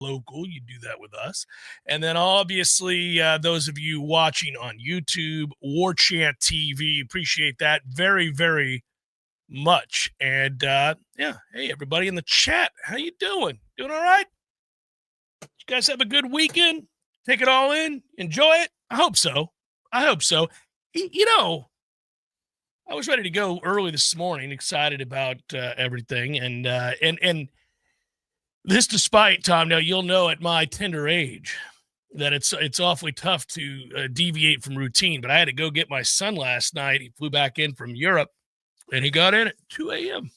local, you do that with us. And then obviously those of you watching on YouTube, Warchant TV, appreciate that very, very much. And hey, everybody in the chat, how you doing? Doing all right? You guys have a good weekend? Take it all in? Enjoy it? I hope so. I was ready to go early this morning, excited about everything, and this despite, Tom, now you'll know at my tender age that it's awfully tough to deviate from routine, but I had to go get my son last night. He flew back in from Europe, and he got in at 2 a.m.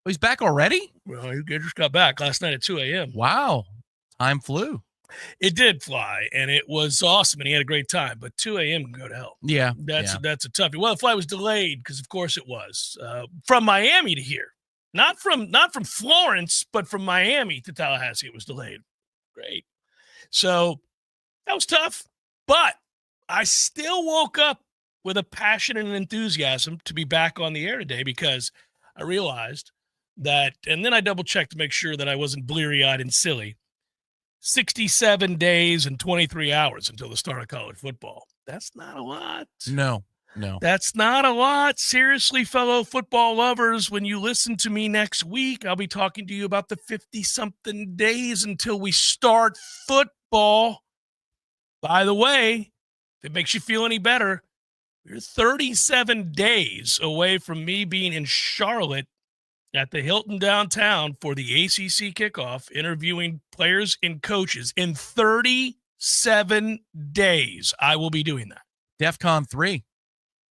Oh, he's back already? Well, he just got back last night at 2 a.m. Wow. Time flew. It did fly, and it was awesome, and he had a great time, but 2 a.m. can go to hell. Yeah. That's a toughie. Well, the flight was delayed because, of course, it was from Miami to here. Not from Florence, but from Miami to Tallahassee, it was delayed. Great. So that was tough, but I still woke up with a passion and an enthusiasm to be back on the air today because I realized that, and then I double-checked to make sure that I wasn't bleary-eyed and silly, 67 days and 23 hours until the start of college football. That's not a lot. No. That's not a lot. Seriously, fellow football lovers, when you listen to me next week, I'll be talking to you about the 50-something days until we start football. By the way, if it makes you feel any better, we're 37 days away from me being in Charlotte at the Hilton downtown for the ACC kickoff, interviewing players and coaches. In 37 days, I will be doing that. DEFCON 3.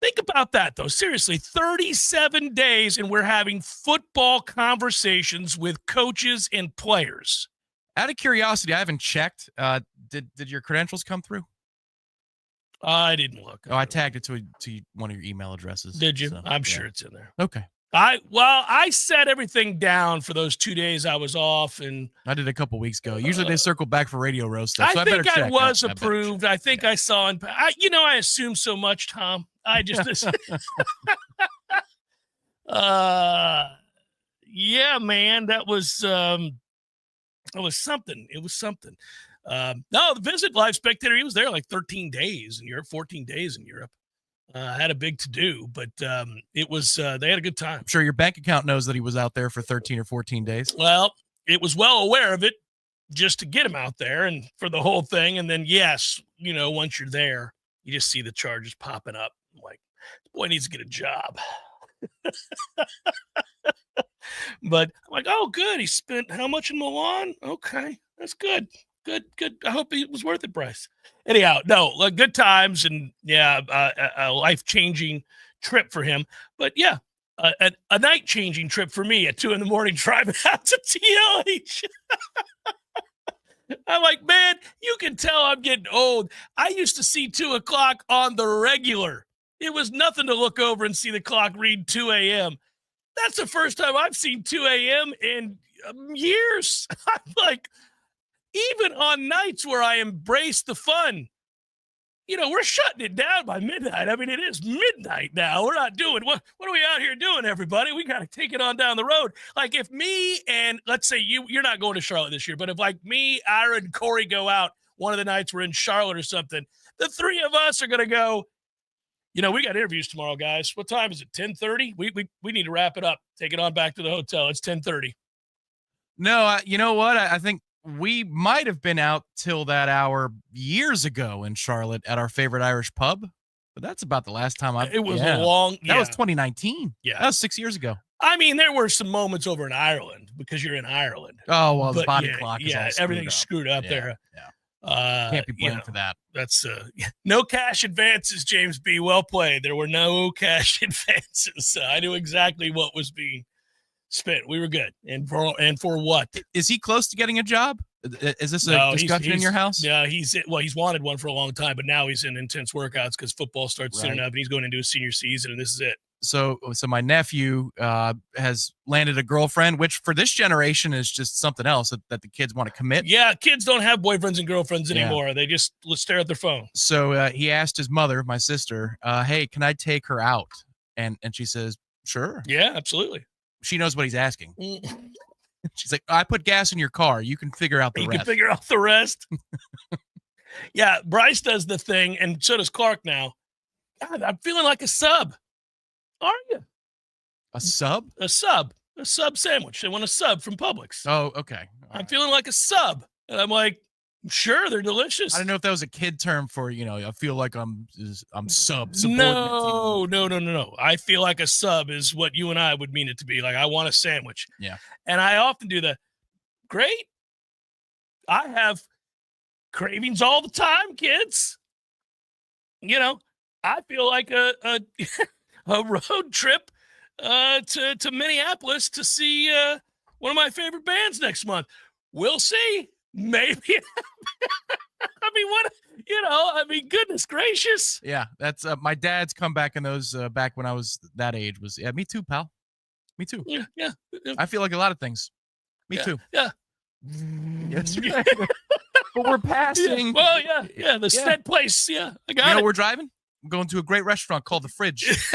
Think about that, though. Seriously, 37 days, and we're having football conversations with coaches and players. Out of curiosity, I haven't checked. Did your credentials come through? I didn't look. Oh, I tagged it to one of your email addresses. Did you? So, I'm sure it's in there. Okay. I set everything down for those 2 days I was off, and I did a couple weeks ago. Usually they circle back for radio roast stuff. So I think I was approved. I think I saw, I assume so much, Tom. I just, yeah, man, that was something. It was something. No, the Visit Live Spectator, he was there like 13 days in Europe, 14 days in Europe. Had a big to-do, but it was, they had a good time. I'm sure your bank account knows that he was out there for 13 or 14 days. Well, it was well aware of it just to get him out there and for the whole thing. And then, yes, once you're there, you just see the charges popping up. I'm like, this boy needs to get a job. But I'm like, oh, good. He spent how much in Milan? Okay, that's good. Good. I hope it was worth it, Bryce. Anyhow, no, good times and, a life-changing trip for him. But, yeah, a night-changing trip for me at 2 a.m. driving out to TLH. I'm like, man, you can tell I'm getting old. I used to see 2 o'clock on the regular. It was nothing to look over and see the clock read 2 a.m. That's the first time I've seen 2 a.m. in years. I'm like, even on nights where I embrace the fun, we're shutting it down by midnight. I mean, it is midnight now. We're not doing, what are we out here doing, everybody? We got to take it on down the road. Like if me and, let's say you're not going to Charlotte this year, but if like me, Ira, and Corey go out one of the nights we're in Charlotte or something, the three of us are going to go, we got interviews tomorrow, guys. What time is it, 10:30? We need to wrap it up. Take it on back to the hotel. It's 10:30. No, you know what? I think we might have been out till that hour years ago in Charlotte at our favorite Irish pub, but that's about the last time It was long. That was 2019. Yeah. That was 6 years ago. I mean, there were some moments over in Ireland because you're in Ireland. Oh, well, the body clock is all everything's screwed up there. Yeah. Can't be blamed for that. That's no cash advances, James B. Well played. There were no cash advances. I knew exactly what was being spent. We were good. And for what? Is he close to getting a job? Is this a discussion in your house? Yeah, he's wanted one for a long time, but now he's in intense workouts because football starts soon enough, and he's going into his senior season, and this is it. So my nephew has landed a girlfriend, which for this generation is just something else that the kids want to commit. Yeah, kids don't have boyfriends and girlfriends anymore. Yeah. They just stare at their phone. So he asked his mother, my sister, hey, can I take her out? And she says, sure. Yeah, absolutely. She knows what he's asking. She's like, I put gas in your car. You can figure out the You rest. can figure out the rest. Yeah, Bryce does the thing, and so does Clark now. God, I'm feeling like a sub. Aren't you? A sub? A sub sandwich. They want a sub from Publix. Oh, okay. I'm feeling like a sub. And I'm like, sure, they're delicious. I don't know if that was a kid term for, I feel like I'm subordinate. No. I feel like a sub is what you and I would mean it to be. Like, I want a sandwich. Yeah. And I often do the, great. I have cravings all the time, kids. I feel like a road trip to Minneapolis to see one of my favorite bands next month. We'll see. Maybe. Goodness gracious. Yeah, that's my dad's comeback in those back when I was that age was, yeah, me too, pal. Me too. Yeah. I feel like a lot of things. Me too. Yeah. Yes. But we're passing. Yeah. Well, yeah. The Stead place. Yeah, I got it. We're driving. I'm going to a great restaurant called The Fridge.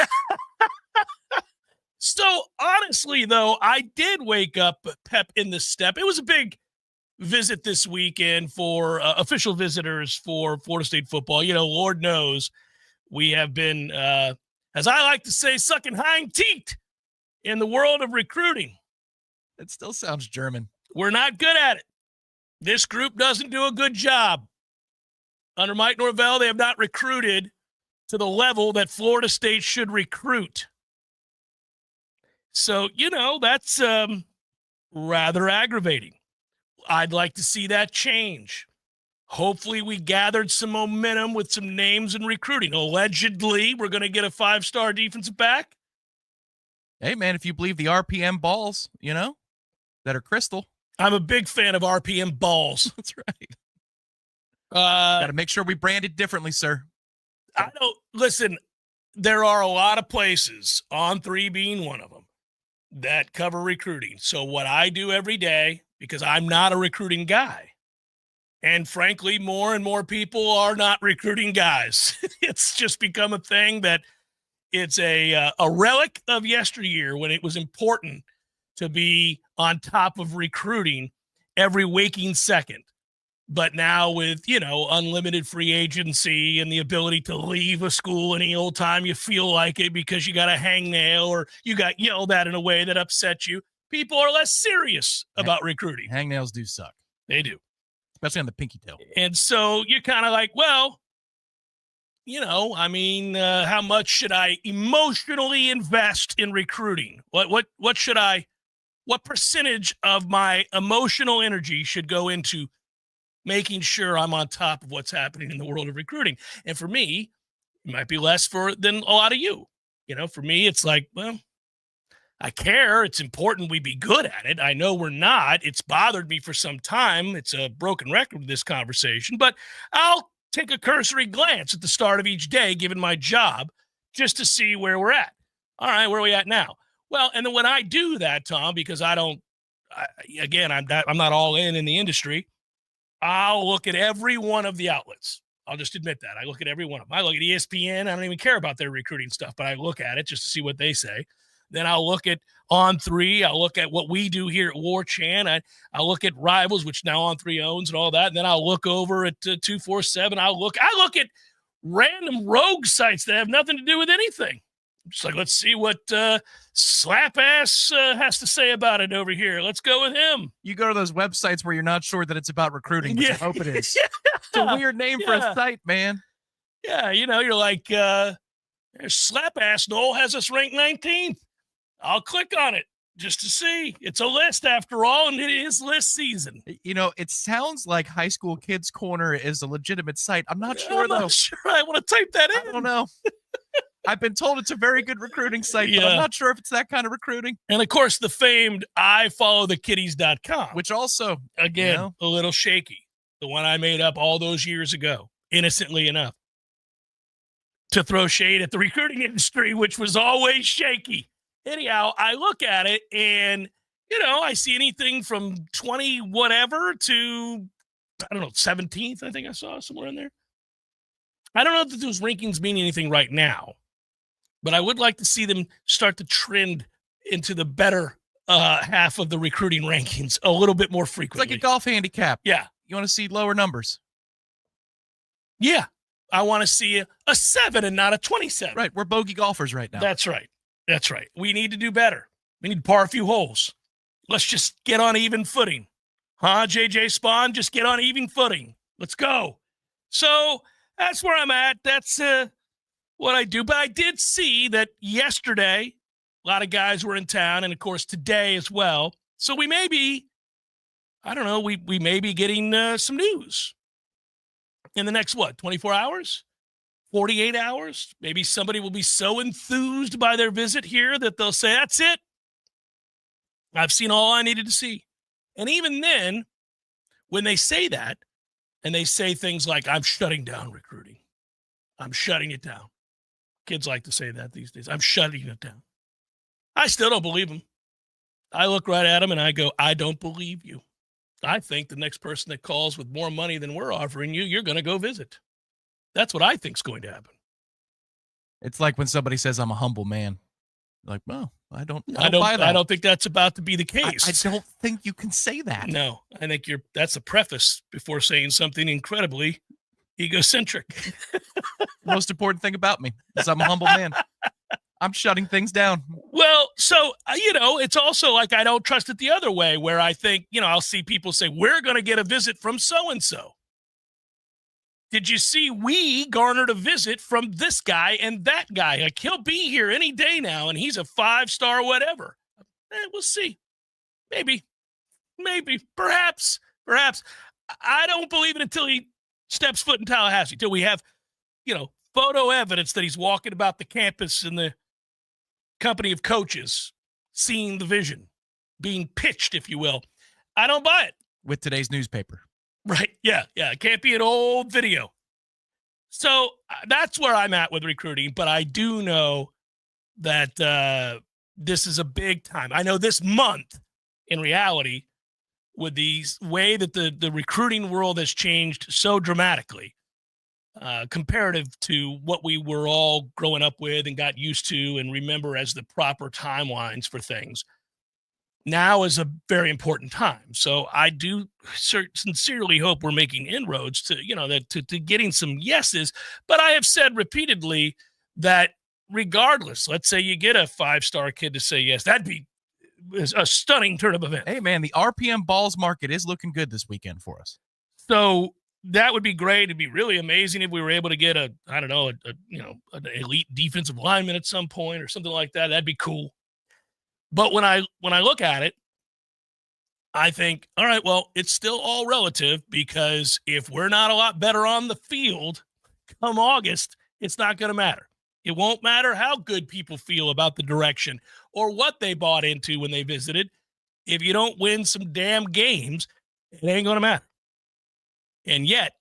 So honestly, though, I did wake up pep in the step. It was a big visit this weekend for official visitors for Florida State football. Lord knows we have been, as I like to say, sucking hind teeth in the world of recruiting. It still sounds German. We're not good at it. This group doesn't do a good job. Under Mike Norvell, they have not recruited to the level that Florida State should recruit. So, that's rather aggravating. I'd like to see that change. Hopefully we gathered some momentum with some names in recruiting. Allegedly, we're going to get a 5-star defensive back. Hey, man, if you believe the RPM balls, that are crystal. I'm a big fan of RPM balls. That's right. Got to make sure we brand it differently, sir. Listen, there are a lot of places, On3 being one of them, that cover recruiting. So what I do every day, because I'm not a recruiting guy, and frankly, more and more people are not recruiting guys. It's just become a thing that it's a relic of yesteryear when it was important to be on top of recruiting every waking second. But now with, unlimited free agency and the ability to leave a school any old time you feel like it because you got a hangnail or you got yelled at in a way that upsets you, people are less serious about recruiting. Hangnails do suck. They do. Especially on the pinky toe. And so you're kind of like, well, how much should I emotionally invest in recruiting? What percentage of my emotional energy should go into making sure I'm on top of what's happening in the world of recruiting? And for me, it might be less than a lot of you. For me, it's like, well, I care. It's important we be good at it. I know we're not. It's bothered me for some time. It's a broken record with this conversation, but I'll take a cursory glance at the start of each day, given my job, just to see where we're at. All right, where are we at now? Well, and then when I do that, Tom, because I'm not all in the industry, I'll look at every one of the outlets. I'll just admit that. I look at every one of them. I look at ESPN. I don't even care about their recruiting stuff, but I look at it just to see what they say. Then I'll look at On3. I'll look at what we do here at Warchant. I'll look at Rivals, which now On3 owns and all that. And then I'll look over at 247. I look at random rogue sites that have nothing to do with anything. Just like, let's see what Slap Ass has to say about it over here. Let's go with him. You go to those websites where you're not sure that it's about recruiting, but you hope it is. Yeah. It's a weird name for a site, man. Yeah, you're like, Slap Ass Noel has us ranked 19th. I'll click on it just to see. It's a list after all, and it is list season. It sounds like High School Kids Corner is a legitimate site. I'm not sure, though. I'm not sure I want to type that in. I don't know. I've been told it's a very good recruiting site, but I'm not sure if it's that kind of recruiting. And, of course, the famed ifollowthekitties.com. Which also, again, a little shaky. The one I made up all those years ago, innocently enough, to throw shade at the recruiting industry, which was always shaky. Anyhow, I look at it and, I see anything from 20 whatever to, 17th, I think I saw somewhere in there. I don't know if those rankings mean anything right now, but I would like to see them start to trend into the better half of the recruiting rankings a little bit more It's frequently. like a golf handicap. Yeah. You want to see lower numbers. Yeah. I want to see a 7 and not a 27. Right. We're bogey golfers right now. That's right. That's right. We need to do better. We need to par a few holes. Let's just get on even footing. Huh, JJ Spawn? Just get on even footing. Let's go. So that's where I'm at. That's what I do. But I did see that yesterday, a lot of guys were in town, and, of course, today as well. So we may be, I don't know, we may be getting some news in the next, 24 hours? 48 hours? Maybe somebody will be so enthused by their visit here that they'll say, that's it. I've seen all I needed to see. And even then, when they say that, and they say things like, I'm shutting down recruiting. I'm shutting it down. Kids like to say that these days. I'm shutting it down. I still don't believe them. I look right at them and I go, I don't believe you. I think the next person that calls with more money than we're offering you, you're going to go visit. That's what I think's going to happen. It's like when somebody says I'm a humble man. Like, well, I don't buy that. I don't think that's about to be the case. I don't think you can say that. No, I think that's a preface before saying something incredibly egocentric. Most important thing about me is I'm a humble man. I'm shutting things down. Well, so, it's also like I don't trust it the other way, where I think, I'll see people say, we're going to get a visit from so-and-so. Did you see we garnered a visit from this guy and that guy? Like, he'll be here any day now, and he's a 5-star whatever. We'll see. Maybe, perhaps. I don't believe it until he steps foot in Tallahassee, till we have, photo evidence that he's walking about the campus in the company of coaches, seeing the vision, being pitched, if you will. I don't buy it. With today's newspaper. Right. Yeah. It can't be an old video. So that's where I'm at with recruiting, but I do know that this is a big time. I know this month, in reality, with the way that the recruiting world has changed so dramatically, comparative to what we were all growing up with and got used to and remember as the proper timelines for things. Now is a very important time. So I do sincerely hope we're making inroads to, to getting some yeses. But I have said repeatedly that regardless, let's say you get a 5-star kid to say yes, that'd be a stunning turn of events. Hey, man, the RPM balls market is looking good this weekend for us. So that would be great. It'd be really amazing if we were able to get an elite defensive lineman at some point or something like that. That'd be cool. But when I look at it, I think, all right, well, it's still all relative, because if we're not a lot better on the field come August, it's not going to matter. It won't matter how good people feel about the direction or what they bought into when they visited. If you don't win some damn games, it ain't going to matter. And yet,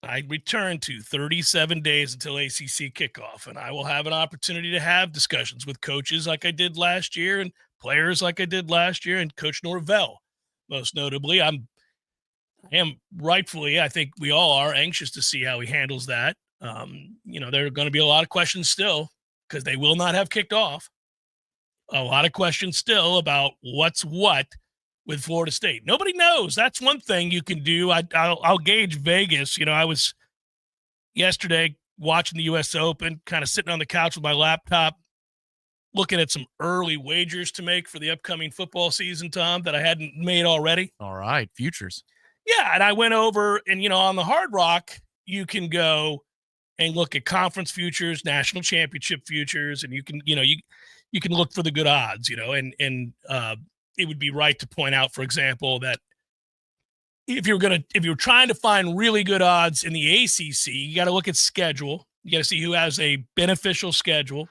I return to 37 days until ACC kickoff, and I will have an opportunity to have discussions with coaches like I did last year and players like I did last year, and Coach Norvell, most notably. I am rightfully, I think we all are, anxious to see how he handles that. There are going to be a lot of questions still, because they will not have kicked off. A lot of questions still about what's what with Florida State. Nobody knows. That's one thing you can do. I'll gauge Vegas. I was yesterday watching the U.S. Open, kind of sitting on the couch with my laptop, looking at some early wagers to make for the upcoming football season, Tom, that I hadn't made already. All right, futures. Yeah, and I went over, and, on the Hard Rock, you can go and look at conference futures, national championship futures, and you can, you can look for the good odds, and it would be right to point out, for example, that if you're trying to find really good odds in the ACC, you got to look at schedule. You got to see who has a beneficial schedule,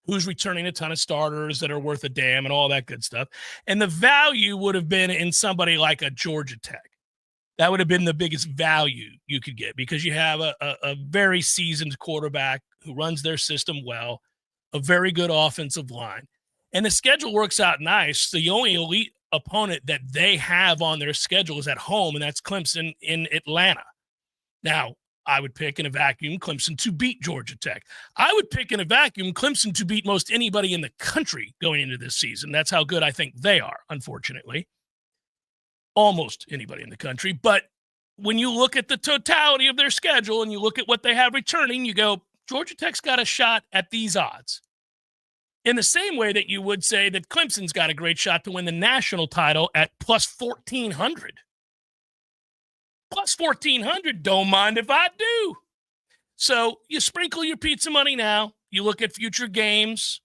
who's returning a ton of starters that are worth a damn, and all that good stuff. And the value would have been in somebody like a Georgia Tech. That would have been the biggest value you could get, because you have a very seasoned quarterback who runs their system well, a very good offensive line. And the schedule works out nice. The only elite opponent that they have on their schedule is at home, and that's Clemson in Atlanta. Now, I would pick in a vacuum Clemson to beat Georgia Tech. I would pick in a vacuum Clemson to beat most anybody in the country going into this season. That's how good I think they are, unfortunately. Almost anybody in the country. But when you look at the totality of their schedule and you look at what they have returning, you go, Georgia Tech's got a shot at these odds. In the same way that you would say that Clemson's got a great shot to win the national title at plus 1,400. Plus 1,400, don't mind if I do. So you sprinkle your pizza money now. You look at future games.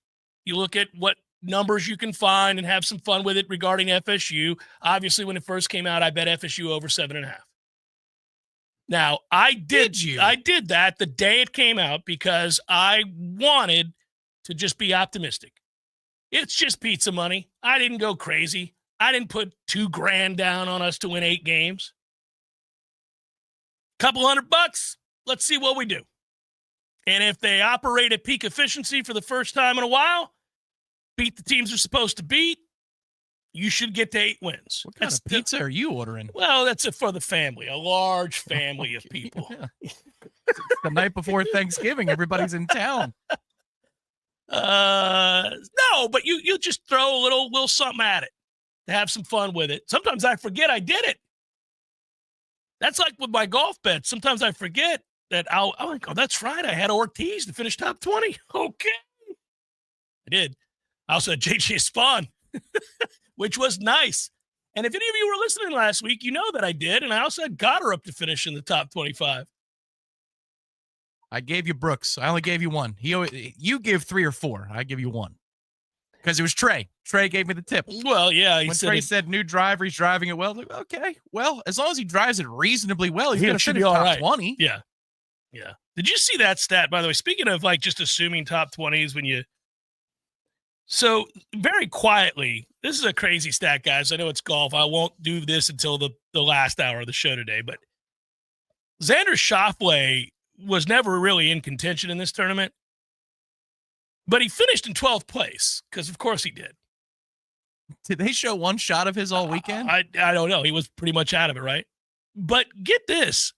You look at what numbers you can find and have some fun with it regarding FSU. Obviously, when it first came out, I bet FSU over 7.5. Now, I did that the day it came out because I wanted to just be optimistic. It's just pizza money. I didn't go crazy. I didn't put $2,000 down on us to win 8 games. Couple $100, let's see what we do. And if they operate at peak efficiency for the first time in a while, beat the teams they're supposed to beat, you should get to 8 wins. What kind of pizza are you ordering? Well, that's for the family, a large family of people. Yeah. It's the night before Thanksgiving. Everybody's in town. No, but you just throw a little something at it to have some fun with it. Sometimes I forget I did it. That's like with my golf bets. Sometimes I forget that I'm like, oh, that's right. I had Ortiz to finish top 20. Okay. I did. I also had JJ Spawn, which was nice. And if any of you were listening last week, you know that I did. And I also had Goddard up to finish in the top 25. I gave you Brooks. I only gave you one. You give 3 or 4. I give you 1. Because it was Trey. Trey gave me the tip. Well, yeah. Trey said new driver, he's driving it well. Like, okay, well, as long as he drives it reasonably well, he's going to finish top 20. Yeah. Yeah. Did you see that stat, by the way? Speaking of like just assuming top 20s when you – so very quietly, this is a crazy stat, guys. I know it's golf. I won't do this until the last hour of the show today. But Xander Schauffele was never really in contention in this tournament. But he finished in 12th place because, of course, he did. Did they show one shot of his all weekend? I don't know. He was pretty much out of it, right? But get this.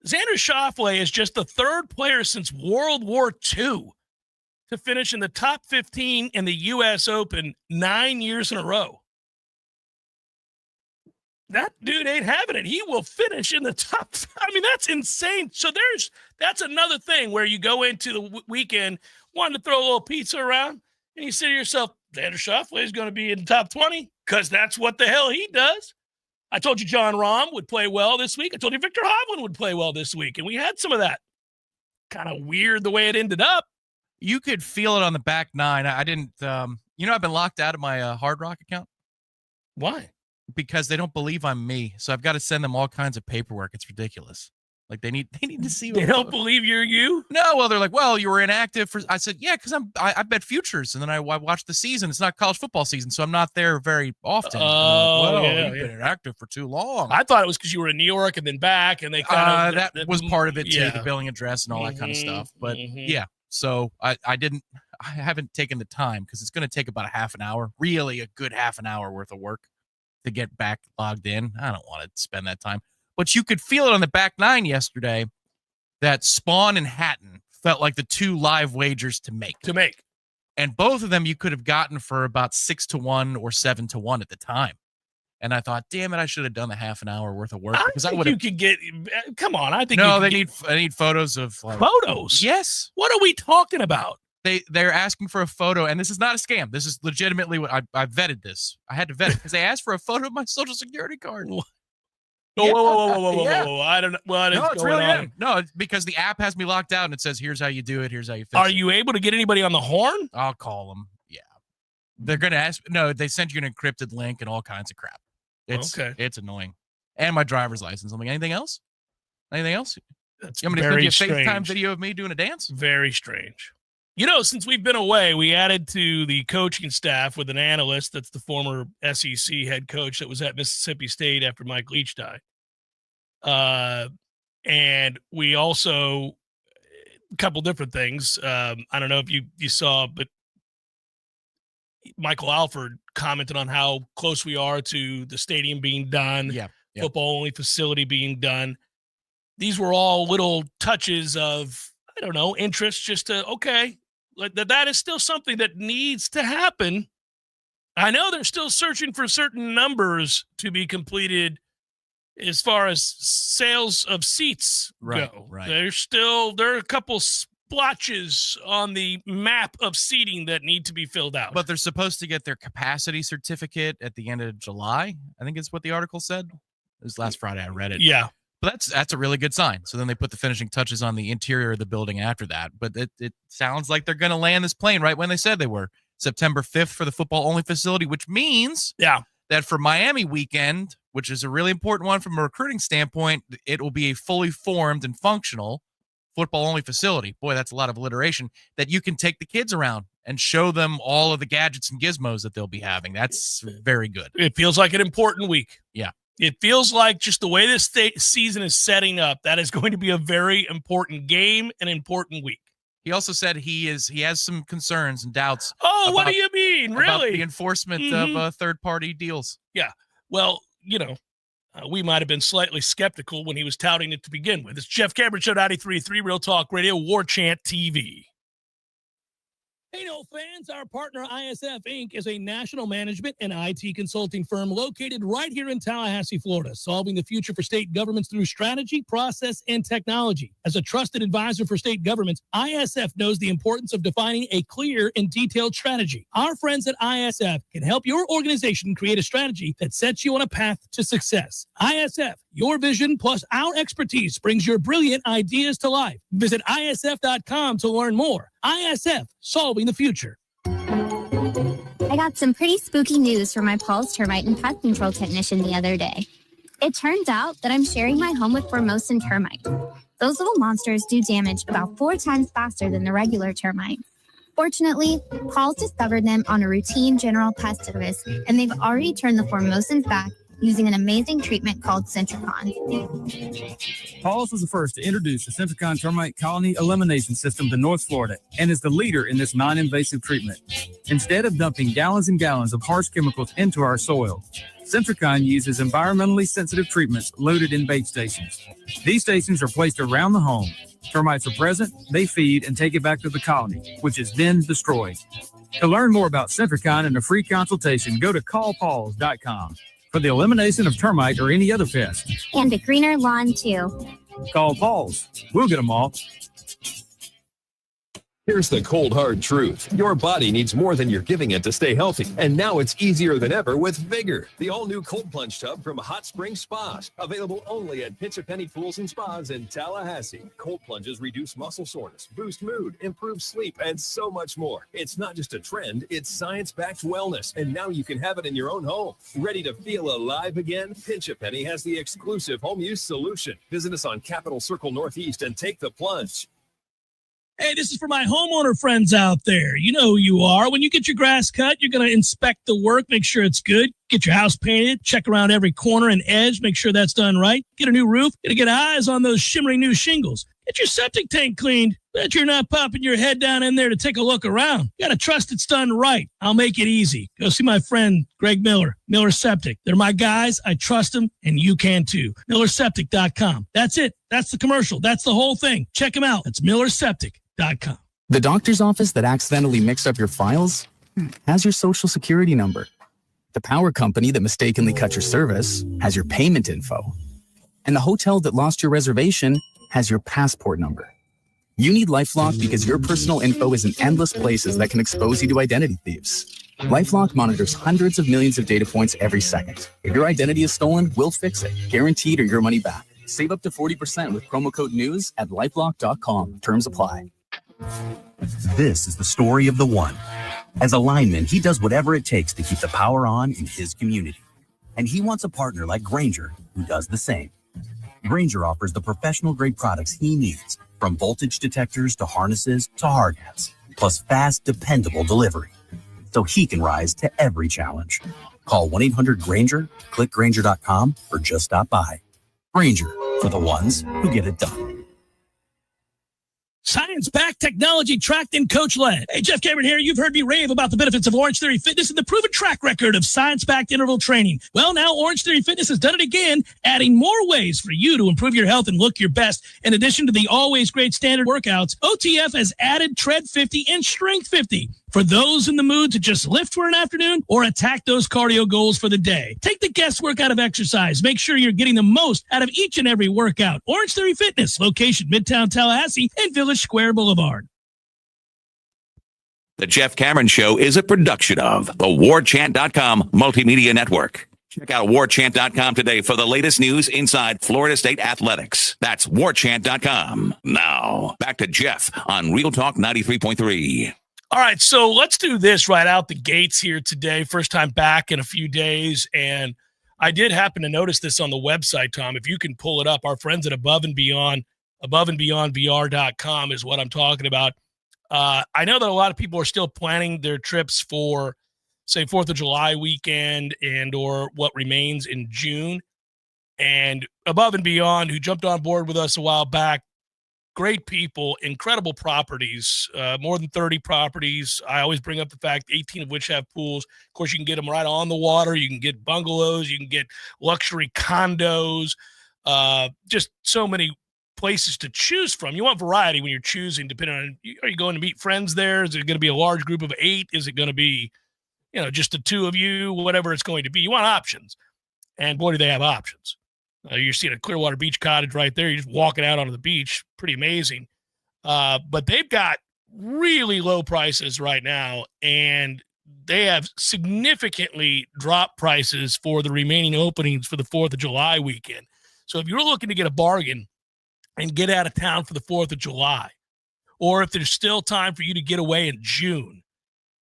Xander Schauffele is just the 3rd player since World War II to finish in the top 15 in the U.S. Open 9 years in a row. That dude ain't having it. He will finish in the top. I mean, that's insane. So that's another thing where you go into the weekend wanting to throw a little pizza around, and you say to yourself, Xander Schauffele is going to be in the top 20 because that's what the hell he does. I told you John Rahm would play well this week. I told you Victor Hovland would play well this week, and we had some of that. Kind of weird the way it ended up. You could feel it on the back 9. I didn't, I've been locked out of my Hard Rock account. Why? Because they don't believe I'm me. So I've got to send them all kinds of paperwork. It's ridiculous. Like they need to see. They don't believe you're you? No, well, they're like, well, you were inactive for. I said, yeah, because I bet futures, and then I watched the season. It's not college football season, so I'm not there very often. Oh, you've been inactive for too long. I thought it was because you were in New York and then back, and they kind of that was part of it too, the billing address and all that kind of stuff. But yeah, so I haven't taken the time because it's going to take about a half an hour, really a good half an hour worth of work to get back logged in. I don't want to spend that time. But you could feel it on the back 9 yesterday that Spawn and Hatton felt like the 2 live wagers to make. And both of them you could have gotten for about 6-1 or 7-1 at the time. And I thought, damn it, I should have done the half an hour worth of work. Because I would. You could get. Come on, I think. No, I need photos of photos. Yes. What are we talking about? They're asking for a photo, and this is not a scam. This is legitimately what I vetted this. I had to vet it because they asked for a photo of my social security card. Whoa. I don't know. Well, no, it's really on. No, it's because the app has me locked out and it says, here's how you do it. Here's how you fix it. Are you able to get anybody on the horn? I'll call them. Yeah. They're going to ask. No, they sent you an encrypted link and all kinds of crap. It's annoying. And my driver's license. I'm like, anything else? Anything else? That's you want me to send you a FaceTime video of me doing a dance? Very strange. You know, since we've been away, we added to the coaching staff with an analyst that's the former SEC head coach that was at Mississippi State after Mike Leach died. And we also, a couple different things. I don't know if you saw, but Michael Alford commented on how close we are to the stadium being done, football-only facility being done. these were all little touches of, I don't know, interest just to, okay, that is still something that needs to happen. I know they're still searching for certain numbers to be completed as far as sales of seats go. Right. There are a couple splotches on the map of seating that need to be filled out. But they're supposed to get their capacity certificate at the end of July, I think is what the article said. It was last Friday I read it. Yeah. But that's a really good sign. So then they put the finishing touches on the interior of the building after that. But it sounds like they're going to land this plane right when they said they were. September 5th for the football-only facility, which means that for Miami weekend, which is a really important one from a recruiting standpoint, it will be a fully formed and functional football-only facility. Boy, that's a lot of alliteration, that you can take the kids around and show them all of the gadgets and gizmos that they'll be having. That's very good. It feels like an important week. Yeah. It feels like just the way this season is setting up, that is going to be a very important game, an important week. He also said he has some concerns and doubts. Oh, what do you mean? Really? About the enforcement of third-party deals. Yeah. Well, we might have been slightly skeptical when he was touting it to begin with. It's Jeff Cameron Show, 93.3 Real Talk Radio, Warchant TV. Hey, no fans, our partner ISF Inc. is a national management and IT consulting firm located right here in Tallahassee, Florida, solving the future for state governments through strategy, process, and technology. As a trusted advisor for state governments, ISF knows the importance of defining a clear and detailed strategy. Our friends at ISF can help your organization create a strategy that sets you on a path to success. ISF, your vision plus our expertise brings your brilliant ideas to life. Visit ISF.com to learn more. ISF, solving the future. I got some pretty spooky news from my Paul's termite and pest control technician the other day. It turns out that I'm sharing my home with Formosan termites. Those little monsters do damage about 4 times faster than the regular termites. Fortunately, Paul's discovered them on a routine general pest service, and they've already turned the Formosans back using an amazing treatment called Centricon. Paul's was the first to introduce the Centricon termite colony elimination system to North Florida and is the leader in this non-invasive treatment. Instead of dumping gallons and gallons of harsh chemicals into our soil, Centricon uses environmentally sensitive treatments loaded in bait stations. These stations are placed around the home. Termites are present, they feed, and take it back to the colony, which is then destroyed. To learn more about Centricon and a free consultation, go to callpauls.com. for the elimination of termite or any other pest. And a greener lawn, too. Call Paul's. We'll get them all. Here's the cold, hard truth. Your body needs more than you're giving it to stay healthy. And now it's easier than ever with Vigor, the all-new cold plunge tub from Hot Spring Spas. Available only at Pinch A Penny Pools and Spas in Tallahassee. Cold plunges reduce muscle soreness, boost mood, improve sleep, and so much more. It's not just a trend, it's science-backed wellness. And now you can have it in your own home. Ready to feel alive again? Pinch A Penny has the exclusive home use solution. Visit us on Capitol Circle Northeast and take the plunge. Hey, this is for my homeowner friends out there. You know who you are. When you get your grass cut, you're going to inspect the work, make sure it's good. Get your house painted, check around every corner and edge, make sure that's done right. Get a new roof, get eyes on those shimmering new shingles. Get your septic tank cleaned. Bet you're not popping your head down in there to take a look around. You got to trust it's done right. I'll make it easy. Go see my friend Greg Miller, Miller Septic. They're my guys. I trust them, and you can too. MillerSeptic.com. That's it. That's the commercial. That's the whole thing. Check them out. It's MillerSeptic.com. The doctor's office that accidentally mixed up your files has your social security number. The power company that mistakenly cut your service has your payment info. And the hotel that lost your reservation has your passport number. You need LifeLock because your personal info is in endless places that can expose you to identity thieves. LifeLock monitors hundreds of millions of data points every second. If your identity is stolen, we'll fix it. Guaranteed or your money back. Save up to 40% with promo code NEWS at LifeLock.com. Terms apply. This is the story of the one. As a lineman, he does whatever it takes to keep the power on in his community. And he wants a partner like Grainger who does the same. Grainger offers the professional-grade products he needs, from voltage detectors to harnesses to hard hats, plus fast, dependable delivery, so he can rise to every challenge. Call 1-800-GRAINGER, click Grainger.com, or just stop by. Grainger, for the ones who get it done. Science science-backed, technology-tracked, and coach-led. Hey, Jeff Cameron here. You've heard me rave about the benefits of Orange Theory Fitness and the proven track record of science-backed interval training. Well, now Orange Theory Fitness has done it again, adding more ways for you to improve your health and look your best. In addition to the always great standard workouts, OTF has added Tread 50 and Strength 50 for those in the mood to just lift for an afternoon or attack those cardio goals for the day. Take the guesswork out of exercise. Make sure you're getting the most out of each and every workout. Orange Theory Fitness, location Midtown Tallahassee and Village Square Boulevard. The Jeff Cameron Show is a production of the Warchant.com Multimedia Network. Check out Warchant.com today for the latest news inside Florida State athletics. That's Warchant.com. Now, back to Jeff on Real Talk 93.3. All right, so let's do this right out the gates here today. First time back in a few days, and I did happen to notice this on the website, Tom. If you can pull it up, our friends at Above and Beyond VR.com is what I'm talking about. I know that a lot of people are still planning their trips for, say, 4th of July weekend and or what remains in June. And Above and Beyond, who jumped on board with us a while back, great people, incredible properties, more than 30 properties. I always bring up the fact 18 of which have pools. Of course, you can get them right on the water. You can get bungalows. You can get luxury condos, just so many places to choose from. You want variety when you're choosing, depending on, are you going to meet friends there? Is it going to be a large group of 8? Is it going to be, just the 2 of you, whatever it's going to be? You want options. And boy, do they have options. You're seeing a Clearwater Beach cottage right there. You're just walking out onto the beach. Pretty amazing. But they've got really low prices right now, and they have significantly dropped prices for the remaining openings for the 4th of July weekend. So if you're looking to get a bargain and get out of town for the 4th of July, or if there's still time for you to get away in June,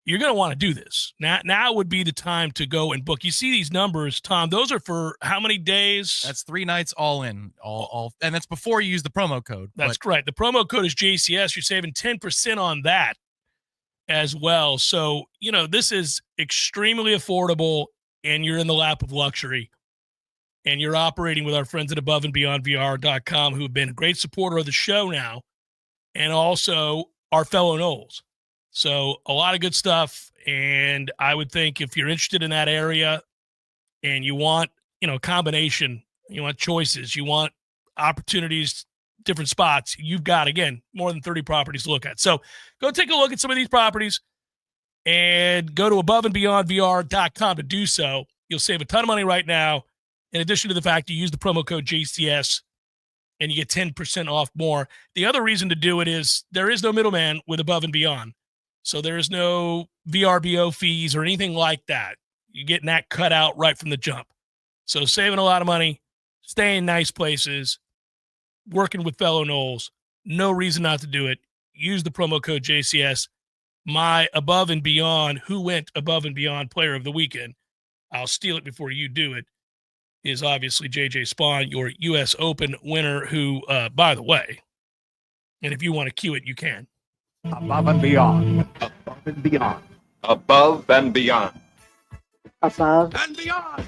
you're going to want to do this. Now would be the time to go and book. You see these numbers, Tom, those are for how many days? That's 3 nights all in, all, and that's before you use the promo code. That's correct. The promo code is JCS. You're saving 10% on that as well. So, this is extremely affordable, and you're in the lap of luxury. And you're operating with our friends at Above and Beyond VR.com, who have been a great supporter of the show now, and also our fellow Knowles. So a lot of good stuff, and I would think if you're interested in that area and you want, a combination, you want choices, you want opportunities, different spots, you've got, again, more than 30 properties to look at. So go take a look at some of these properties and go to aboveandbeyondvr.com to do so. You'll save a ton of money right now, in addition to the fact you use the promo code JCS and you get 10% off more. The other reason to do it is there is no middleman with Above and Beyond. So there is no VRBO fees or anything like that. You're getting that cut out right from the jump. So saving a lot of money, staying in nice places, working with fellow Knowles. No reason not to do it. Use the promo code JCS. My Above and Beyond, who went Above and Beyond Player of the Weekend, I'll steal it before you do it, is obviously JJ Spawn, your U.S. Open winner, who, by the way, and if you want to cue it, you can. Above and beyond. Above and beyond. Above and beyond. Above and beyond.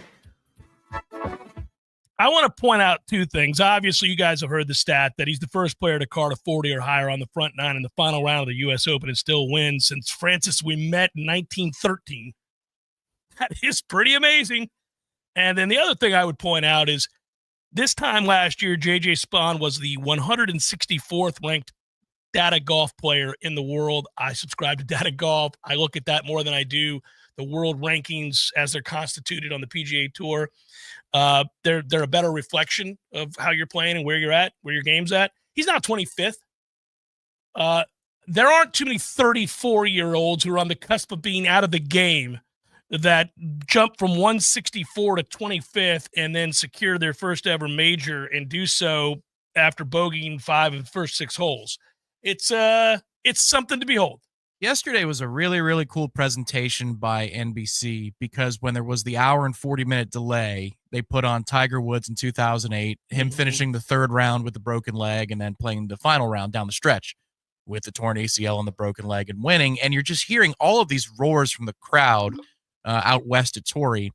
I want to point out 2 things. Obviously, you guys have heard the stat that he's the first player to card a 40 or higher on the front 9 in the final round of the U.S. Open and still win since Francis Ouimet in 1913. That is pretty amazing. And then the other thing I would point out is this time last year, JJ Spawn was the 164th ranked data golf player in the world. I subscribe to data golf. I look at that more than I do the world rankings as they're constituted on the PGA Tour. They're a better reflection of how you're playing and where you're at, where your game's at. He's now 25th. There aren't too many 34-year-olds who are on the cusp of being out of the game that jump from 164 to 25th and then secure their first ever major and do so after bogeying 5 of the first 6 holes. It's something to behold. Yesterday was a really, really cool presentation by NBC because when there was the hour and 40-minute delay, they put on Tiger Woods in 2008, him finishing the 3rd round with the broken leg and then playing the final round down the stretch with the torn ACL and the broken leg and winning. And you're just hearing all of these roars from the crowd out west at Torrey.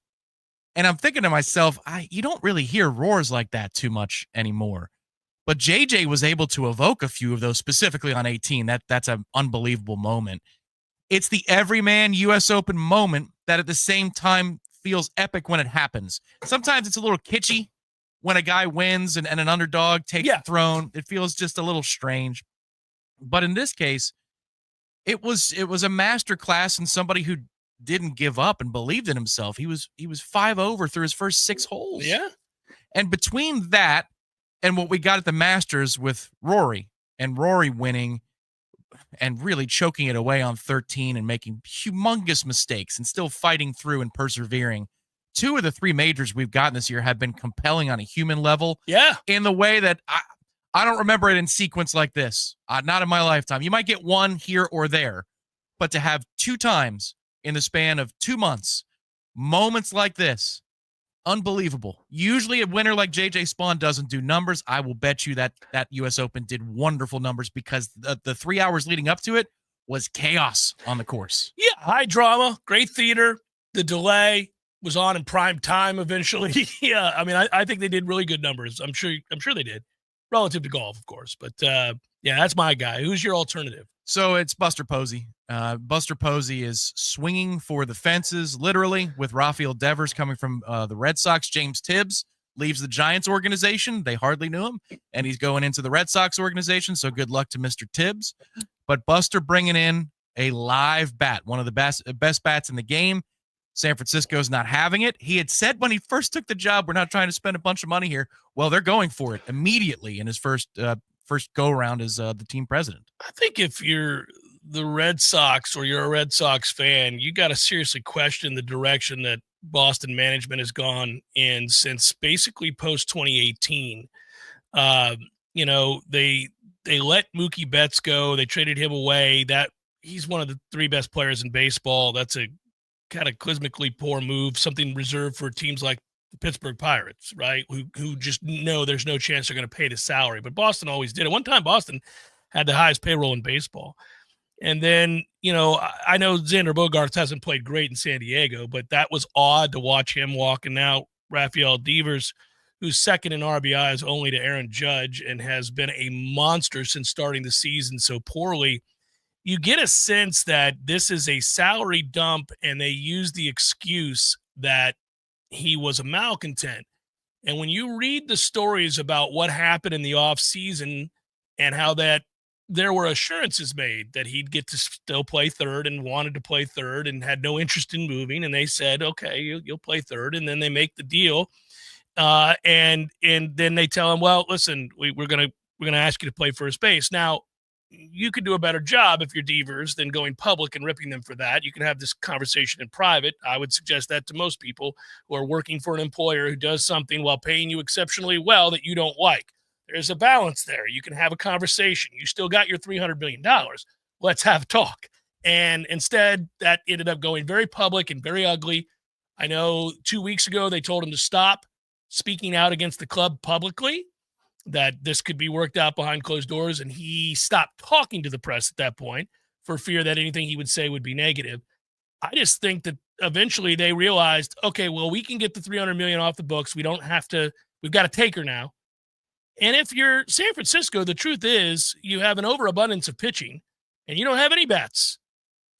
And I'm thinking to myself, you don't really hear roars like that too much anymore. But JJ was able to evoke a few of those, specifically on 18. That's an unbelievable moment. It's the everyman U.S. Open moment that at the same time feels epic when it happens. Sometimes it's a little kitschy when a guy wins and an underdog takes the throne. It feels just a little strange. But in this case, it was a master class in somebody who didn't give up and believed in himself. He was 5 over through his first 6 holes. Yeah. And between that and what we got at the Masters with Rory winning and really choking it away on 13 and making humongous mistakes and still fighting through and persevering. 2 of the 3 majors we've gotten this year have been compelling on a human level. Yeah. In the way that I don't remember it in sequence like this. Not in my lifetime. You might get one here or there, but to have 2 times in the span of 2 months, moments like this, unbelievable. Usually a winner like JJ Spawn doesn't do numbers. I will bet you that U.S. Open did wonderful numbers because the 3 hours leading up to it was chaos on the course. Yeah, high drama, great theater. The delay was on in prime time eventually. Yeah, I mean, I think they did really good numbers. I'm sure they did, relative to golf, of course. But yeah, that's my guy. Who's your alternative? So it's Buster Posey. Buster Posey is swinging for the fences, literally, with Rafael Devers coming from the Red Sox. James Tibbs leaves the Giants organization. They hardly knew him, and he's going into the Red Sox organization, so good luck to Mr. Tibbs. But Buster bringing in a live bat, one of the best bats in the game. San Francisco's not having it. He had said when he first took the job, we're not trying to spend a bunch of money here. Well, they're going for it immediately in his first go-around as the team president. I think if you're the Red Sox or you're a Red Sox fan, you got to seriously question the direction that Boston management has gone in since basically post-2018. You know, they let Mookie Betts go. They traded him away. That he's one of the 3 best players in baseball. That's a cataclysmically poor move, something reserved for teams like the Pittsburgh Pirates, right? Who just know there's no chance they're going to pay the salary. But Boston always did. At one time, Boston had the highest payroll in baseball. And then, you know, I know Xander Bogaerts hasn't played great in San Diego, but that was odd to watch him walking out. Rafael Devers, who's second in RBIs only to Aaron Judge and has been a monster since starting the season so poorly. You get a sense that this is a salary dump, and they use the excuse that he was a malcontent. And when you read the stories about what happened in the offseason and how that there were assurances made that he'd get to still play third and wanted to play third and had no interest in moving, and they said, okay, you'll play third, and then they make the deal. And then they tell him, well, listen, we're gonna ask you to play first base. Now, you could do a better job if you're Devers than going public and ripping them for that. You can have this conversation in private. I would suggest that to most people who are working for an employer who does something while paying you exceptionally well that you don't like. There's a balance there. You can have a conversation. You still got your $300 million. Let's have a talk. And instead, that ended up going very public and very ugly. I know 2 weeks ago, they told him to stop speaking out against the club publicly, that this could be worked out behind closed doors, and he stopped talking to the press at that point for fear that anything he would say would be negative. I just think that eventually they realized, okay, well, we can get the $300 million off the books. We don't have to, we've got a taker now. And if you're San Francisco, the truth is you have an overabundance of pitching and you don't have any bats.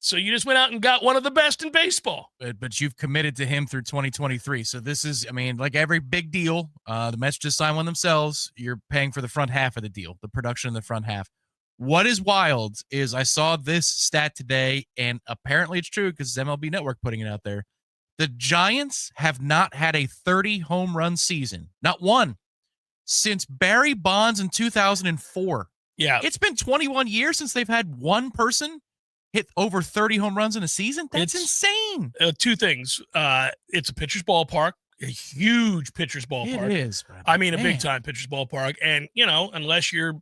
So you just went out and got one of the best in baseball. But you've committed to him through 2023. So this is, I mean, like every big deal, the Mets just signed one themselves. You're paying for the front half of the deal, the production in the front half. What is wild is I saw this stat today, and apparently it's true because it's MLB Network putting it out there. The Giants have not had a 30 home run season, not one, since Barry Bonds in 2004. Yeah. It's been 21 years since they've had one person hit over 30 home runs in a season. That's insane. 2 things. It's a pitcher's ballpark, a huge pitcher's ballpark. It is. I mean, a big-time pitcher's ballpark. And, you know, unless you're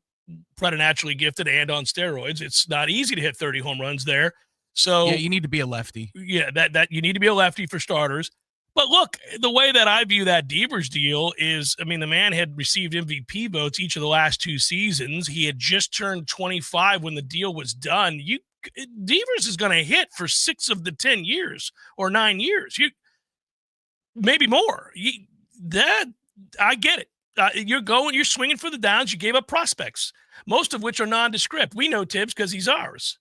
preternaturally gifted and on steroids, it's not easy to hit 30 home runs there. So yeah, you need to be a lefty. Yeah, that you need to be a lefty for starters. But look, the way that I view that Devers deal is, I mean, the man had received MVP votes each of the last 2 seasons. He had just turned 25 when the deal was done. Devers is going to hit for 6 of the 10 years or 9 years. Maybe more. I get it. You're swinging for the downs. You gave up prospects, most of which are nondescript. We know Tibbs because he's ours.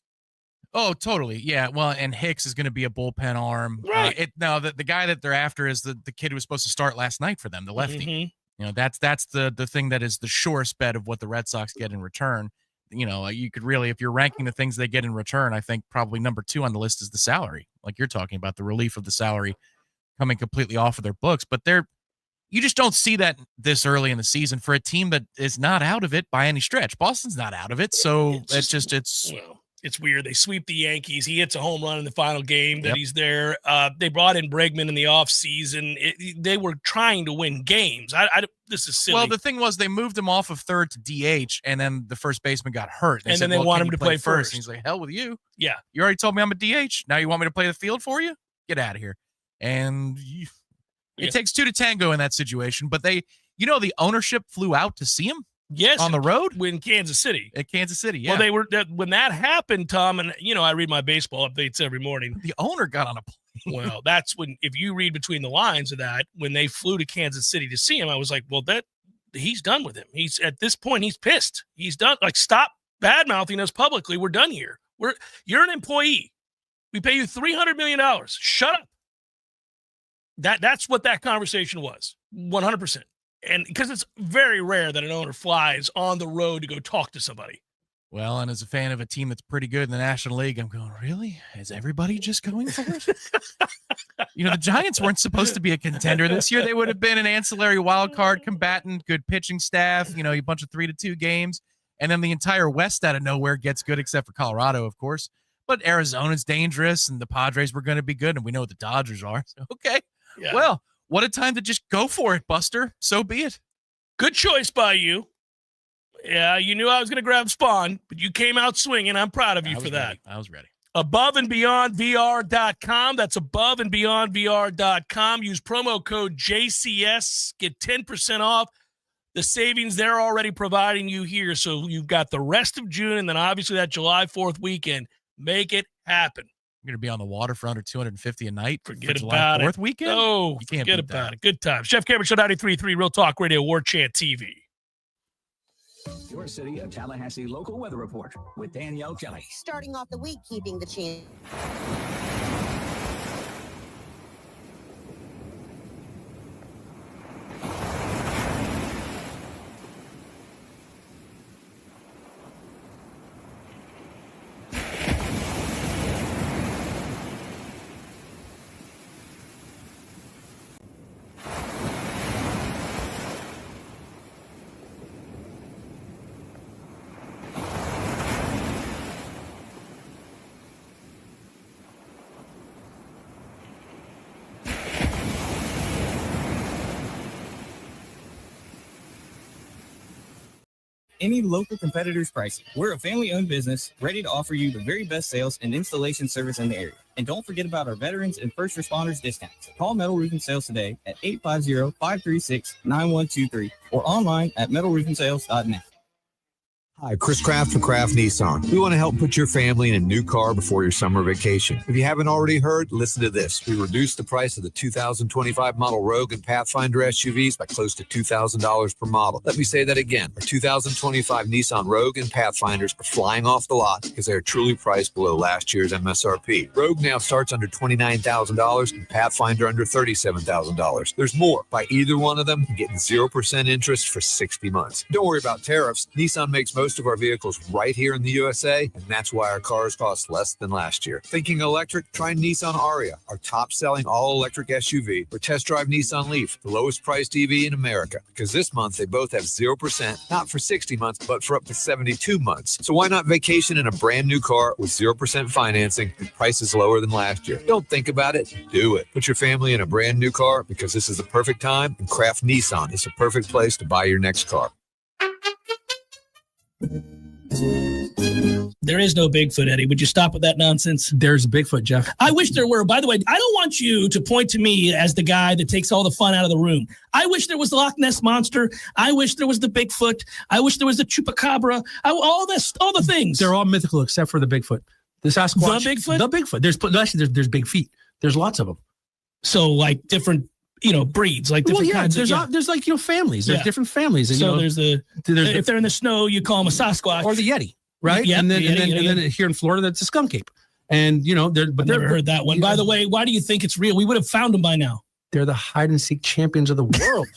Oh, totally. Yeah. Well, and Hicks is going to be a bullpen arm. Right. The guy that they're after is the kid who was supposed to start last night for them, the lefty. Mm-hmm. You know, that's the thing that is the surest bet of what the Red Sox get in return. You know, you could really, if you're ranking the things they get in return, I think probably number 2 on the list is the salary. Like you're talking about, the relief of the salary coming completely off of their books. But you just don't see that this early in the season for a team that is not out of it by any stretch. Boston's not out of it, so it's weird. They sweep the Yankees. He hits a home run in the final game that he's there. They brought in Bregman in the offseason. They were trying to win games. This is silly. Well, the thing was they moved him off of third to DH, and then the first baseman got hurt. And then they want him to play first. And he's like, hell with you. Yeah. You already told me I'm a DH. Now you want me to play the field for you? Get out of here. And it takes 2 to tango in that situation. But the ownership flew out to see him. Yes, on the road in Kansas City. At Kansas City, yeah. Well, when that happened, Tom, and I read my baseball updates every morning. The owner got on a plane. Well, that's when, if you read between the lines of that, when they flew to Kansas City to see him, I was like, well, he's done with him. He's at this point, he's pissed. He's done. Like, stop bad mouthing us publicly. We're done here. You're an employee. We pay you $300 million. Shut up. That's what that conversation was. 100%. And because it's very rare that an owner flies on the road to go talk to somebody. Well, and as a fan of a team that's pretty good in the National League, I'm going, really? Is everybody just going for it? The Giants weren't supposed to be a contender this year. They would have been an ancillary wild card combatant, good pitching staff, a bunch of 3-2 games. And then the entire West out of nowhere gets good, except for Colorado, of course. But Arizona's dangerous, and the Padres were going to be good, and we know what the Dodgers are. So, okay. Yeah. Well, what a time to just go for it, Buster. So be it. Good choice by you. Yeah, you knew I was going to grab Spawn, but you came out swinging. I'm proud of you for that. I was ready. AboveandBeyondVR.com. That's AboveandBeyondVR.com. Use promo code JCS. Get 10% off the savings they're already providing you here. So you've got the rest of June and then obviously that July 4th weekend. Make it happen. You're going to be on the water for under $250 a night. Forget July about 4th weekend? Oh, you can't forget about it. Good time. Chef Cameron Show 93.3 Real Talk Radio, Warchant TV. Your City of Tallahassee local weather report with Danielle Kelly. Starting off the week, keeping the chance. Any local competitor's pricing. We're a family-owned business ready to offer you the very best sales and installation service in the area. And don't forget about our veterans and first responders discounts. Call Metal Roofing Sales today at 850-536-9123 or online at metalroofing.net. Hi, Chris Kraft from Kraft Nissan. We want to help put your family in a new car before your summer vacation. If you haven't already heard, listen to this. We reduced the price of the 2025 model Rogue and Pathfinder SUVs by close to $2,000 per model. Let me say that again. Our 2025 Nissan Rogue and Pathfinders are flying off the lot because they are truly priced below last year's MSRP. Rogue now starts under $29,000 and Pathfinder under $37,000. There's more. Buy either one of them and get 0% interest for 60 months. Don't worry about tariffs. Nissan makes most of our vehicles right here in the USA, and that's why our cars cost less than last year. Thinking electric? Try Nissan Aria, our top-selling all-electric SUV, or test drive Nissan Leaf, the lowest-priced EV in America, because this month they both have 0%, not for 60 months, but for up to 72 months. So why not vacation in a brand-new car with 0% financing and prices lower than last year? Don't think about it, do it. Put your family in a brand-new car because this is the perfect time, and Kraft Nissan is the perfect place to buy your next car. There is no Bigfoot, Eddie. Would you stop with that nonsense? There's a Bigfoot, Jeff. I wish there were. By the way, I don't want you to point to me as the guy that takes all the fun out of the room. I wish there was the Loch Ness Monster. I wish there was the Bigfoot. I wish there was the Chupacabra. All the things. They're all mythical except for the Bigfoot. The Sasquatch. The Bigfoot? The Bigfoot. There's big feet. There's lots of them. So like different breeds like Well, different yeah, kinds. there's like families. There's Yeah. different families, and So there's if they're in the snow, you call them a Sasquatch or the Yeti, right? Yeah, and then the Yeti, and then here in Florida, that's a skunk ape. And I've never heard that one. By the way, why do you think it's real? We would have found them by now. They're the hide and seek champions of the world.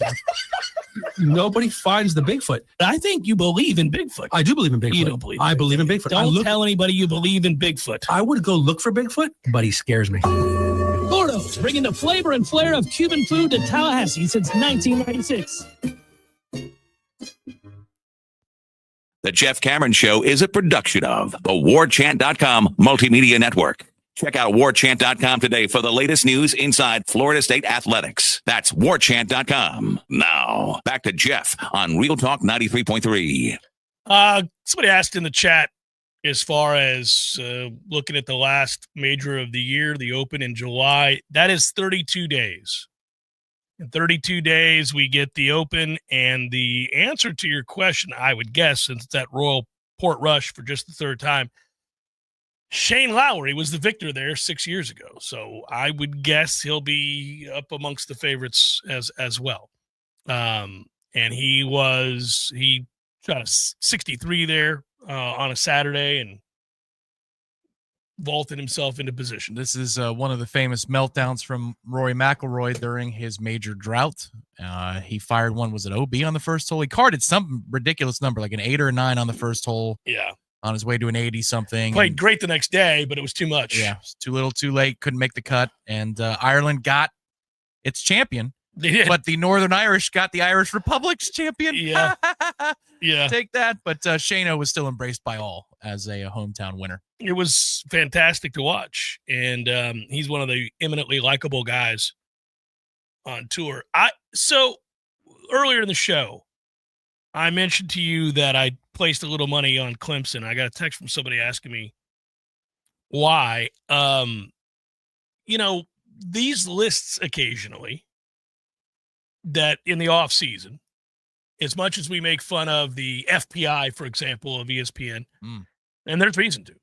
Nobody finds the Bigfoot. I think you believe in Bigfoot. I do believe in Bigfoot. You don't believe. I believe in Bigfoot. Don't tell anybody you believe in Bigfoot. I would go look for Bigfoot, but he scares me. Gordo's bringing the flavor and flair of Cuban food to Tallahassee since 1996. The Jeff Cameron Show is a production of the Warchant.com Multimedia Network. Check out Warchant.com today for the latest news inside Florida State athletics. That's Warchant.com. Now, back to Jeff on Real Talk 93.3. Somebody asked in the chat as far as looking at the last major of the year, the Open in July. That is 32 days. In 32 days, we get the Open, and the answer to your question, I would guess, since it's at Royal Portrush for just the third time, Shane Lowry was the victor there 6 years ago. So I would guess he'll be up amongst the favorites as well. And he shot a 63 there on a Saturday and vaulted himself into position. This is one of the famous meltdowns from Rory McIlroy during his major drought. He fired one, was it OB on the first hole? He carded some ridiculous number, like an 8 or a 9 on the first hole. Yeah. On his way to an 80-something. Played great the next day, but it was too much. Yeah, it was too little, too late. Couldn't make the cut. And Ireland got its champion. They did. But the Northern Irish got the Irish Republic's champion. Yeah. Yeah. Take that. But Shano was still embraced by all as a hometown winner. It was fantastic to watch. And he's one of the eminently likable guys on tour. So earlier in the show, I mentioned to you that I placed a little money on Clemson. I got a text from somebody asking me why. These lists occasionally that in the off season, as much as we make fun of the FPI, for example, of ESPN, and there's reason to,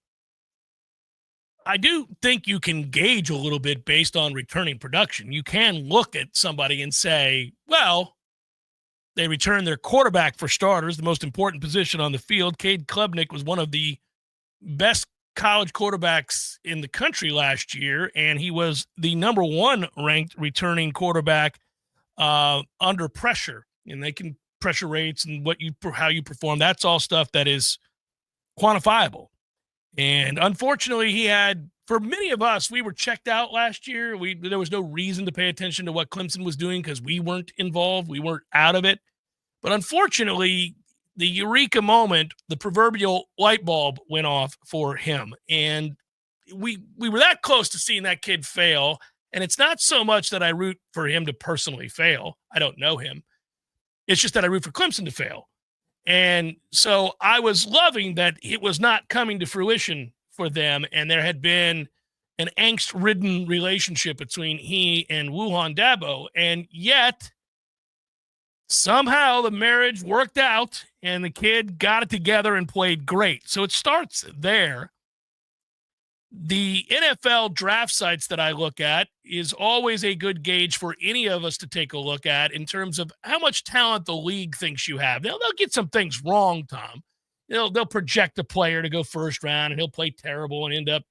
I do think you can gauge a little bit based on returning production. You can look at somebody and say, well, they returned their quarterback for starters, the most important position on the field. Cade Klubnik was one of the best college quarterbacks in the country last year, and he was the number 1 ranked returning quarterback under pressure. And they can pressure rates and how you perform. That's all stuff that is quantifiable. And unfortunately, he had, for many of us, we were checked out last year. There was no reason to pay attention to what Clemson was doing because we weren't involved. We weren't out of it. But unfortunately, the eureka moment, the proverbial light bulb went off for him. And we were that close to seeing that kid fail. And it's not so much that I root for him to personally fail. I don't know him. It's just that I root for Clemson to fail. And so I was loving that it was not coming to fruition for them. And there had been an angst-ridden relationship between he and Wuhan Dabo. And yet, somehow the marriage worked out and the kid got it together and played great. So it starts there. The NFL draft sites that I look at is always a good gauge for any of us to take a look at in terms of how much talent the league thinks you have. They'll get some things wrong, Tom. They'll project a player to go first round and he'll play terrible and end up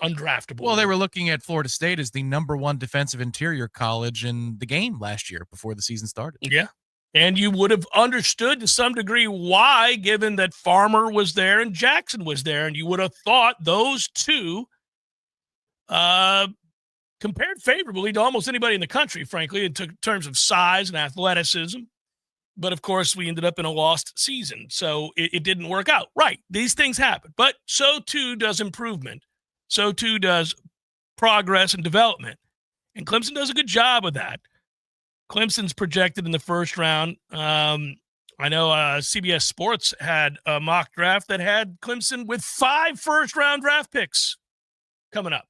undraftable. Well, they were looking at Florida State as the number 1 defensive interior college in the game last year before the season started. Yeah. And you would have understood to some degree why, given that Farmer was there and Jackson was there. And you would have thought those two compared favorably to almost anybody in the country, frankly, in terms of size and athleticism. But, of course, we ended up in a lost season. So it didn't work out. Right. These things happen. But so, too, does improvement. So, too, does progress and development. And Clemson does a good job of that. Clemson's projected in the first round. I know CBS Sports had a mock draft that had Clemson with 5 first-round draft picks coming up.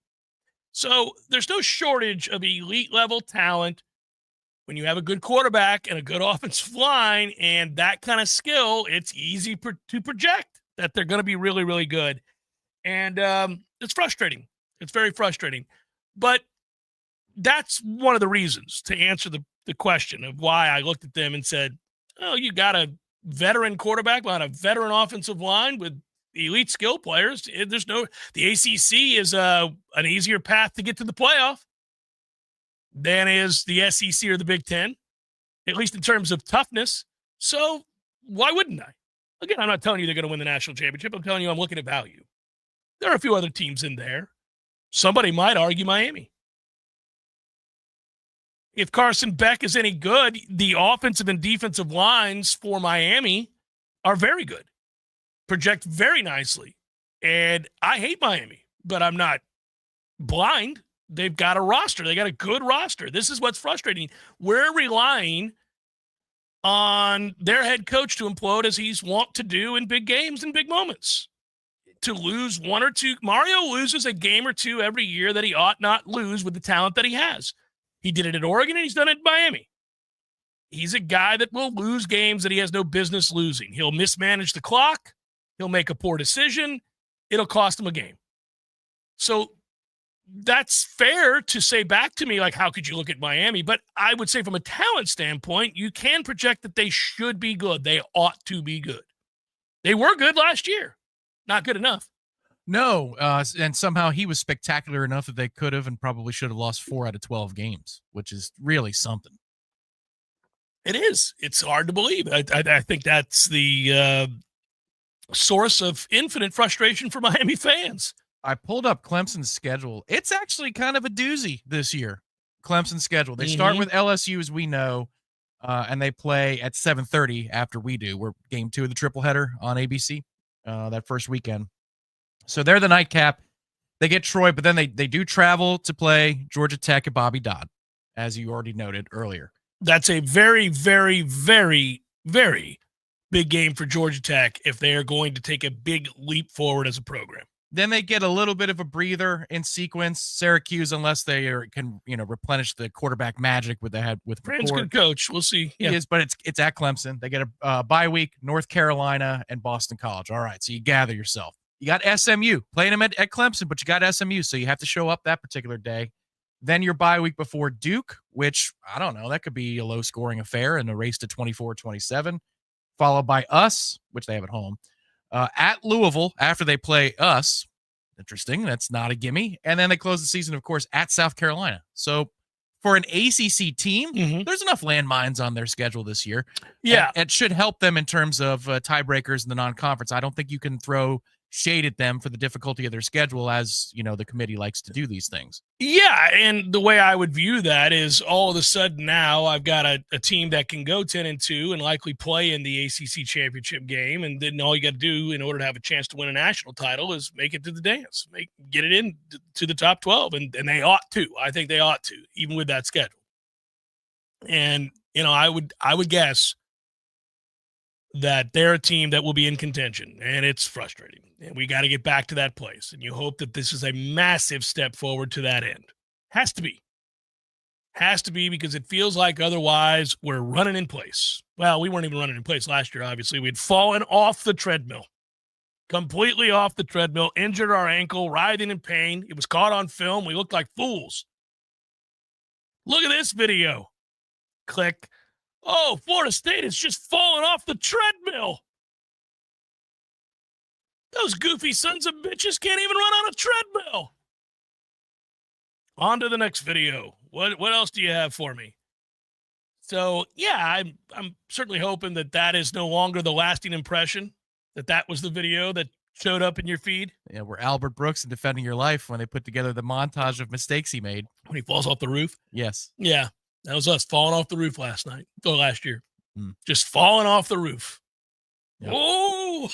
So there's no shortage of elite-level talent when you have a good quarterback and a good offensive line and that kind of skill. It's easy to project that they're going to be really, really good. And it's frustrating. It's very frustrating. But that's one of the reasons to answer the question of why I looked at them and said, oh, you got a veteran quarterback on a veteran offensive line with elite skill players. The ACC is an easier path to get to the playoff than is the SEC or the Big Ten, at least in terms of toughness. So why wouldn't I? Again, I'm not telling you they're going to win the national championship. I'm telling you I'm looking at value. There are a few other teams in there. Somebody might argue Miami. If Carson Beck is any good, the offensive and defensive lines for Miami are very good, project very nicely. And I hate Miami, but I'm not blind. They've got a roster. They got a good roster. This is what's frustrating. We're relying on their head coach to implode as he's wont to do in big games and big moments. To lose one or two. Mario loses a game or two every year that he ought not lose with the talent that he has. He did it at Oregon, and he's done it in Miami. He's a guy that will lose games that he has no business losing. He'll mismanage the clock. He'll make a poor decision. It'll cost him a game. So that's fair to say back to me, like, how could you look at Miami? But I would say from a talent standpoint, you can project that they should be good. They ought to be good. They were good last year. Not good enough. No, and somehow he was spectacular enough that they could have and probably should have lost 4 out of 12 games, which is really something. It is. It's hard to believe. I think that's the source of infinite frustration for Miami fans. I pulled up Clemson's schedule. It's actually kind of a doozy this year, Clemson's schedule. They start with LSU, as we know, and they play at 7:30 after we do. We're game 2 of the triple header on ABC that first weekend. So they're the nightcap. They get Troy, but then they do travel to play Georgia Tech at Bobby Dodd, as you already noted earlier. That's a very, very, very, very big game for Georgia Tech if they are going to take a big leap forward as a program. Then they get a little bit of a breather in sequence. Syracuse, unless they can replenish the quarterback magic with the head with Brand's good coach. We'll see. He is, but it's at Clemson. They get a bye week, North Carolina and Boston College. All right, so you gather yourself. You got SMU playing them at Clemson, but you got SMU, so you have to show up that particular day. Then your bye week before Duke, which, I don't know, that could be a low-scoring affair in a race to 24-27, followed by us, which they have at home, at Louisville after they play us. Interesting. That's not a gimme. And then they close the season, of course, at South Carolina. So for an ACC team, there's enough landmines on their schedule this year. Yeah. And it should help them in terms of tiebreakers in the non-conference. I don't think you can throw shade at them for the difficulty of their schedule, as the committee likes to do these things. Yeah, and the way I would view that is all of a sudden now I've got a team that can go 10-2 and likely play in the ACC championship game, and then all you got to do in order to have a chance to win a national title is make it to the dance, get it in to the top 12, and they ought to. I think they ought to, even with that schedule. And I would guess that they're a team that will be in contention, and it's frustrating. And we got to get back to that place. And you hope that this is a massive step forward to that end. Has to be. Has to be, because it feels like otherwise we're running in place. Well, we weren't even running in place last year, obviously. We'd fallen off the treadmill. Completely off the treadmill, injured our ankle, writhing in pain. It was caught on film. We looked like fools. Look at this video. Click. Oh, Florida State has just fallen off the treadmill. Those goofy sons of bitches can't even run on a treadmill. On to the next video. What else do you have for me? So, yeah, I'm certainly hoping that is no longer the lasting impression, that was the video that showed up in your feed. Yeah, we're Albert Brooks in Defending Your Life when they put together the montage of mistakes he made. When he falls off the roof? Yes. Yeah, that was us falling off the roof last year. Just falling off the roof. Yep. Oh!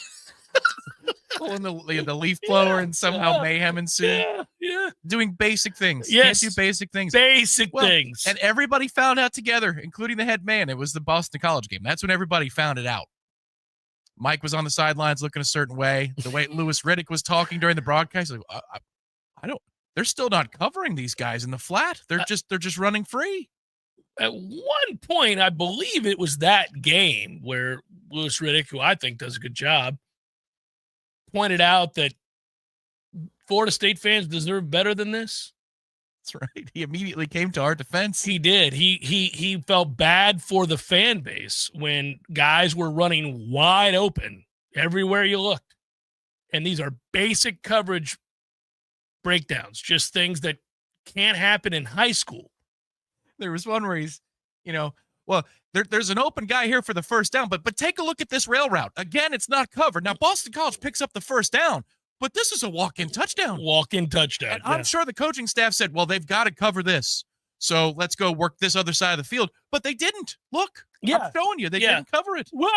Pulling the leaf blower and somehow mayhem ensued. Yeah. Doing basic things. Yes. Can't do basic things. Basic things. And everybody found out together, including the head man. It was the Boston College game. That's when everybody found it out. Mike was on the sidelines looking a certain way. The way Louis Riddick was talking during the broadcast, like, they're still not covering these guys in the flat. They're just running free. At one point, I believe it was that game where Louis Riddick, who I think does a good job, pointed out that Florida State fans deserve better than this. That's right. He immediately came to our defense. He did. He felt bad for the fan base when guys were running wide open everywhere you looked. And these are basic coverage breakdowns, just things that can't happen in high school. There was one where he's, there's an open guy here for the first down, but take a look at this rail route. Again, it's not covered. Now, Boston College picks up the first down, but this is a walk-in touchdown. Walk-in touchdown. And I'm sure the coaching staff said, well, they've got to cover this. So let's go work this other side of the field. But they didn't. Look, I'm showing you. They didn't cover it. Well,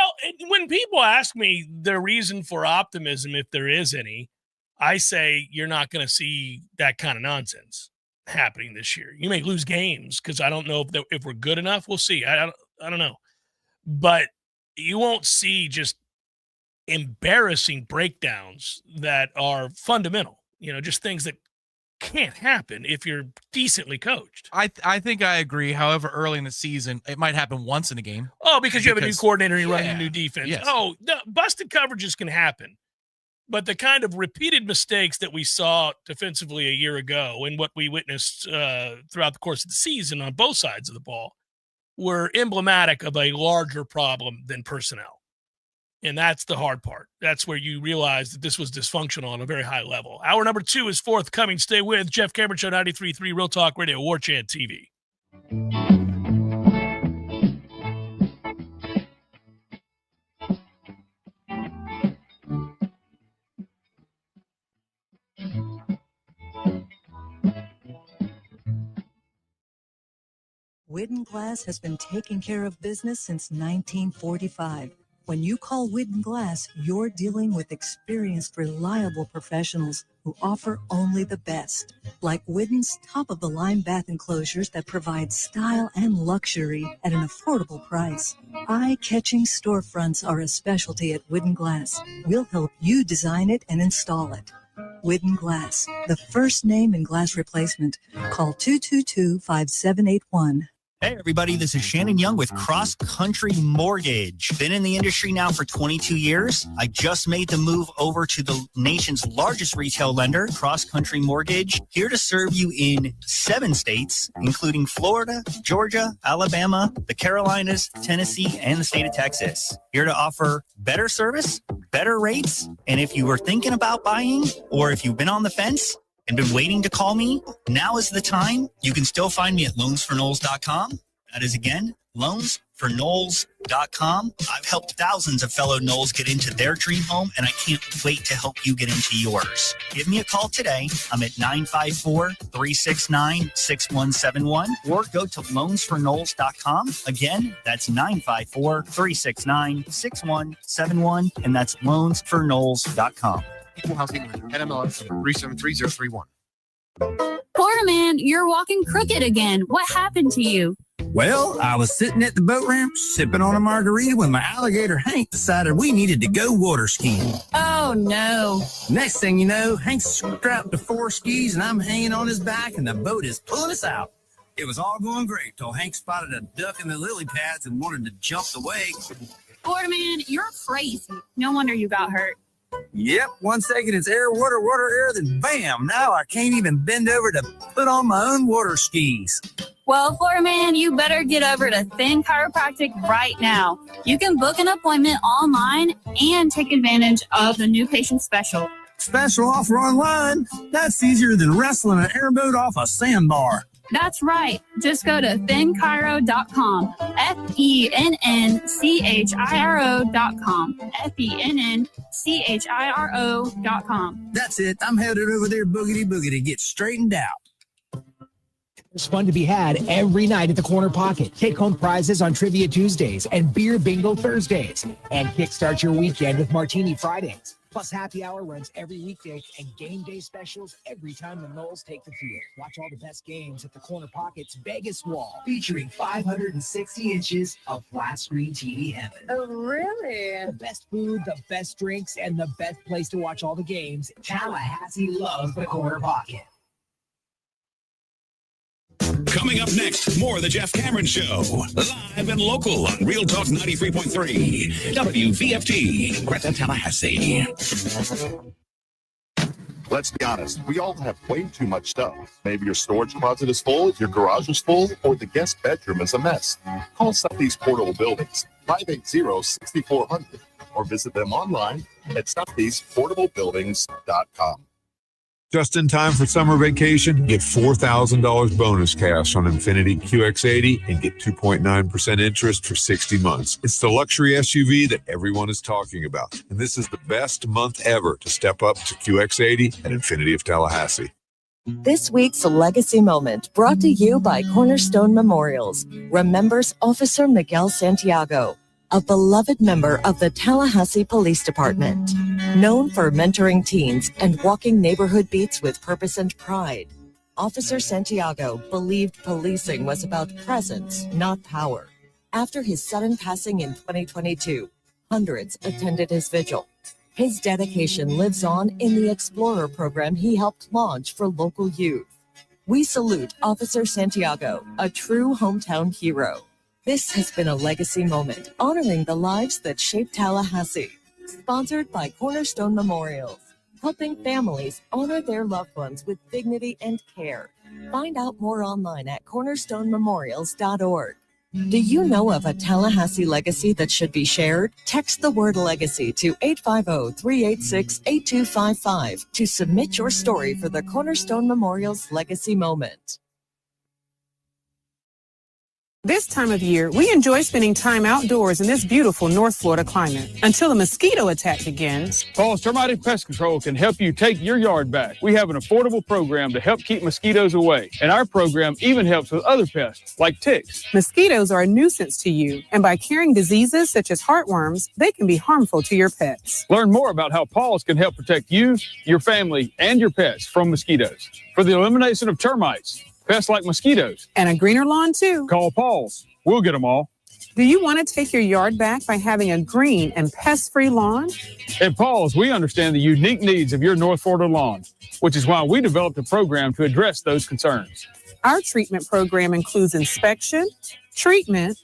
when people ask me their reason for optimism, if there is any, I say you're not going to see that kind of nonsense happening this year. You may lose games because I don't know if we're good enough. We'll see. I don't know. But you won't see just embarrassing breakdowns that are fundamental, just things that can't happen if you're decently coached. I think I agree. However, early in the season, it might happen once in a game. Oh, because you have a new coordinator and you're running a new defense. Yes. Oh, no, busted coverages can happen. But the kind of repeated mistakes that we saw defensively a year ago and what we witnessed throughout the course of the season on both sides of the ball were emblematic of a larger problem than personnel. And that's the hard part. That's where you realize that this was dysfunctional on a very high level. Hour number 2 is forthcoming. Stay with Jeff Cameron Show, 93.3 Real Talk Radio, Warchant TV. Widden Glass has been taking care of business since 1945. When you call Widden Glass, you're dealing with experienced, reliable professionals who offer only the best. Like Widden's top-of-the-line bath enclosures that provide style and luxury at an affordable price. Eye-catching storefronts are a specialty at Widden Glass. We'll help you design it and install it. Widden Glass, the first name in glass replacement. Call 222-5781. Hey everybody, this is Shannon Young with Cross Country Mortgage. Been in the industry now for 22 years. I just made the move over to the nation's largest retail lender, Cross Country Mortgage, here to serve you in 7 states, including Florida, Georgia, Alabama, the Carolinas, Tennessee, and the state of Texas. Here to offer better service, better rates, and if you were thinking about buying or if you've been on the fence and been waiting to call me, now is the time. You can still find me at loansforknowles.com. That is, again, loansforknowles.com. I've helped thousands of fellow Knowles get into their dream home, and I can't wait to help you get into yours. Give me a call today. I'm at 954-369-6171, or go to loansforknowles.com. Again, that's 954-369-6171, and that's loansforknowles.com. Equal housing lender, NMLS 373031. Porterman, you're walking crooked again. What happened to you? Well, I was sitting at the boat ramp sipping on a margarita when my alligator Hank decided we needed to go water skiing. Oh, no. Next thing you know, Hank's strapped to 4 skis and I'm hanging on his back and the boat is pulling us out. It was all going great till Hank spotted a duck in the lily pads and wanted to jump the wake. Porterman, you're crazy. No wonder you got hurt. Yep, 1 second it's air, water, air, then bam, now I can't even bend over to put on my own water skis. Well, Florida Man, you better get over to Thin Chiropractic right now. You can book an appointment online and take advantage of the new patient special. Special offer online? That's easier than wrestling an airboat off a sandbar. That's right. Just go to thinchiro.com. FENNCHIRO.com. FENNCHIRO.com. That's it. I'm headed over there boogity to get straightened out. There's fun to be had every night at the Corner Pocket. Take home prizes on Trivia Tuesdays and Beer Bingo Thursdays. And kickstart your weekend with Martini Fridays. Plus happy hour runs every weekday and game day specials every time the Knowles take the field. Watch all the best games at the Corner Pocket's Vegas Wall, featuring 560 inches of flat screen TV heaven. Oh, really? The best food, the best drinks, and the best place to watch all the games. Tallahassee loves the Corner Pocket. Coming up next, more of the Jeff Cameron Show. Live and local on Real Talk 93.3 WVFT, Greta, Tallahassee. Let's be honest, we all have way too much stuff. Maybe your storage closet is full, your garage is full, or the guest bedroom is a mess. Call Southeast Portable Buildings, 580-6400, or visit them online at southeastportablebuildings.com. Just in time for summer vacation, get $4,000 bonus cash on Infiniti QX80 and get 2.9% interest for 60 months. It's the luxury SUV that everyone is talking about. And this is the best month ever to step up to QX80 at Infiniti of Tallahassee. This week's Legacy Moment brought to you by Cornerstone Memorials remembers Officer Miguel Santiago, a beloved member of the Tallahassee Police Department. Known for mentoring teens and walking neighborhood beats with purpose and pride, Officer Santiago believed policing was about presence, not power. After his sudden passing in 2022, hundreds attended his vigil. His dedication lives on in the Explorer program he helped launch for local youth. We salute Officer Santiago, a true hometown hero. This has been a Legacy Moment, honoring the lives that shaped Tallahassee. Sponsored by Cornerstone Memorials, helping families honor their loved ones with dignity and care. Find out more online at cornerstonememorials.org. Do you know of a Tallahassee legacy that should be shared? Text the word legacy to 850-386-8255 to submit your story for the Cornerstone Memorials Legacy Moment. This time of year, we enjoy spending time outdoors in this beautiful North Florida climate until a mosquito attack begins. Paul's Termite and Pest Control can help you take your yard back. We have an affordable program to help keep mosquitoes away, and our program even helps with other pests like ticks. Mosquitoes are a nuisance to you, and by carrying diseases such as heartworms, they can be harmful to your pets. Learn more about how Paul's can help protect you, your family, and your pets from mosquitoes. For the elimination of termites, pests like mosquitoes, and a greener lawn too, call Paul's. We'll get them all. Do you want to take your yard back by having a green and pest-free lawn? At Paul's, we understand the unique needs of your North Florida lawn, which is why we developed a program to address those concerns. Our treatment program includes inspection, treatment,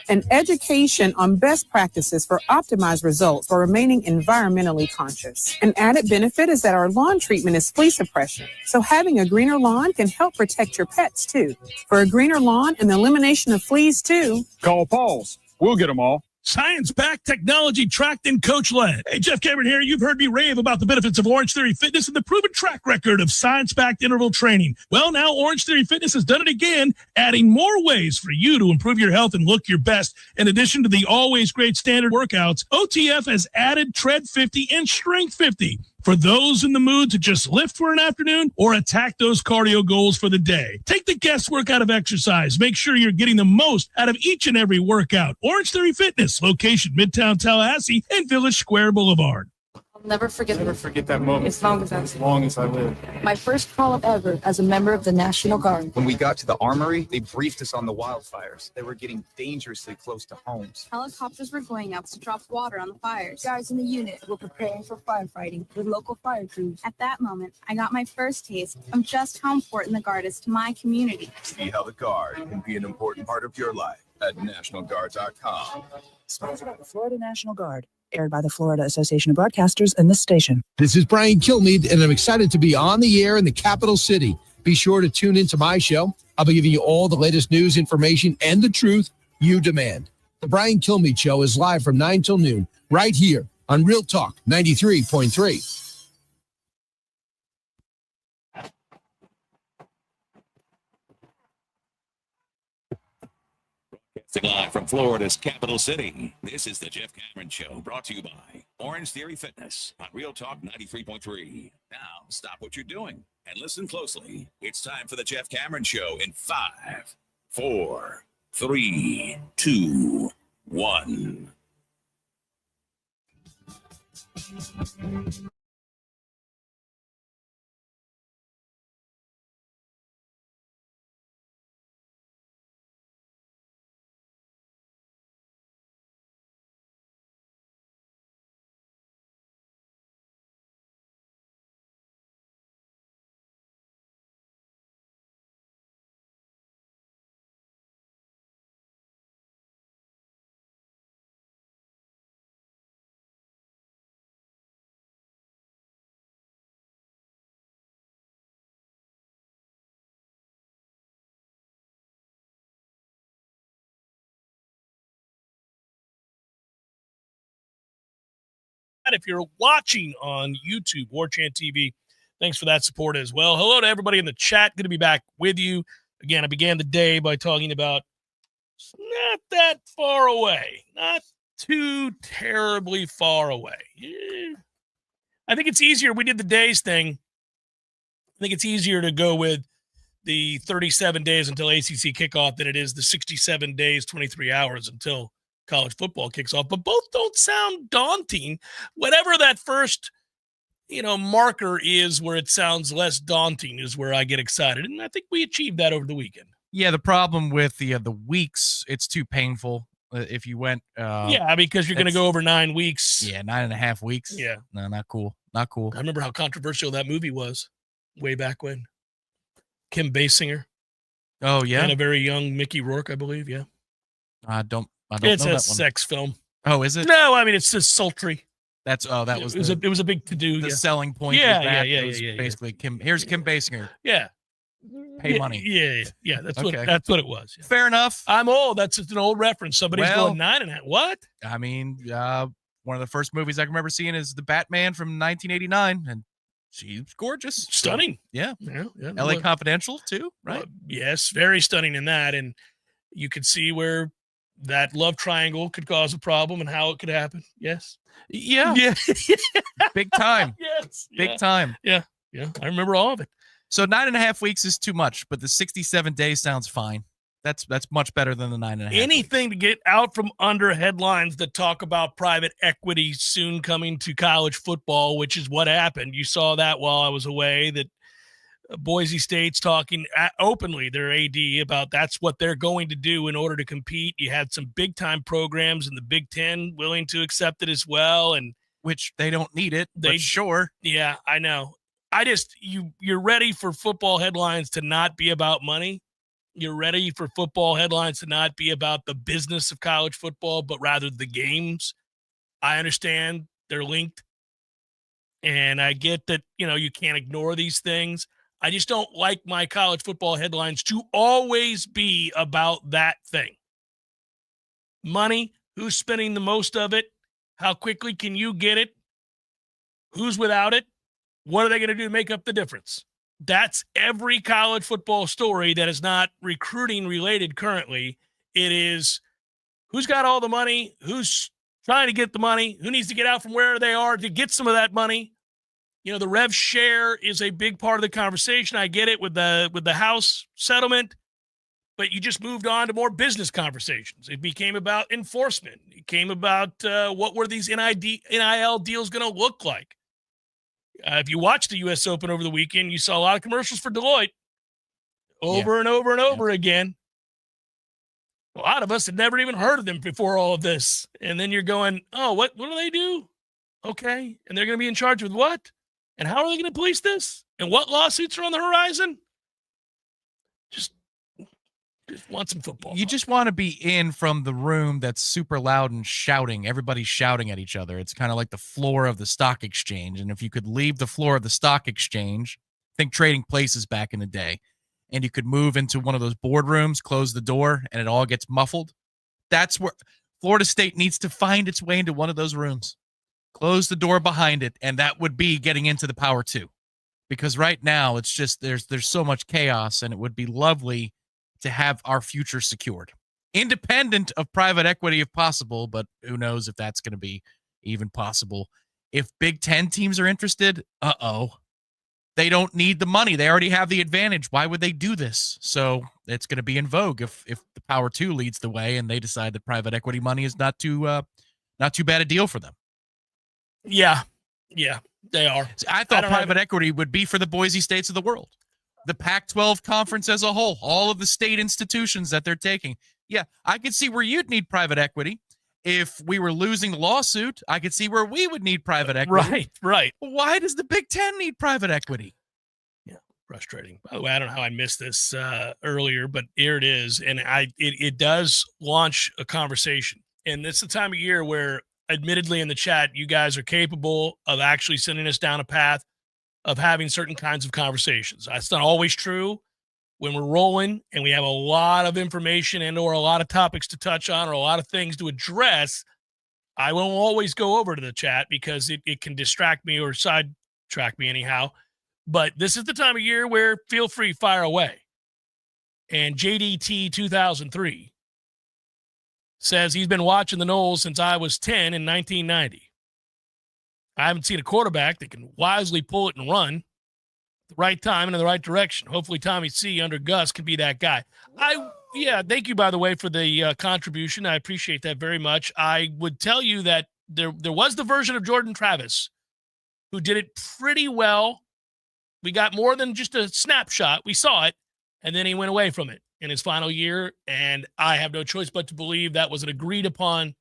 and education on best practices for optimized results for remaining environmentally conscious. An added benefit is that our lawn treatment is flea suppression, so having a greener lawn can help protect your pets too. For a greener lawn and the elimination of fleas too, call Paul's. We'll get them all. Science-backed, technology-tracked, and coach-led. Hey, Jeff Cameron here. You've heard me rave about the benefits of Orange Theory Fitness and the proven track record of science-backed interval training. Well, now Orange Theory Fitness has done it again, adding more ways for you to improve your health and look your best. In addition to the always great standard workouts, OTF has added Tread 50 and Strength 50. For those in the mood to just lift for an afternoon or attack those cardio goals for the day. Take the guesswork out of exercise. Make sure you're getting the most out of each and every workout. Orange Theory Fitness, location Midtown Tallahassee and Village Square Boulevard. I'll never forget that moment. As long as I live. My first call-up ever as a member of the National Guard. When we got to the armory, they briefed us on the wildfires. They were getting dangerously close to homes. Helicopters were going out to drop water on the fires. Guys in the unit were preparing for firefighting with local fire crews. At that moment, I got my first taste of just how important the Guard is to my community. See how the Guard can be an important part of your life at NationalGuard.com. Sponsored by the Florida National Guard. Aired by the Florida Association of Broadcasters and this station. This is Brian Kilmeade, and I'm excited to be on the air in the capital city. Be sure to tune into my show. I'll be giving you all the latest news, information, and the truth you demand. The Brian Kilmeade Show is live from 9 till noon, right here on Real Talk 93.3. Live from Florida's capital city, this is the Jeff Cameron Show, brought to you by Orange Theory Fitness on Real Talk 93.3. Now, stop what you're doing and listen closely. It's time for the Jeff Cameron Show in 5, 4, 3, 2, 1. If you're watching on YouTube, Warchant TV, thanks for that support as well. Hello to everybody in the chat. Good to be back with you. Again, I began the day by talking about not that far away, not too terribly far away. I think it's easier. We did the days thing. I think it's easier to go with the 37 days until ACC kickoff than it is the 67 days, 23 hours until college football kicks off. But both don't sound daunting. Whatever that first, marker is where it sounds less daunting is where I get excited. And I think we achieved that over the weekend. Yeah, the problem with the weeks, it's too painful. If you went, because you're going to go over 9 weeks. Yeah, 9.5 weeks. Yeah, no, not cool. Not cool. I remember how controversial that movie was way back when. Kim Basinger. Oh yeah, and a very young Mickey Rourke, I believe. Yeah, I don't. It's know a that sex film. Oh, is it? No, I mean it's just sultry. That was it was a big to do. The selling point. Yeah. Basically, Kim. Here's Kim Basinger. Yeah. Pay money. Yeah. That's okay. That's what it was. Yeah. Fair enough. I'm old. That's just an old reference. Somebody's going 9.5. What? I mean, one of the first movies I can remember seeing is The Batman from 1989, and she's gorgeous, stunning. Yeah. L.A. Confidential too, right? Yes, very stunning in that, and you could see where that love triangle could cause a problem and how it could happen. Yes. Yeah. Big time. Yes. Big time. Yeah. I remember all of it. So 9.5 weeks is too much, but the 67 days sounds fine. That's much better than the 9.5. Anything to get out from under headlines that talk about private equity soon coming to college football, which is what happened. You saw that while I was away, that Boise State's talking openly, their AD, about that's what they're going to do in order to compete. You had some big-time programs in the Big Ten willing to accept it as well, and which they don't need it, but sure. Yeah, I know. You're ready for football headlines to not be about money. You're ready for football headlines to not be about the business of college football, but rather the games. I understand they're linked, and I get that, you can't ignore these things. I just don't like my college football headlines to always be about that thing. Money, who's spending the most of it? How quickly can you get it? Who's without it? What are they going to do to make up the difference? That's every college football story that is not recruiting related currently. It is who's got all the money, who's trying to get the money, who needs to get out from where they are to get some of that money. The rev share is a big part of the conversation. I get it with the House settlement, but you just moved on to more business conversations. It became about enforcement. It came about what were these NIL deals going to look like. If you watched the U.S. Open over the weekend, you saw a lot of commercials for Deloitte over and over and over again. A lot of us had never even heard of them before all of this. And then you're going, oh, what do they do? Okay. And they're going to be in charge of what? And how are they going to police this? And what lawsuits are on the horizon? Just want some football. You just want to be in from the room that's super loud and shouting. Everybody's shouting at each other. It's kind of like the floor of the stock exchange. And if you could leave the floor of the stock exchange, think Trading Places back in the day, and you could move into one of those boardrooms, close the door, and it all gets muffled. That's where Florida State needs to find its way into one of those rooms. Close the door behind it, and that would be getting into the Power 2. Because right now, it's just there's so much chaos, and it would be lovely to have our future secured, independent of private equity if possible, but who knows if that's going to be even possible. If Big Ten teams are interested, they don't need the money. They already have the advantage. Why would they do this? So it's going to be in vogue if the Power 2 leads the way and they decide that private equity money is not too bad a deal for them. Yeah, they are. I thought private equity would be for the Boise States of the world. The Pac-12 conference as a whole, all of the state institutions that they're taking. Yeah, I could see where you'd need private equity. If we were losing the lawsuit, I could see where we would need private equity. Right. Why does the Big Ten need private equity? Yeah, frustrating. By the way, I don't know how I missed this earlier, but here it is. And it does launch a conversation. And it's the time of year where, admittedly in the chat, you guys are capable of actually sending us down a path of having certain kinds of conversations. That's not always true when we're rolling and we have a lot of information and or a lot of topics to touch on or a lot of things to address. I won't always go over to the chat because it can distract me or sidetrack me anyhow. But this is the time of year where feel free, fire away. And JDT 2003 says he's been watching the Noles since I was 10 in 1990. I haven't seen a quarterback that can wisely pull it and run at the right time and in the right direction. Hopefully Tommy C under Gus can be that guy. Thank you, by the way, for the contribution. I appreciate that very much. I would tell you that there was the version of Jordan Travis who did it pretty well. We got more than just a snapshot. We saw it, and then he went away from it in his final year, and I have no choice but to believe that was an agreed-upon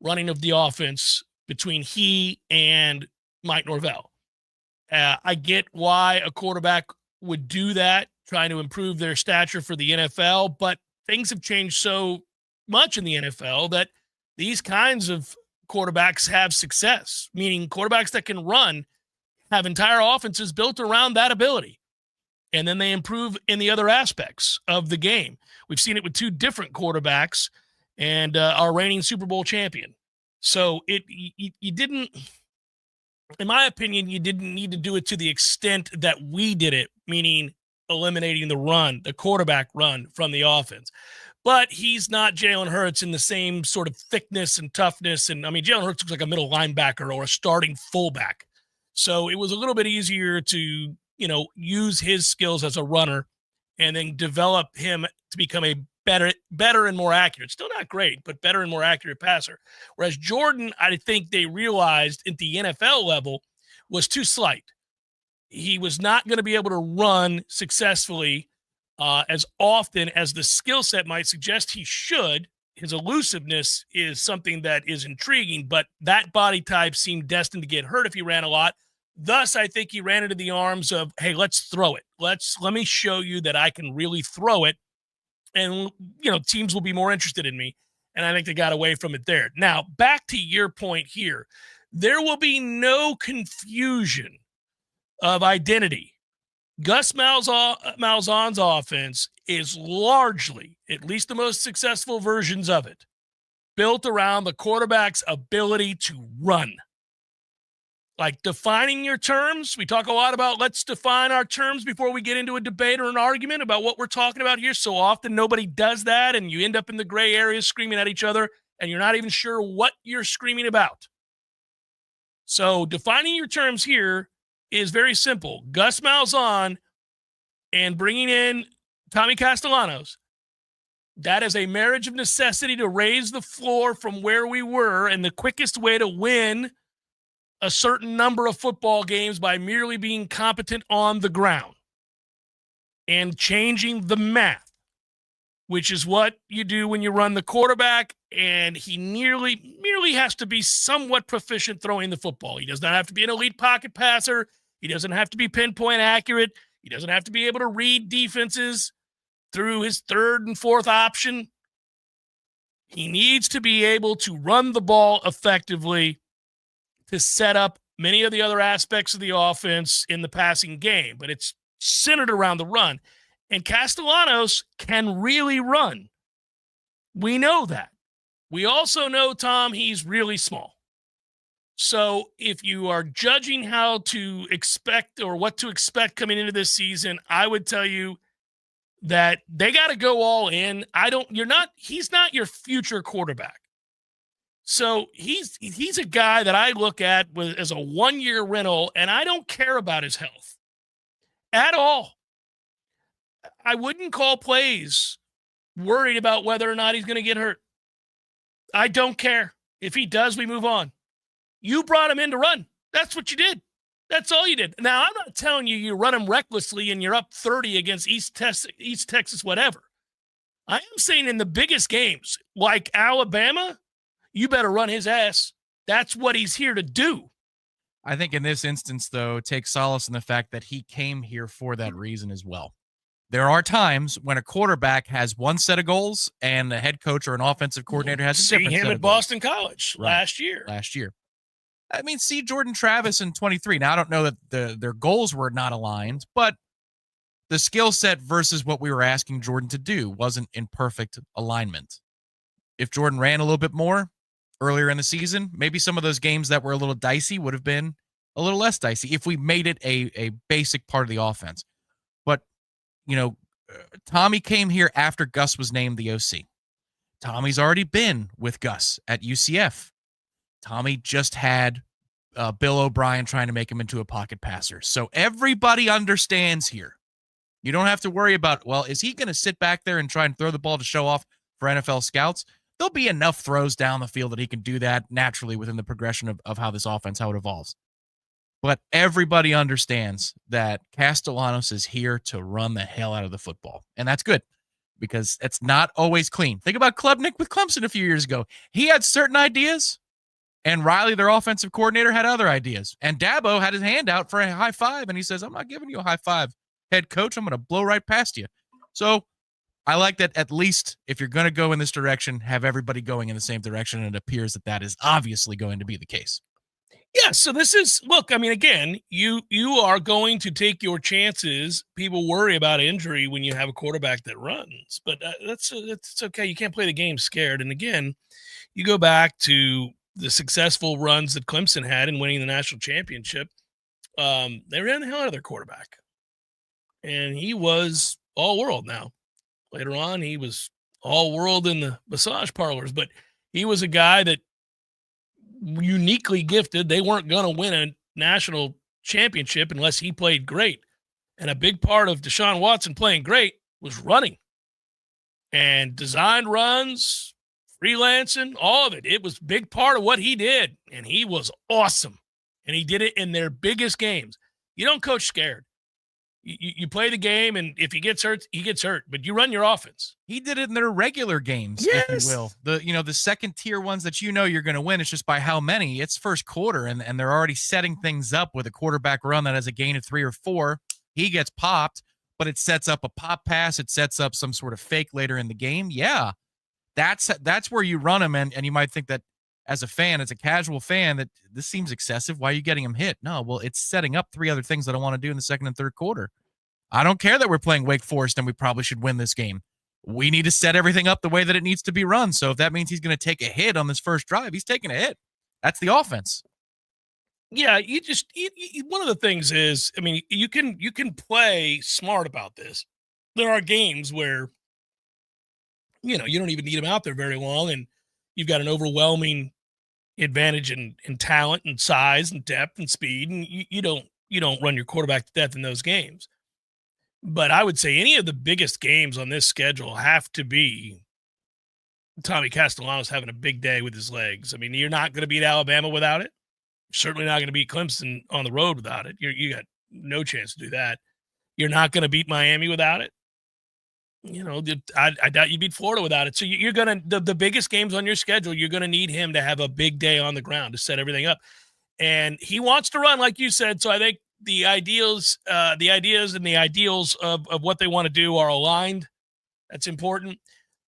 running of the offense between he and Mike Norvell. I get why a quarterback would do that, trying to improve their stature for the NFL, but things have changed so much in the NFL that these kinds of quarterbacks have success, meaning quarterbacks that can run have entire offenses built around that ability. And then they improve in the other aspects of the game. We've seen it with two different quarterbacks and our reigning Super Bowl champion. So you didn't, in my opinion, you didn't need to do it to the extent that we did it, meaning eliminating the quarterback run from the offense. But he's not Jalen Hurts in the same sort of thickness and toughness. And I mean, Jalen Hurts looks like a middle linebacker or a starting fullback. So it was a little bit easier to, use his skills as a runner and then develop him to become a better and more accurate. Still not great, but better and more accurate passer. Whereas Jordan, I think they realized at the NFL level was too slight. He was not going to be able to run successfully as often as the skill set might suggest he should. His elusiveness is something that is intriguing, but that body type seemed destined to get hurt if he ran a lot. Thus, I think he ran into the arms of, hey, let's throw it. Let me show you that I can really throw it. And, teams will be more interested in me. And I think they got away from it there. Now, back to your point here. There will be no confusion of identity. Gus Malzahn's offense is largely, at least the most successful versions of it, built around the quarterback's ability to run. Like defining your terms. We talk a lot about let's define our terms before we get into a debate or an argument about what we're talking about here. So often nobody does that, and you end up in the gray areas screaming at each other, and you're not even sure what you're screaming about. So defining your terms here is very simple. Gus Malzahn and bringing in Tommy Castellanos, that is a marriage of necessity to raise the floor from where we were, and the quickest way to win a certain number of football games by merely being competent on the ground and changing the math, which is what you do when you run the quarterback, and he merely has to be somewhat proficient throwing the football. He does not have to be an elite pocket passer. He doesn't have to be pinpoint accurate. He doesn't have to be able to read defenses through his third and fourth option. He needs to be able to run the ball effectively to set up many of the other aspects of the offense in the passing game, but it's centered around the run. And Castellanos can really run. We know that. We also know, Tom, he's really small. So if you are judging how to expect or what to expect coming into this season, I would tell you that they got to go all in. He's not your future quarterback. So he's a guy that I look at as a 1-year rental, and I don't care about his health at all. I wouldn't call plays worried about whether or not he's going to get hurt. I don't care. If he does, we move on. You brought him in to run. That's what you did. That's all you did. Now, I'm not telling you run him recklessly and you're up 30 against East Texas, whatever. I am saying in the biggest games, like Alabama, you better run his ass. That's what he's here to do. I think in this instance, though, take solace in the fact that he came here for that reason as well. There are times when a quarterback has one set of goals and the head coach or an offensive coordinator has a different set of goals. See him at Boston College last year. I mean, see Jordan Travis in 23. Now, I don't know that their goals were not aligned, but the skill set versus what we were asking Jordan to do wasn't in perfect alignment. If Jordan ran a little bit more, earlier in the season, maybe some of those games that were a little dicey would have been a little less dicey if we made it a basic part of the offense. But, Tommy came here after Gus was named the OC. Tommy's already been with Gus at UCF. Tommy just had Bill O'Brien trying to make him into a pocket passer. So everybody understands here. You don't have to worry about, well, is he going to sit back there and try and throw the ball to show off for NFL scouts? There'll be enough throws down the field that he can do that naturally within the progression of how this offense, how it evolves. But everybody understands that Castellanos is here to run the hell out of the football. And that's good because it's not always clean. Think about Klubnik with Clemson a few years ago. He had certain ideas, and Riley, their offensive coordinator, had other ideas. And Dabo had his hand out for a high five, and he says, I'm not giving you a high five, head coach. I'm going to blow right past you. So I like that at least if you're going to go in this direction, have everybody going in the same direction, and it appears that that is obviously going to be the case. Yeah, so this is, look, I mean, again, you are going to take your chances. People worry about injury when you have a quarterback that runs, but that's okay. You can't play the game scared. And again, you go back to the successful runs that Clemson had in winning the national championship. They ran the hell out of their quarterback, and he was all world. Now, later on, he was all world in the massage parlors, but he was a guy that uniquely gifted. They weren't going to win a national championship unless he played great. And a big part of Deshaun Watson playing great was running and designed runs, freelancing, all of it. It was a big part of what he did. And he was awesome. And he did it in their biggest games. You don't coach scared. You play the game, and if he gets hurt, he gets hurt. But you run your offense. He did it in their regular games, if you will. The second tier ones that you're going to win. It's just by how many. It's first quarter, and they're already setting things up with a quarterback run that has a gain of 3 or 4. He gets popped, but it sets up a pop pass. It sets up some sort of fake later in the game. Yeah, that's where you run him, and you might think that as a fan, as a casual fan, that this seems excessive. Why are you getting him hit? No, well, it's setting up 3 other things that I want to do in the second and third quarter. I don't care that we're playing Wake Forest and we probably should win this game. We need to set everything up the way that it needs to be run. So if that means he's going to take a hit on this first drive, he's taking a hit. That's the offense. Yeah, one of the things is, I mean, you can play smart about this. There are games where, you don't even need him out there very long, and you've got an overwhelming advantage in talent and size and depth and speed, and you don't run your quarterback to death in those games. But I would say any of the biggest games on this schedule have to be Tommy Castellanos having a big day with his legs. I mean, you're not going to beat Alabama without it. You're certainly not going to beat Clemson on the road without it. You got no chance to do that. You're not going to beat Miami without it. I doubt you beat Florida without it. So you're going to the biggest games on your schedule, you're going to need him to have a big day on the ground to set everything up. And he wants to run, like you said. So I think the ideas and the ideals of what they want to do are aligned. That's important.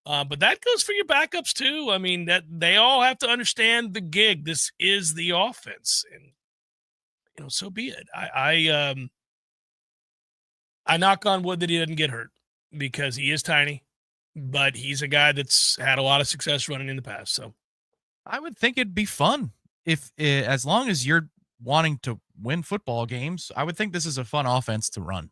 But that goes for your backups too. I mean, that they all have to understand the gig. This is the offense, and so be it. I knock on wood that he didn't get hurt because he is tiny, but he's a guy that's had a lot of success running in the past. So I would think it'd be fun if, as long as you're wanting to win football games, I would think this is a fun offense to run.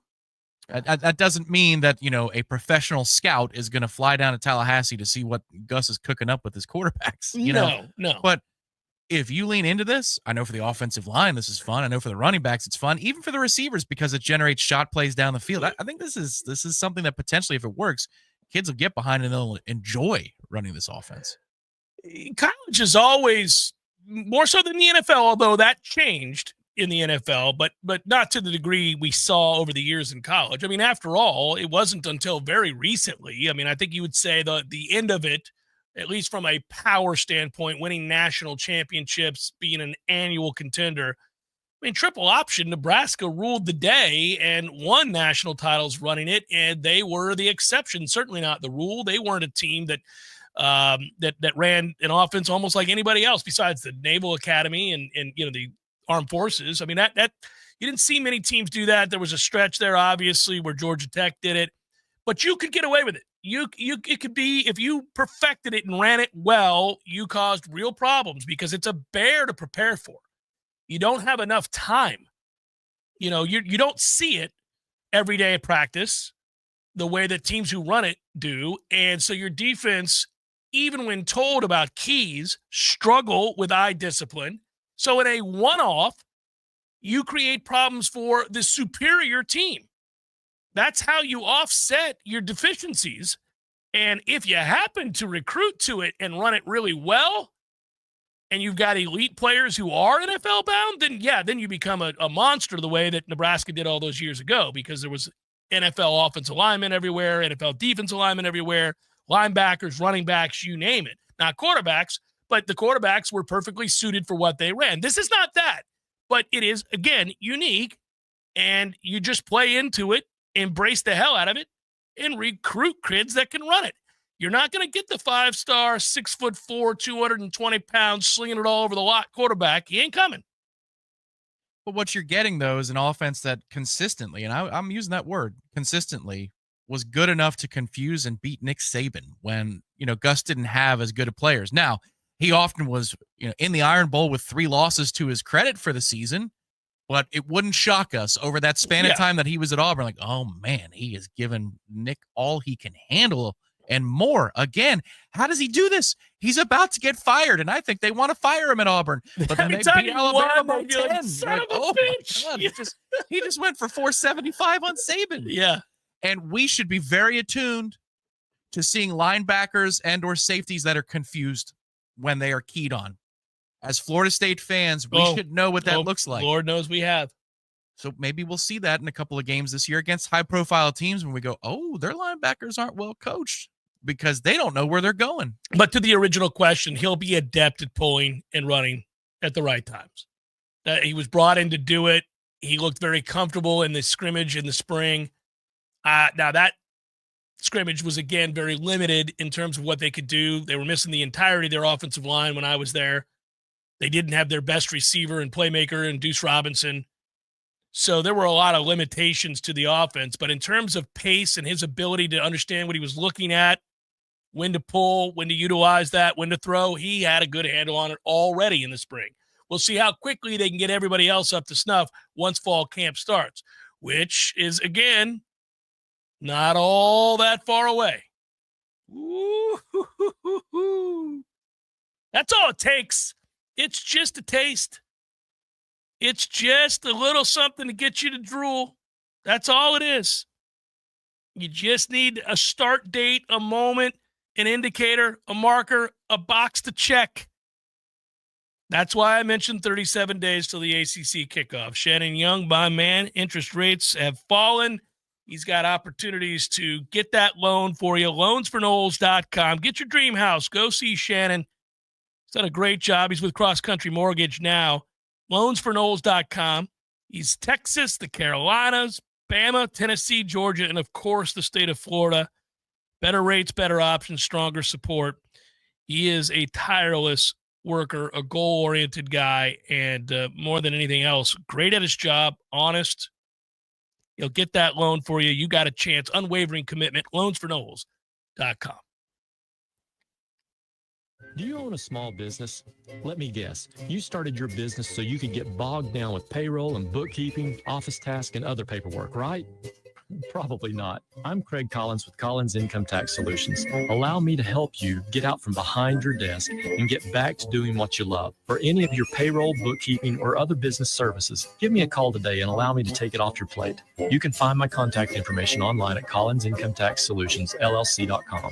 That doesn't mean that, a professional scout is going to fly down to Tallahassee to see what Gus is cooking up with his quarterbacks. No. But if you lean into this, I know for the offensive line, this is fun. I know for the running backs, it's fun. Even for the receivers, because it generates shot plays down the field. I think this is something that potentially, if it works, kids will get behind and they'll enjoy running this offense. College is always more so than the NFL, although that changed in the NFL, but not to the degree we saw over the years in college. I mean, after all, it wasn't until very recently. I mean, I think you would say the end of it, at least from a power standpoint, winning national championships, being an annual contender. I mean, triple option, Nebraska ruled the day and won national titles running it, and they were the exception, certainly not the rule. They weren't a team that ran an offense almost like anybody else besides the Naval Academy and the Armed Forces. I mean, that you didn't see many teams do that. There was a stretch there, obviously, where Georgia Tech did it. but you could get away with it. It could be, if you perfected it and ran it well, you caused real problems because it's a bear to prepare for. You don't have enough time. You don't see it every day at practice the way that teams who run it do. And so your defense, even when told about keys, struggle with eye discipline. So in a one-off, you create problems for the superior team. That's how you offset your deficiencies. And if you happen to recruit to it and run it really well, and you've got elite players who are NFL bound, then you become a monster the way that Nebraska did all those years ago, because there was NFL offensive linemen everywhere, NFL defensive linemen everywhere, linebackers, running backs, you name it. Not quarterbacks, but the quarterbacks were perfectly suited for what they ran. This is not that, but it is, again, unique, and you just play into it, embrace the hell out of it, and recruit kids that can run it. You're not going to get the 5-star, 6'4", 220 pounds, slinging it all over the lot quarterback. He ain't coming. But what you're getting, though, is an offense that consistently, and I'm using that word, consistently, was good enough to confuse and beat Nick Saban when, Gus didn't have as good of players. Now, he often was, in the Iron Bowl with 3 losses to his credit for the season, but it wouldn't shock us over that span of time that he was at Auburn. Like, oh, man, he has given Nick all he can handle and more. Again, how does he do this? He's about to get fired, and I think they want to fire him at Auburn. But then they beat Alabama by 10. Son of a bitch. God, he just went for 475 on Saban. Yeah. And we should be very attuned to seeing linebackers and or safeties that are confused when they are keyed on. As Florida State fans, we should know what that looks like. Lord knows we have. So maybe we'll see that in a couple of games this year against high-profile teams when we go, oh, their linebackers aren't well coached because they don't know where they're going. But to the original question, he'll be adept at pulling and running at the right times. He was brought in to do it. He looked very comfortable in the scrimmage in the spring. Now, that scrimmage was, again, very limited in terms of what they could do. They were missing the entirety of their offensive line when I was there. They didn't have their best receiver and playmaker in Deuce Robinson. So there were a lot of limitations to the offense. But in terms of pace and his ability to understand what he was looking at, when to pull, when to utilize that, when to throw, he had a good handle on it already in the spring. We'll see how quickly they can get everybody else up to snuff once fall camp starts, which is, again, not all that far away. Ooh. That's all it takes. It's just a taste. It's just a little something to get you to drool. That's all it is. You just need a start date, a moment, an indicator, a marker, a box to check. That's why I mentioned 37 days till the ACC kickoff. Shannon Young, my man, interest rates have fallen. He's got opportunities to get that loan for you. Loansforknowles.com. Get your dream house. Go see Shannon. He's done a great job. He's with Cross Country Mortgage now. Loansforknowles.com. He's Texas, the Carolinas, Bama, Tennessee, Georgia, and, of course, the state of Florida. Better rates, better options, stronger support. He is a tireless worker, a goal-oriented guy, and more than anything else, great at his job, honest. He'll get that loan for you. You got a chance. Unwavering commitment. Loansforknowles.com. Do you own a small business? Let me guess. You started your business so you could get bogged down with payroll and bookkeeping, office tasks, and other paperwork, right? Probably not. I'm Craig Collins with Collins Income Tax Solutions. Allow me to help you get out from behind your desk and get back to doing what you love. For any of your payroll, bookkeeping, or other business services, give me a call today and allow me to take it off your plate. You can find my contact information online at collinsincometaxsolutionsllc.com.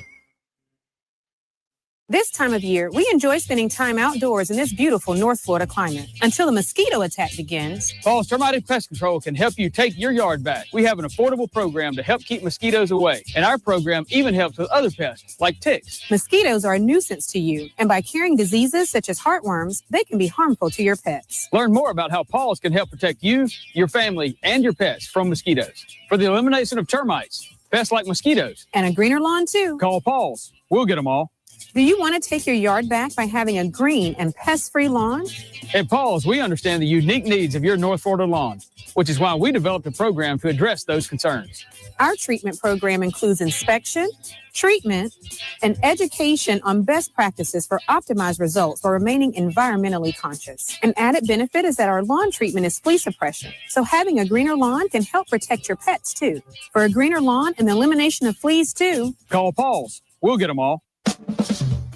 This time of year, we enjoy spending time outdoors in this beautiful North Florida climate until a mosquito attack begins. Paul's Termite and Pest Control can help you take your yard back. We have an affordable program to help keep mosquitoes away. And our program even helps with other pests like ticks. Mosquitoes are a nuisance to you, and by carrying diseases such as heartworms, they can be harmful to your pets. Learn more about how Paul's can help protect you, your family, and your pets from mosquitoes. For the elimination of termites, pests like mosquitoes, and a greener lawn too. Call Paul's. We'll get them all. Do you want to take your yard back by having a green and pest-free lawn? At Paul's, we understand the unique needs of your North Florida lawn, which is why we developed a program to address those concerns. Our treatment program includes inspection, treatment, and education on best practices for optimized results while remaining environmentally conscious. An added benefit is that our lawn treatment is flea suppression, so having a greener lawn can help protect your pets too. For a greener lawn and the elimination of fleas too, Call Paul's. We'll get them all.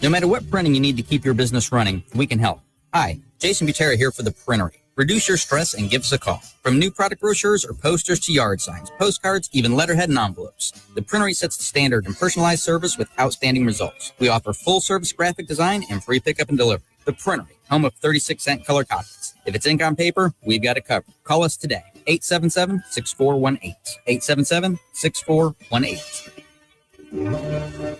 No matter what printing you need to keep your business running, we can help. Hi, Jason Butera here for The Printery. Reduce your stress and give us a call. From new product brochures or posters to yard signs, postcards, even letterhead and envelopes, The Printery sets the standard in personalized service with outstanding results. We offer full-service graphic design and free pickup and delivery. The Printery, home of 36-cent color copies. If it's ink on paper, we've got it covered. Call us today, 877-6418. 877-6418.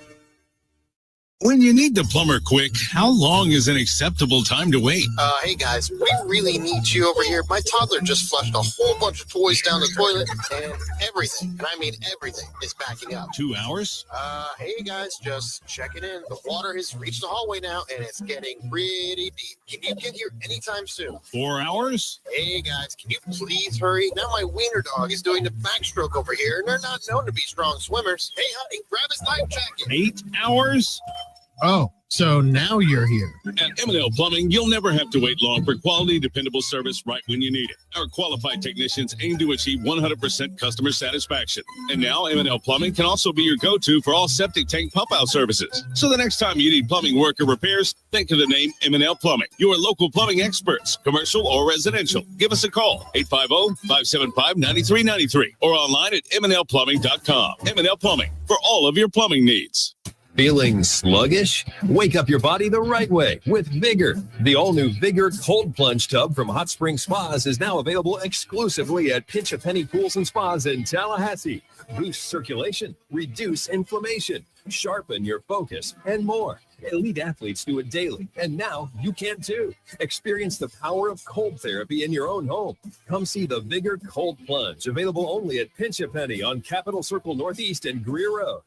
When you need the plumber quick, how long is an acceptable time to wait? Hey guys, we really need you over here. My toddler just flushed a whole bunch of toys down the toilet and everything, and I mean everything, is backing up. 2 hours? Hey guys, just checking in. The water has reached the hallway now and it's getting pretty deep. Can you get here anytime soon? 4 hours? Hey guys, can you please hurry? Now my wiener dog is doing the backstroke over here and they're not known to be strong swimmers. Hey honey, grab his life jacket. 8 hours? Oh, so now you're here. At M&L Plumbing, you'll never have to wait long for quality, dependable service right when you need it. Our qualified technicians aim to achieve 100% customer satisfaction. And now M&L Plumbing can also be your go-to for all septic tank pump-out services. So the next time you need plumbing work or repairs, think of the name M&L Plumbing. Your local plumbing experts, commercial or residential. Give us a call, 850-575-9393, or online at mnlplumbing.com. M&L Plumbing, for all of your plumbing needs. Feeling sluggish? Wake up your body the right way with Vigor. The all-new Vigor Cold Plunge Tub from Hot Spring Spas is now available exclusively at Pinch a Penny Pools and Spas in Tallahassee. Boost circulation, reduce inflammation, sharpen your focus, and more. Elite athletes do it daily, and now you can too. Experience the power of cold therapy in your own home. Come see the Vigor Cold Plunge, available only at Pinch a Penny on Capitol Circle Northeast and Greer Road.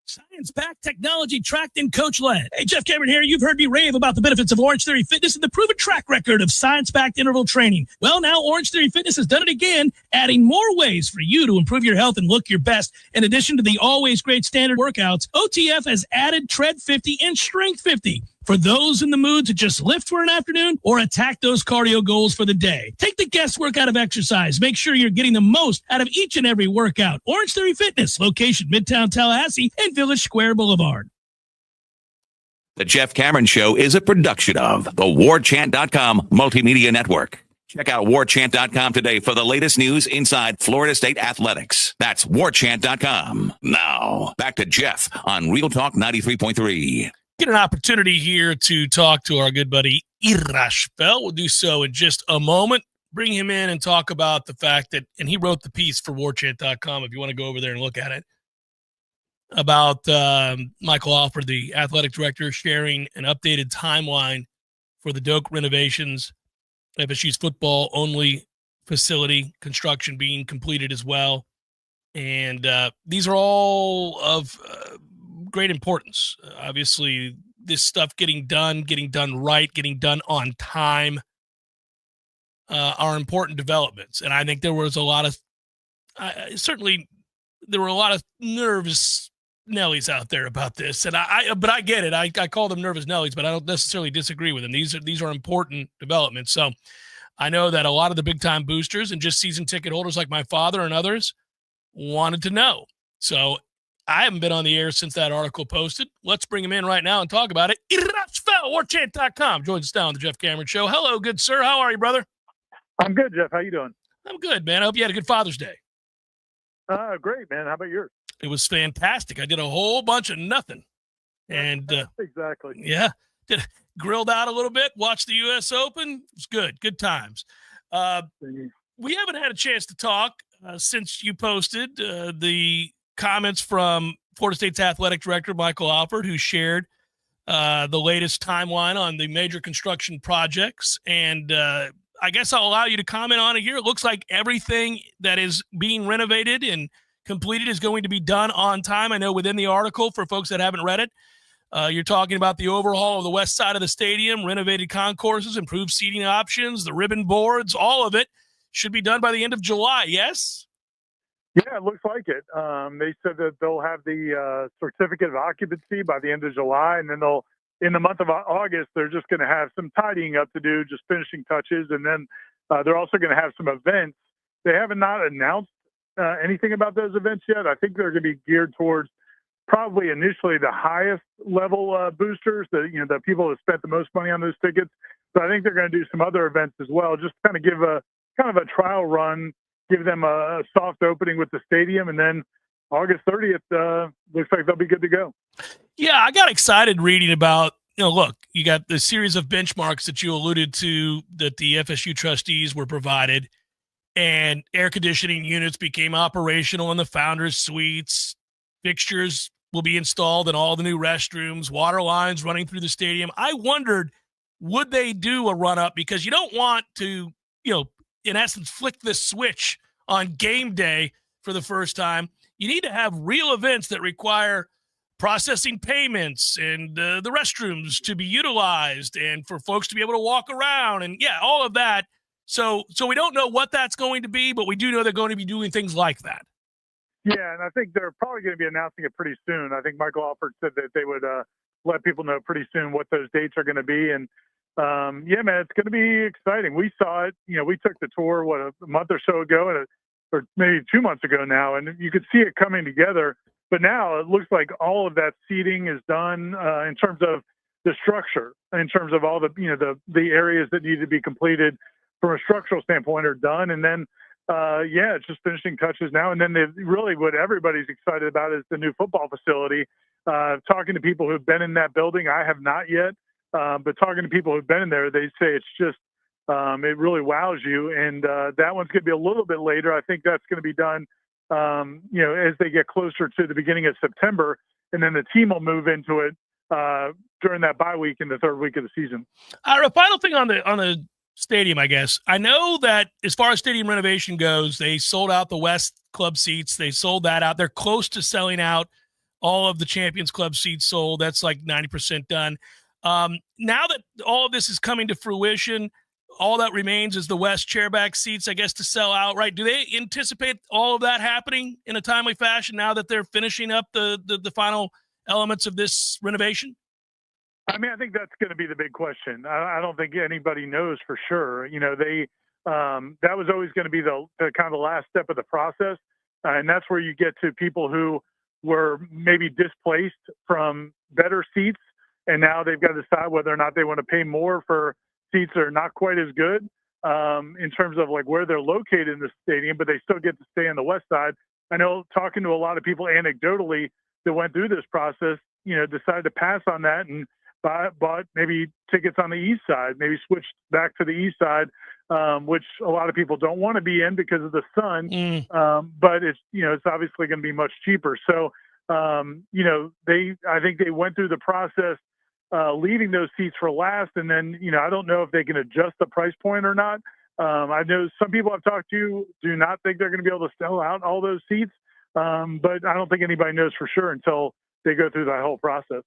Science-backed, technology-tracked, and coach-led. Hey, Jeff Cameron here. You've heard me rave about the benefits of Orange Theory Fitness and the proven track record of science-backed interval training. Well, now Orange Theory Fitness has done it again, adding more ways for you to improve your health and look your best. In addition to the always great standard workouts, OTF has added Tread 50 and Strength 50 for those in the mood to just lift for an afternoon or attack those cardio goals for the day. Take the guesswork out of exercise. Make sure you're getting the most out of each and every workout. Orange Theory Fitness, location Midtown Tallahassee and Village Square Boulevard. The Jeff Cameron Show is a production of the Warchant.com Multimedia Network. Check out Warchant.com today for the latest news inside Florida State athletics. That's Warchant.com. Now, back to Jeff on Real Talk 93.3. Get an opportunity here to talk to our good buddy Irashfel. We'll do so in just a moment. Bring him in and talk about the fact that, and he wrote the piece for Warchant.com if you want to go over there and look at it, about Michael Alford, the athletic director, sharing an updated timeline for the Doak renovations, FSU's football-only facility construction being completed as well. And these are all of great importance. Obviously, this stuff getting done right, getting done on time are important developments. And I think there was a lot of, there were a lot of nervous Nellies out there about this. And but I get it. I call them nervous Nellies, but I don't necessarily disagree with them. These are important developments. So I know that a lot of the big time boosters and just season ticket holders like my father and others wanted to know. So I haven't been on the air since that article posted. Let's bring him in right now and talk about it. Irashfel, Warchant.com, joins us now on the Jeff Cameron Show. Hello, good sir. How are you, brother? I'm good, Jeff. How you doing? I'm good, man. I hope you had a good Father's Day. Great, man. How about yours? It was fantastic. I did a whole bunch of nothing. And exactly. Yeah. Grilled out a little bit, watched the U.S. Open. It was good. Good times. We haven't had a chance to talk since you posted the comments from Florida State's athletic director, Michael Alford, who shared the latest timeline on the major construction projects. And I guess I'll allow you to comment on it here. It looks like everything that is being renovated and completed is going to be done on time. I know within the article, for folks that haven't read it, You're talking about the overhaul of the west side of the stadium, renovated concourses, improved seating options, the ribbon boards, all of it should be done by the end of July, yes? Yeah, it looks like it. They said that they'll have the certificate of occupancy by the end of July, and then in the month of August, they're just going to have some tidying up to do, just finishing touches, and then they're also going to have some events. They haven't not announced anything about those events yet. I think they're going to be geared towards probably initially the highest level boosters, the people that spent the most money on those tickets. But I think they're going to do some other events as well, just kind of give a trial run, give them a soft opening with the stadium, and then August 30th looks like they'll be good to go. Yeah, I got excited reading about, look, you got the series of benchmarks that you alluded to that the FSU trustees were provided, and air conditioning units became operational in the founders' suites. Fixtures will be installed in all the new restrooms, water lines running through the stadium. I wondered, would they do a run-up? Because you don't want to, in essence, flick the switch on game day for the first time. You need to have real events that require processing payments and the restrooms to be utilized and for folks to be able to walk around and, all of that. So we don't know what that's going to be, but we do know they're going to be doing things like that. Yeah, and I think they're probably going to be announcing it pretty soon. I think Michael Alford said that they would let people know pretty soon what those dates are going to be. And, man, it's going to be exciting. We saw it. We took the tour, a month or so ago, or maybe 2 months ago now, and you could see it coming together. But now it looks like all of that seating is done in terms of the structure, in terms of all the areas that need to be completed from a structural standpoint are done. And then, it's just finishing touches now. And then what everybody's excited about is the new football facility. Talking to people who've been in that building, I have not yet, but talking to people who've been in there, they say it's just, it really wows you. And that one's going to be a little bit later. I think that's going to be done, as they get closer to the beginning of September. And then the team will move into it during that bye week in the third week of the season. A final thing on the stadium, I guess. I know that as far as stadium renovation goes, they sold out the West Club seats. They sold that out. They're close to selling out all of the Champions Club seats sold. That's like 90% done. Now that all of this is coming to fruition, all that remains is the West chairback seats, I guess, to sell out, right? Do they anticipate all of that happening in a timely fashion now that they're finishing up the final elements of this renovation? I mean, I think that's going to be the big question. I don't think anybody knows for sure. That was always going to be the kind of the last step of the process. And that's where you get to people who were maybe displaced from better seats. And now they've got to decide whether or not they want to pay more for seats that are not quite as good in terms of like where they're located in the stadium, but they still get to stay on the west side. I know talking to a lot of people anecdotally that went through this process, decided to pass on that and bought maybe tickets on the east side, maybe switched back to the east side, which a lot of people don't want to be in because of the sun. But it's, it's obviously going to be much cheaper. So, I think they went through the process, leaving those seats for last. And then, I don't know if they can adjust the price point or not. I know some people I've talked to do not think they're going to be able to sell out all those seats. But I don't think anybody knows for sure until they go through that whole process.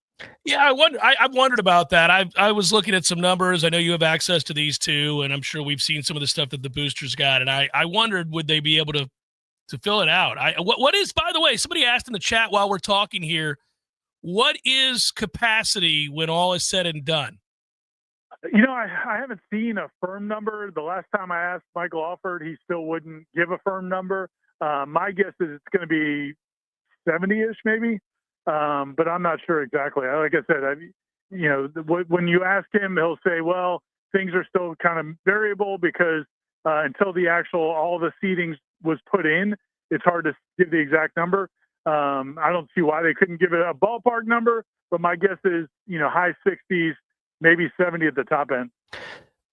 Yeah, I've wondered about that. I was looking at some numbers. I know you have access to these too, and I'm sure we've seen some of the stuff that the boosters got. And I wondered, would they be able to fill it out? What is, by the way, somebody asked in the chat while we're talking here, what is capacity when all is said and done? I haven't seen a firm number. The last time I asked Michael Alford, he still wouldn't give a firm number. My guess is it's going to be 70-ish maybe. But I'm not sure exactly. Like I said, when you ask him, he'll say, well, things are still kind of variable because until all the seating was put in, it's hard to give the exact number. I don't see why they couldn't give it a ballpark number, but my guess is, high 60s, maybe 70 at the top end.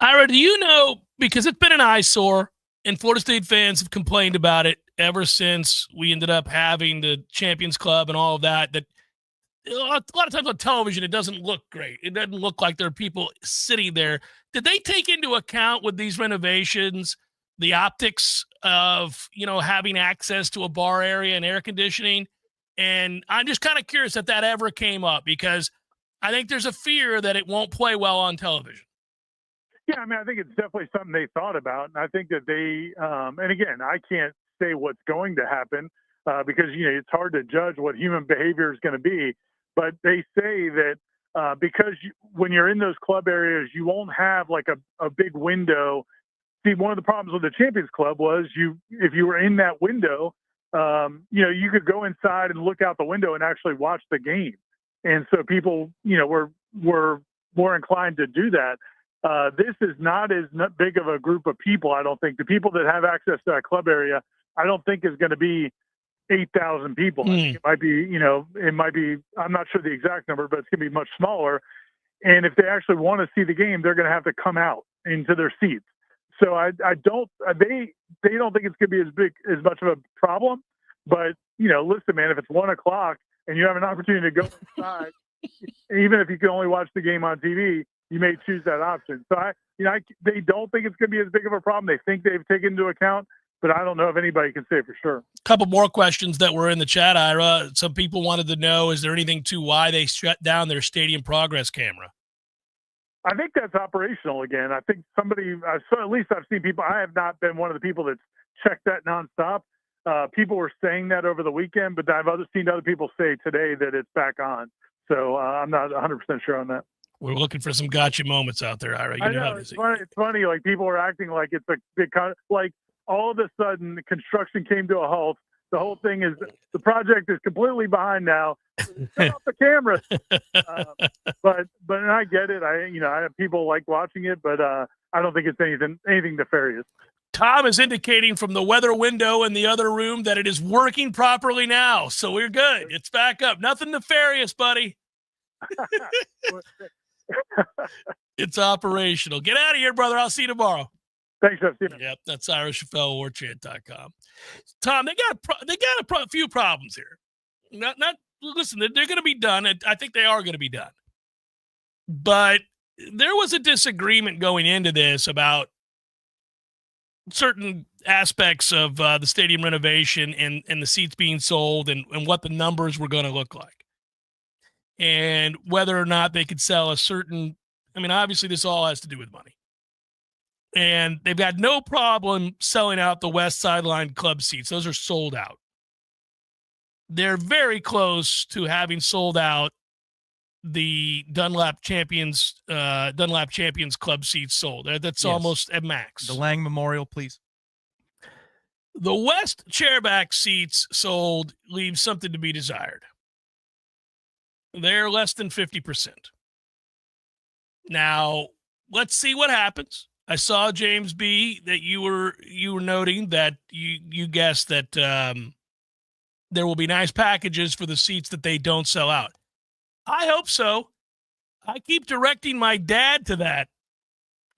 Ira, do you know, because it's been an eyesore and Florida State fans have complained about it ever since we ended up having the Champions Club and all of that a lot of times on television, it doesn't look great. It doesn't look like there are people sitting there. Did they take into account with these renovations the optics of, having access to a bar area and air conditioning? And I'm just kind of curious if that ever came up, because I think there's a fear that it won't play well on television. Yeah, I mean, I think it's definitely something they thought about, and I think that they. And again, I can't say what's going to happen because it's hard to judge what human behavior is going to be. But they say that because when you're in those club areas, you won't have like a big window. See, one of the problems with the Champions Club was if you were in that window, you could go inside and look out the window and actually watch the game. And so people, were more inclined to do that. This is not as big of a group of people, I don't think. The people that have access to that club area, I don't think is going to be 8,000 people. I think it might be, I'm not sure the exact number, but it's going to be much smaller. And if they actually want to see the game, they're going to have to come out into their seats. So they don't think it's going to be as much of a problem. But, listen, man, if it's 1:00 and you have an opportunity to go inside, even if you can only watch the game on TV, you may choose that option. So they don't think it's going to be as big of a problem. They think they've taken into account, but I don't know if anybody can say for sure. A couple more questions that were in the chat, Ira. Some people wanted to know, is there anything to why they shut down their stadium progress camera? I think that's operational again. I think so at least I've seen people. I have not been one of the people that's checked that nonstop. People were saying that over the weekend, but I've seen other people say today that it's back on. So I'm not 100% sure on that. We're looking for some gotcha moments out there, Ira. I know it's funny. Like people are acting like it's a big like all of a sudden the construction came to a halt. The whole thing is the project is completely behind now. Turn off the camera. But I get it. I have people like watching it, but I don't think it's anything nefarious. Tom is indicating from the weather window in the other room that it is working properly now. So we're good. It's back up. Nothing nefarious, buddy. It's operational. Get out of here, brother. I'll see you tomorrow. Thanks, Jeff. Yep, that's Ira Chaffel, Warchant.com. Tom, they got a few problems here. Listen, they're going to be done. I think they are going to be done. But there was a disagreement going into this about certain aspects of the stadium renovation and the seats being sold and what the numbers were going to look like. And whether or not they could sell a certain, obviously this all has to do with money. And they've got no problem selling out the West Sideline club seats. Those are sold out. They're very close to having sold out the Dunlap Champions club seats sold. That's almost at max. The Lang Memorial, please. The West chairback seats sold leaves something to be desired. They're less than 50%. Now, let's see what happens. I saw, James B., that you were noting that you guessed that there will be nice packages for the seats that they don't sell out. I hope so. I keep directing my dad to that.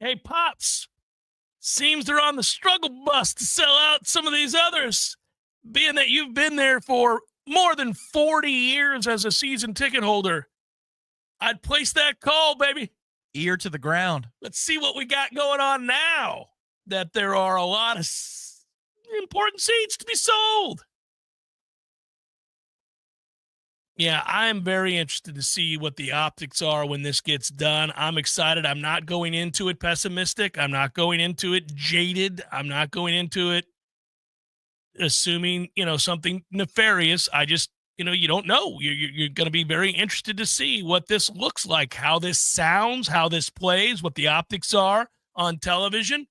Hey, Pops, seems they're on the struggle bus to sell out some of these others, being that you've been there for more than 40 years as a season ticket holder. I'd place that call, baby. Ear to the ground. Let's see what we got going on now that there are a lot of important seats to be sold. Yeah, I'm very interested to see what the optics are when this gets done. I'm excited. I'm not going into it pessimistic. I'm not going into it jaded. I'm not going into it assuming, something nefarious. I just, you don't know. You're going to be very interested to see what this looks like, how this sounds, how this plays, what the optics are on television.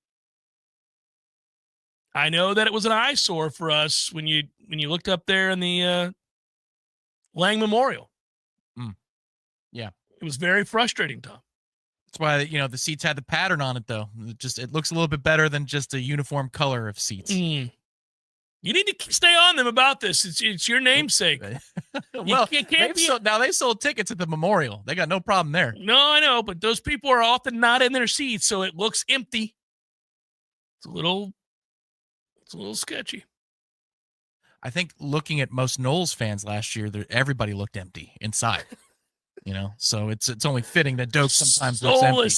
I know that it was an eyesore for us when you looked up there in the Lang Memorial. Yeah. It was very frustrating, Tom. That's why, the seats had the pattern on it, though. It looks a little bit better than just a uniform color of seats. You need to stay on them about this. It's your namesake. Well, now they sold tickets at the Memorial. They got no problem there. No, I know, but those people are often not in their seats, so it looks empty. It's a little sketchy. I think looking at most Knowles fans last year, everybody looked empty inside. So it's only fitting that Doak sometimes looks empty.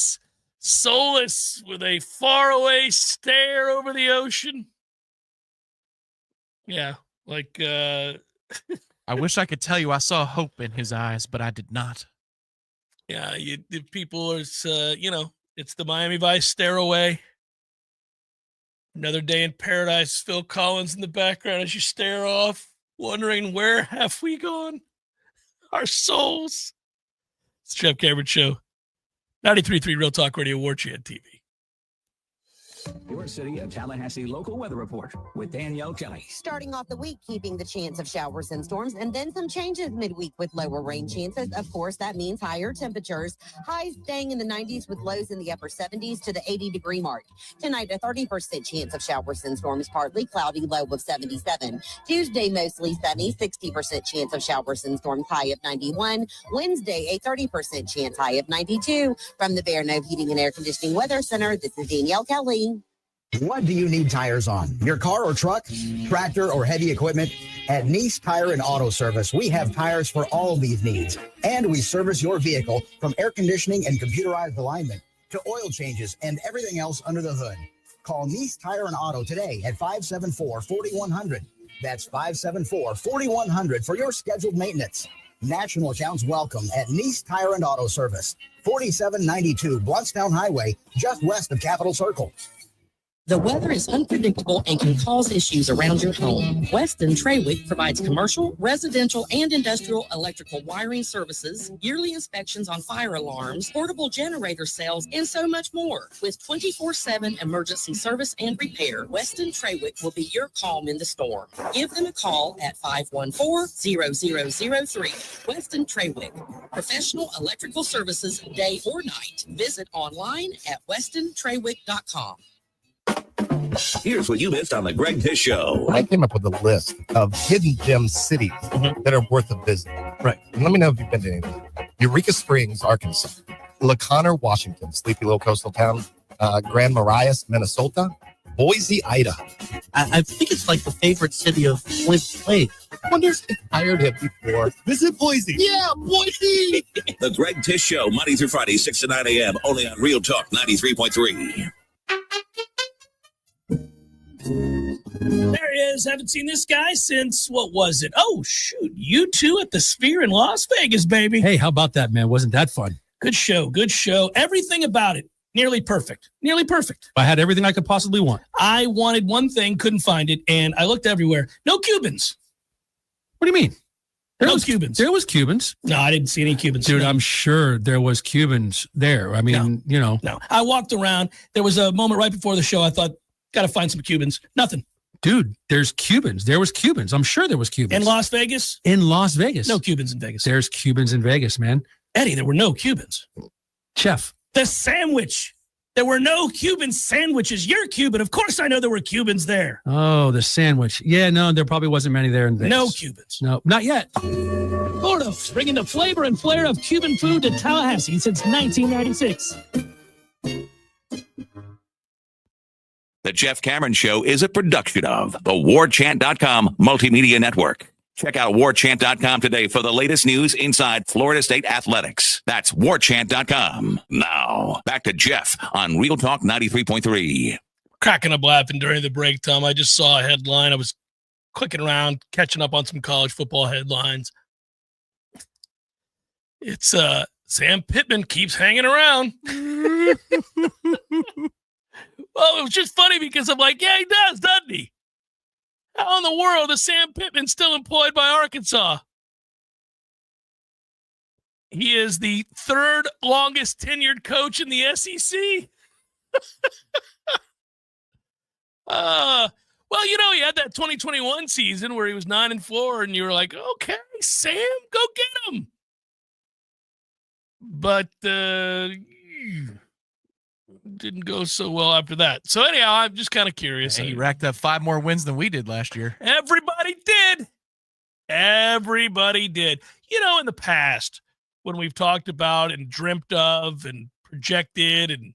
Soulless with a faraway stare over the ocean. Yeah, like I wish I could tell you I saw hope in his eyes, but I did not. Yeah, the people are, it's the Miami Vice stairway. Another day in paradise. Phil Collins in the background as you stare off, wondering where have we gone? Our souls. It's the Jeff Cameron Show. 93.3 Real Talk Radio, Warchant TV. Your City of Tallahassee local weather report with Danielle Kelly. Starting off the week, keeping the chance of showers and storms, and then some changes midweek with lower rain chances. Of course, that means higher temperatures. Highs staying in the 90s with lows in the upper 70s to the 80-degree mark. Tonight, a 30% chance of showers and storms, partly cloudy, low of 77. Tuesday, mostly sunny, 60% chance of showers and storms, high of 91. Wednesday, a 30% chance, high of 92. From the Bear No Heating and Air Conditioning Weather Center, this is Danielle Kelly. What do you need tires on? Your car or truck, tractor or heavy equipment? At Nice Tire and Auto Service, we have tires for all these needs. And we service your vehicle from air conditioning and computerized alignment to oil changes and everything else under the hood. Call Nice Tire and Auto today at 574-4100. That's 574-4100 for your scheduled maintenance. National accounts welcome at Nice Tire and Auto Service, 4792 Bluntstown Highway, just west of Capitol Circle. The weather is unpredictable and can cause issues around your home. Weston Trawick provides commercial, residential, and industrial electrical wiring services, yearly inspections on fire alarms, portable generator sales, and so much more. With 24/7 emergency service and repair, Weston Trawick will be your calm in the storm. Give them a call at 514-0003. Weston Trawick, professional electrical services day or night. Visit online at westontrawick.com. Here's what you missed on the Greg Tish Show. I came up with a list of hidden gem cities that are worth a visit. Right. And let me know if you've been to any of them. Eureka Springs, Arkansas. La Conner, Washington, sleepy little coastal town. Grand Marias, Minnesota. Boise, Idaho. I think it's like the favorite city of Flint Lake. I wonder if they hired him before. Visit Boise. Yeah, Boise. The Greg Tish Show, Monday through Friday, 6 to 9 a.m., only on Real Talk 93.3. There he is. Haven't seen this guy since, what was it? Oh, shoot. U2 at the Sphere in Las Vegas, baby. Hey, how about that, man? Wasn't that fun? Good show. Good show. Everything about it. Nearly perfect. Nearly perfect. I had everything I could possibly want. I wanted one thing, couldn't find it, and I looked everywhere. No Cubans. What do you mean? No Cubans. There was Cubans. No, I didn't see any Cubans. Dude, no. I'm sure there was Cubans there. I mean, No. I walked around. There was a moment right before the show. I thought, got to find some Cubans. Nothing. Dude, there's Cubans. There was Cubans. I'm sure there was Cubans. In Las Vegas? In Las Vegas. No Cubans in Vegas. There's Cubans in Vegas, man. Eddie, there were no Cubans. Chef. The sandwich. There were no Cuban sandwiches. You're Cuban. Of course I know there were Cubans there. Oh, the sandwich. Yeah, no, there probably wasn't many there in Vegas. No Cubans. No, not yet. Gordo's, bringing the flavor and flair of Cuban food to Tallahassee since 1996. The Jeff Cameron Show is a production of the Warchant.com Multimedia Network. Check out Warchant.com today for the latest news inside Florida State athletics. That's Warchant.com. Now, back to Jeff on Real Talk 93.3. Cracking up laughing during the break, Tom. I just saw a headline. I was clicking around, catching up on some college football headlines. It's Sam Pittman keeps hanging around. Well, it was just funny because I'm like, yeah, he does, doesn't he? How in the world is Sam Pittman still employed by Arkansas? He is the third longest tenured coach in the SEC. Well, he had that 2021 season where he was 9-4, and you were like, okay, Sam, go get him. But didn't go so well after that. So anyhow, I'm just kind of curious. He racked up 5 more wins than we did last year. Everybody did. Everybody did. In the past, when we've talked about and dreamt of and projected and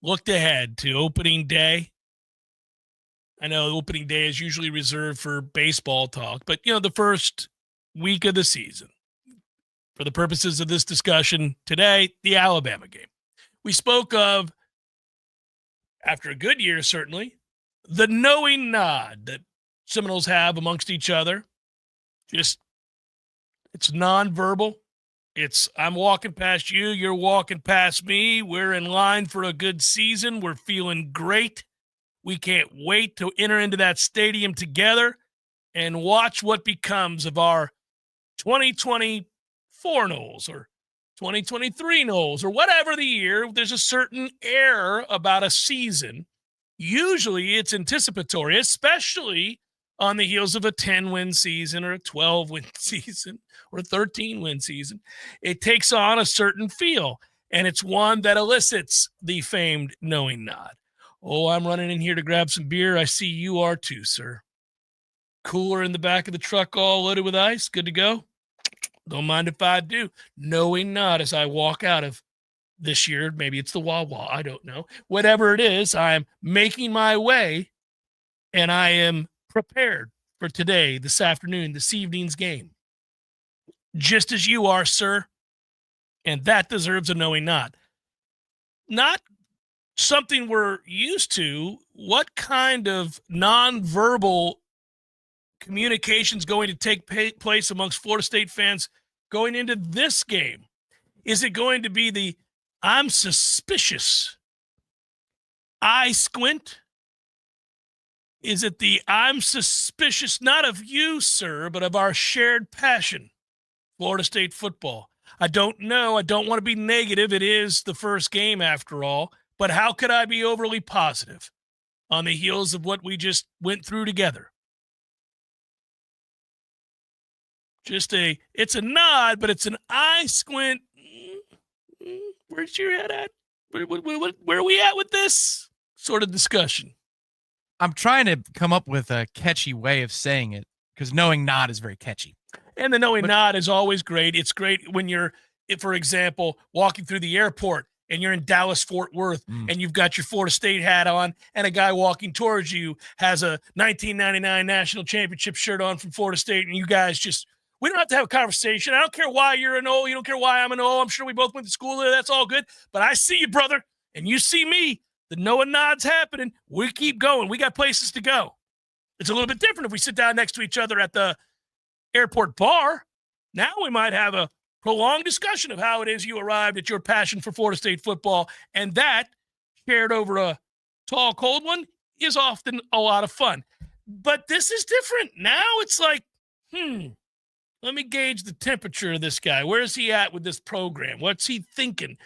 looked ahead to opening day, I know opening day is usually reserved for baseball talk, but, the first week of the season, for the purposes of this discussion today, the Alabama game. We spoke of, after a good year, certainly, the knowing nod that Seminoles have amongst each other. Just, it's nonverbal. I'm walking past you, you're walking past me. We're in line for a good season. We're feeling great. We can't wait to enter into that stadium together and watch what becomes of our 2024 Noles or 2023 Noles or whatever the year. There's a certain air about a season. Usually it's anticipatory, especially on the heels of a 10-win season or a 12-win season or a 13-win season. It takes on a certain feel, and it's one that elicits the famed knowing nod. Oh, I'm running in here to grab some beer. I see you are too, sir. Cooler in the back of the truck all loaded with ice. Good to go? Don't mind if I do. Knowing nod as I walk out of this year. Maybe it's the Wawa. I don't know. Whatever it is, I am making my way, and I am prepared for today, this afternoon, this evening's game. Just as you are, sir. And that deserves a knowing nod. Not something we're used to. What kind of nonverbal communication is going to take place amongst Florida State fans going into this game? Is it going to be the I'm suspicious, I squint? Is it the I'm suspicious, not of you, sir, but of our shared passion, Florida State football? I don't know. I don't want to be negative. It is the first game after all. But how could I be overly positive on the heels of what we just went through together? It's a nod, but it's an eye squint. Where's your head at? Where are we at with this sort of discussion? I'm trying to come up with a catchy way of saying it because knowing nod is very catchy. And the knowing nod is always great. It's great when you're, for example, walking through the airport and you're in Dallas, Fort Worth, and you've got your Florida State hat on, and a guy walking towards you has a 1999 national championship shirt on from Florida State, and you guys just, we don't have to have a conversation. I don't care why you're an O. You don't care why I'm an O. I'm sure we both went to school there. That's all good. But I see you, brother, and you see me. The knowing nod's happening. We keep going. We got places to go. It's a little bit different if we sit down next to each other at the airport bar. Now we might have a prolonged discussion of how it is you arrived at your passion for Florida State football, and that, shared over a tall, cold one, is often a lot of fun. But this is different. Now it's like, let me gauge the temperature of this guy. Where's he at with this program? What's he thinking?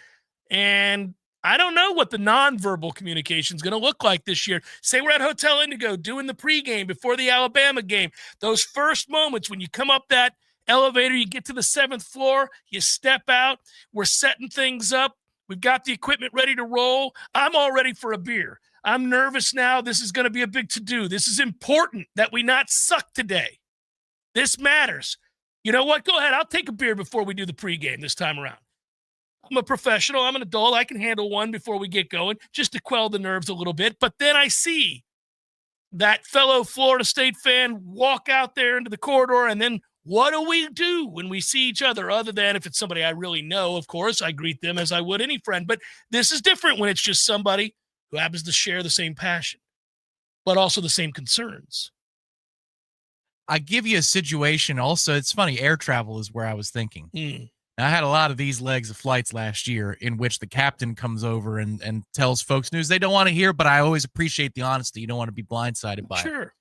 And I don't know what the nonverbal communication is going to look like this year. Say we're at Hotel Indigo doing the pregame before the Alabama game. Those first moments when you come up that elevator, you get to the 7th floor, you step out, we're setting things up. We've got the equipment ready to roll. I'm all ready for a beer. I'm nervous now. This is going to be a big to-do. This is important that we not suck today. This matters. You know what? Go ahead. I'll take a beer before we do the pregame this time around. I'm a professional. I'm an adult. I can handle one before we get going just to quell the nerves a little bit. But then I see that fellow Florida State fan walk out there into the corridor, and then what do we do when we see each other? Other than if it's somebody I really know, of course, I greet them as I would any friend. But this is different when it's just somebody who happens to share the same passion, but also the same concerns. I give you a situation. Also, it's funny. Air travel is where I was thinking. I had a lot of these legs of flights last year in which the captain comes over and tells folks news they don't want to hear, but I always appreciate the honesty. You don't want to be blindsided by it. Sure.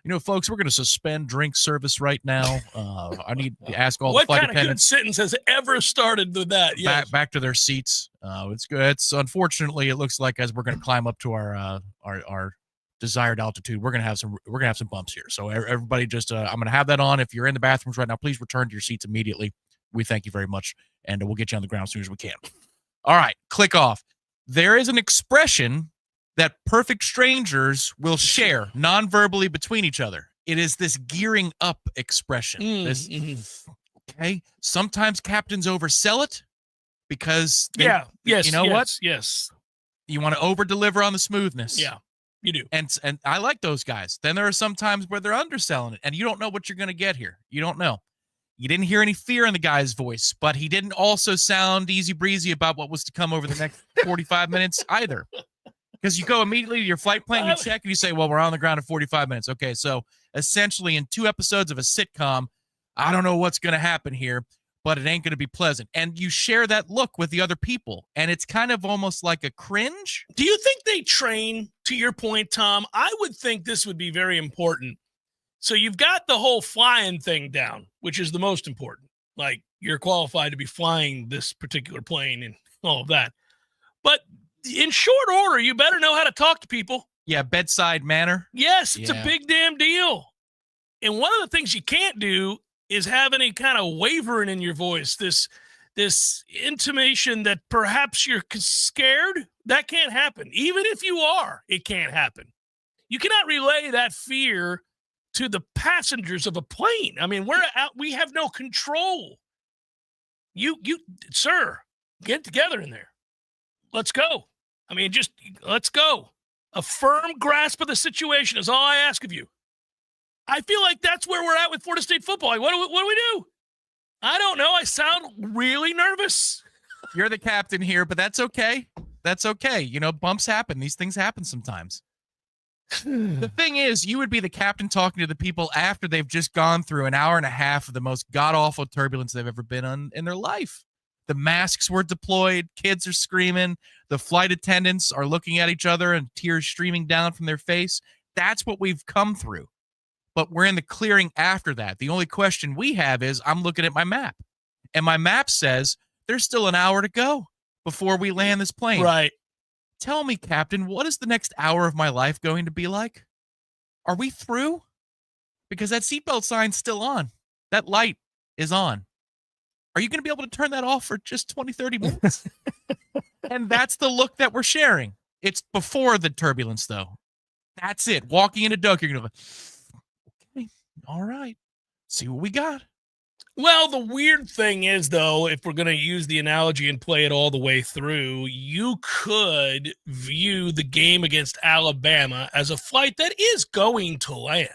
You know, folks, we're going to suspend drink service right now. I need to ask all the what flight kind of good sentence has ever started with that? Yes. back to their seats. It's good. It's unfortunately, it looks like as we're going to climb up to our desired altitude, we're going to have some bumps here. So everybody just, I'm going to have that on. If you're in the bathrooms right now, please return to your seats immediately. We thank you very much, and we'll get you on the ground as soon as we can. All right, click off. There is an expression that perfect strangers will share non-verbally between each other. It is this gearing up expression. Okay, sometimes captains oversell it because you know what? Yes. You want to over-deliver on the smoothness. Yeah, you do. And I like those guys. Then there are some times where they're underselling it, and you don't know what you're going to get here. You don't know. You didn't hear any fear in the guy's voice, but he didn't also sound easy breezy about what was to come over the next 45 minutes either. Because you go immediately to your flight plan, you check, and you say, well, we're on the ground in 45 minutes. Okay, so essentially in 2 episodes of a sitcom, I don't know what's going to happen here, but it ain't going to be pleasant. And you share that look with the other people, and it's kind of almost like a cringe. Do you think they train, to your point, Tom? I would think this would be very important. So you've got the whole flying thing down, which is the most important. Like, you're qualified to be flying this particular plane and all of that. But in short order, you better know how to talk to people. Yeah, bedside manner. Yes, it's a big damn deal. And one of the things you can't do is have any kind of wavering in your voice, this intimation that perhaps you're scared. That can't happen. Even if you are, it can't happen. You cannot relay that fear to the passengers of a plane. I mean, we have no control. You, sir, get together in there. Let's go. I mean, just let's go. A firm grasp of the situation is all I ask of you. I feel like that's where we're at with Florida State football. Like, what do we do? I don't know. I sound really nervous. You're the captain here, but that's okay. That's okay. You know, bumps happen. These things happen sometimes. The thing is, you would be the captain talking to the people after they've just gone through an hour and a half of the most god-awful turbulence they've ever been on in their life. The masks were deployed. Kids are screaming. The flight attendants are looking at each other and tears streaming down from their face. That's what we've come through. But we're in the clearing after that. The only question we have is I'm looking at my map. And my map says there's still an hour to go before we land this plane. Right. Tell me, Captain, what is the next hour of my life going to be like? Are we through? Because that seatbelt sign's still on. That light is on. Are you going to be able to turn that off for just 20, 30 minutes? And that's the look that we're sharing. It's before the turbulence, though. That's it. Walking into Doak, you're going to go, okay, all right. See what we got. Well, the weird thing is, though, if we're going to use the analogy and play it all the way through, you could view the game against Alabama as a flight that is going to land.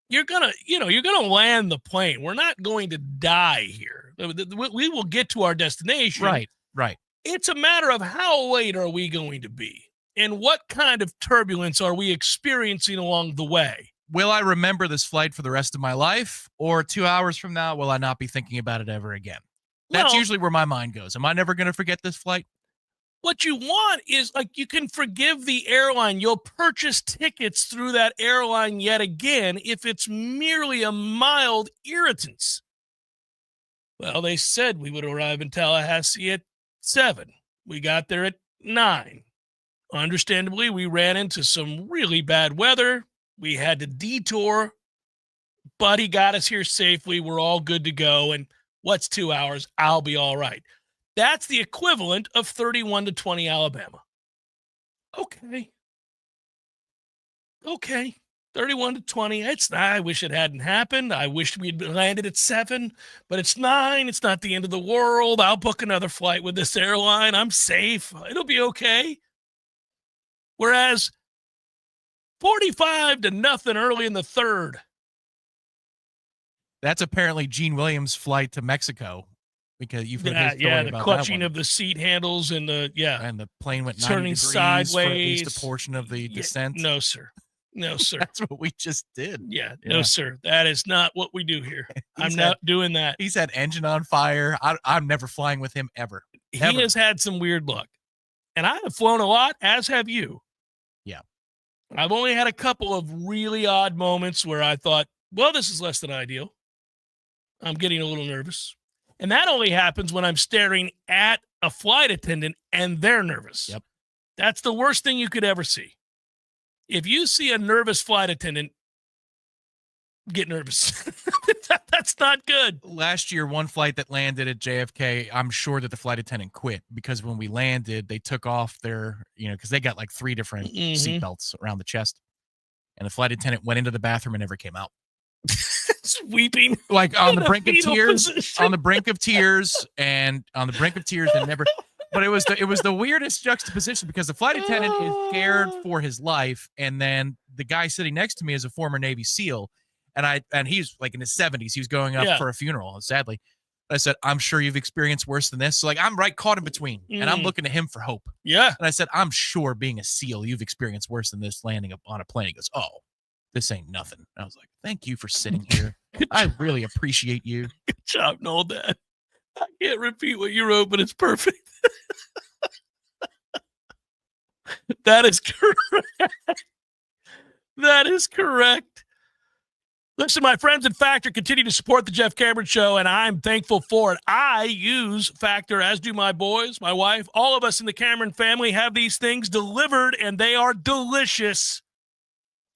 You're going to land the plane. We're not going to die here. We will get to our destination. Right. It's a matter of how late are we going to be and what kind of turbulence are we experiencing along the way. Will I remember this flight for the rest of my life? Or 2 hours from now, will I not be thinking about it ever again? That's usually where my mind goes. Am I never going to forget this flight? What you want is, like, you can forgive the airline. You'll purchase tickets through that airline yet again if it's merely a mild irritance. Well, they said we would arrive in Tallahassee at 7. We got there at 9. Understandably, we ran into some really bad weather. We had to detour, but he got us here safely. We're all good to go. And what's 2 hours? I'll be all right. That's the equivalent of 31-20 Alabama. Okay. 31-20. I wish it hadn't happened. I wish we'd landed at 7, but it's 9. It's not the end of the world. I'll book another flight with this airline. I'm safe. It'll be okay. Whereas 45-0 early in the third. That's apparently Gene Williams' flight to Mexico, because you've heard his story the about clutching that one. of the seat handles and and the plane went 90 turning degrees sideways for at least a portion of the descent. No, sir. That's what we just did. No, sir. That is not what we do here. I'm not doing that. He's had engine on fire. I'm never flying with him ever. He has had some weird luck, and I have flown a lot, as have you. Yeah. I've only had a couple of really odd moments where I thought, well, this is less than ideal. I'm getting a little nervous. And that only happens when I'm staring at a flight attendant and they're nervous. Yep. That's the worst thing you could ever see. If you see a nervous flight attendant, get nervous. That's not good. Last year, one flight that landed at JFK, I'm sure that the flight attendant quit, because when we landed, they took off their, because they got like 3 different seatbelts around the chest. And the flight attendant went into the bathroom and never came out. Weeping. Like on the brink of tears, and on the brink of tears and never. But it was the weirdest juxtaposition, because the flight attendant is scared for his life, and then the guy sitting next to me is a former Navy SEAL, and he's like in his 70s. He was going up for a funeral, sadly. I said, I'm sure you've experienced worse than this. So like, I'm right caught in between, and I'm looking to him for hope. Yeah. And I said, I'm sure, being a SEAL, you've experienced worse than this landing on a plane. He goes, oh, this ain't nothing. And I was like, thank you for sitting here I really appreciate you. Good job, Noel Dad. I can't repeat what you wrote, but it's perfect. That is correct. That is correct. Listen, my friends at Factor continue to support the Jeff Cameron Show, and I'm thankful for it. I use Factor, as do my boys, my wife. All of us in the Cameron family have these things delivered, and they are delicious.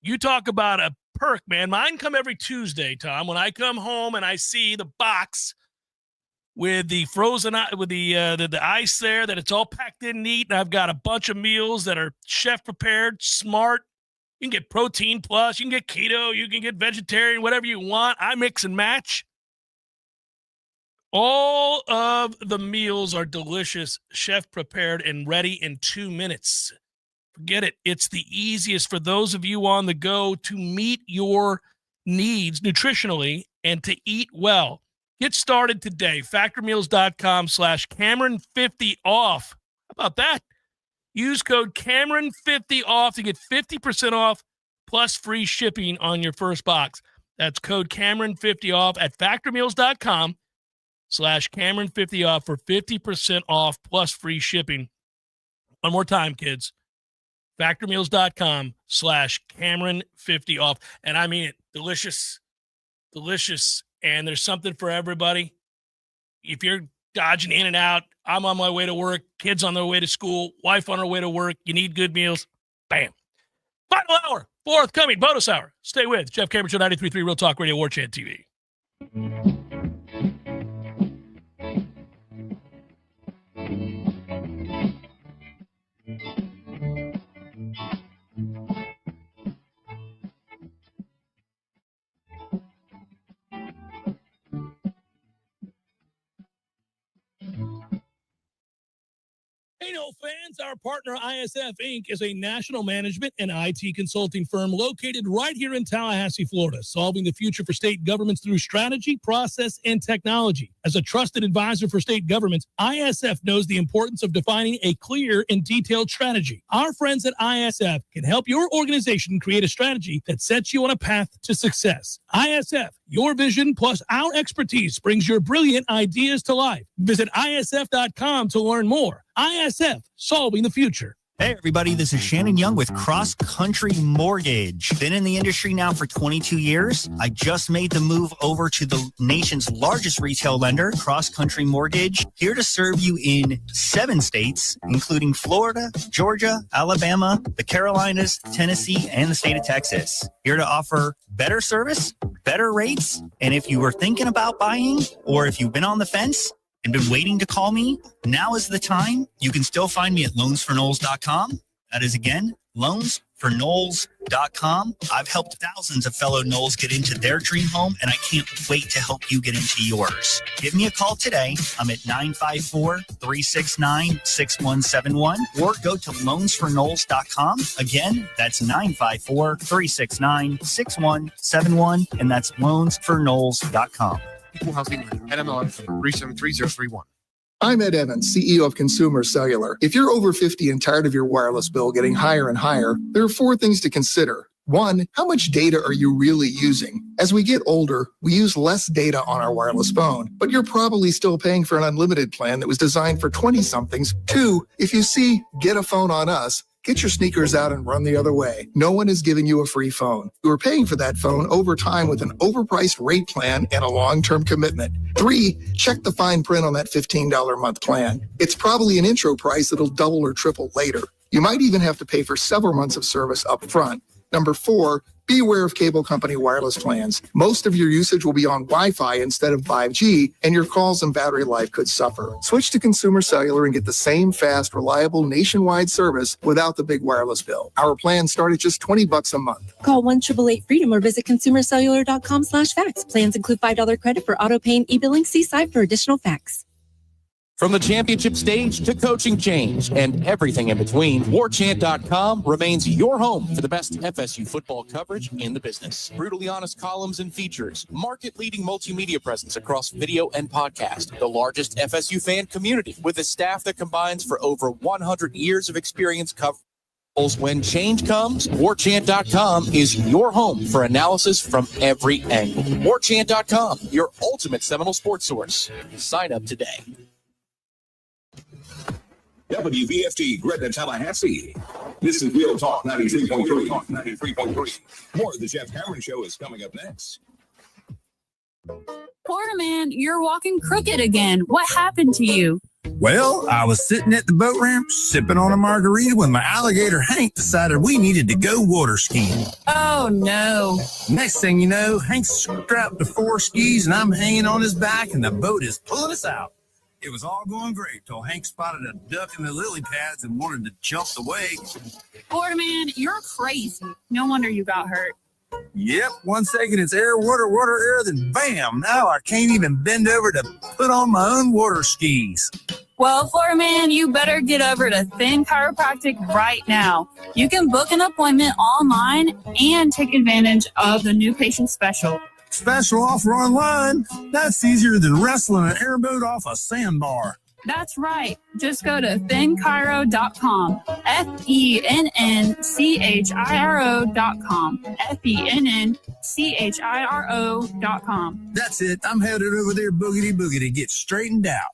You talk about a perk, man. Mine come every Tuesday, Tom. When I come home and I see the box with the frozen, with the ice there, that it's all packed in neat, and I've got a bunch of meals that are chef prepared, smart. You can get protein plus, you can get keto, you can get vegetarian, whatever you want. I mix and match. All of the meals are delicious, chef prepared, and ready in 2 minutes. Forget it. It's the easiest for those of you on the go to meet your needs nutritionally and to eat well. Get started today. Factormeals.com/Cameron50off. How about that? Use code Cameron50off to get 50% off plus free shipping on your first box. That's code Cameron50off at Factormeals.com/Cameron50off for 50% off plus free shipping. One more time, kids. Factormeals.com/Cameron50off. And I mean it. Delicious. Delicious. And there's something for everybody. If you're dodging in and out, I'm on my way to work, kids on their way to school, wife on her way to work, you need good meals, bam. Final hour, forthcoming, bonus hour. Stay with Jeff Cameron Show, 93.3 Real Talk Radio, Warchant TV. Hey, no fans, our partner ISF Inc. is a national management and IT consulting firm located right here in Tallahassee, Florida, solving the future for state governments through strategy, process, and technology. As a trusted advisor for state governments, ISF knows the importance of defining a clear and detailed strategy. Our friends at ISF can help your organization create a strategy that sets you on a path to success. ISF, your vision plus our expertise brings your brilliant ideas to life. Visit ISF.com to learn more. ISF, solving the future. Hey, everybody, this is Shannon Young with Cross Country Mortgage. Been in the industry now for 22 years. I just made the move over to the nation's largest retail lender, Cross Country Mortgage, here to serve you in 7 states, including Florida, Georgia, Alabama, the Carolinas, Tennessee, and the state of Texas. Here to offer better service, better rates, and if you were thinking about buying or if you've been on the fence and been waiting to call me, now is the time. You can still find me at loansforknowles.com. That is, again, loansforknowles.com. I've helped thousands of fellow Knowles get into their dream home, and I can't wait to help you get into yours. Give me a call today. I'm at 954-369-6171, or go to loansforknowles.com. Again, that's 954-369-6171, and that's loansforknowles.com. Equal housing NMLS 373031. I'm Ed Evans, CEO of Consumer Cellular. If you're over 50 and tired of your wireless bill getting higher and higher, there are 4 things to consider. 1, how much data are you really using? As we get older, we use less data on our wireless phone, but you're probably still paying for an unlimited plan that was designed for 20-somethings. 2, if you see Get a Phone on Us, get your sneakers out and run the other way. No one is giving you a free phone. You are paying for that phone over time with an overpriced rate plan and a long-term commitment. 3, check the fine print on that $15 a month plan. It's probably an intro price that'll double or triple later. You might even have to pay for several months of service up front. Number 4, be aware of cable company wireless plans. Most of your usage will be on Wi-Fi instead of 5G, and your calls and battery life could suffer. Switch to Consumer Cellular and get the same fast, reliable nationwide service without the big wireless bill. Our plans start at just $20 a month. Call 1-888-FREEDOM or visit consumercellular.com/facts. Plans include $5 credit for auto pay and e-billing. See site for additional facts. From the championship stage to coaching change and everything in between, Warchant.com remains your home for the best FSU football coverage in the business. Brutally honest columns and features, market-leading multimedia presence across video and podcast, the largest FSU fan community with a staff that combines for over 100 years of experience covering. When change comes, Warchant.com is your home for analysis from every angle. Warchant.com, your ultimate Seminole sports source. Sign up today. WVFT Greater Tallahassee. This is Real Talk 93.3. More of the Jeff Cameron Show is coming up next. Porterman, you're walking crooked again. What happened to you? Well, I was sitting at the boat ramp sipping on a margarita when my alligator Hank decided we needed to go water skiing. Oh, no. Next thing you know, Hank's strapped to 4 skis and I'm hanging on his back and the boat is pulling us out. It was all going great till Hank spotted a duck in the lily pads and wanted to jump the wake. Porterman, you're crazy. No wonder you got hurt. Yep, 1 second it's air, water, air, then bam, now I can't even bend over to put on my own water skis. Well, Porterman, you better get over to Thin Chiropractic right now. You can book an appointment online and take advantage of the new patient special. Special offer online? That's easier than wrestling an airboat off a sandbar. That's right. Just go to thinchiro.com. FENNCHIRO.com. FENNCHIRO.com. That's it. I'm headed over there boogity to get straightened out.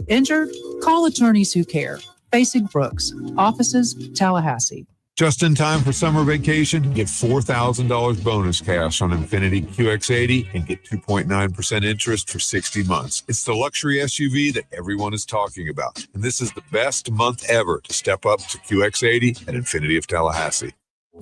Injured? Call attorneys who care. Basic Brooks. Offices, Tallahassee. Just in time for summer vacation, get $4,000 bonus cash on Infiniti QX80 and get 2.9% interest for 60 months. It's the luxury SUV that everyone is talking about. And this is the best month ever to step up to QX80 at Infiniti of Tallahassee.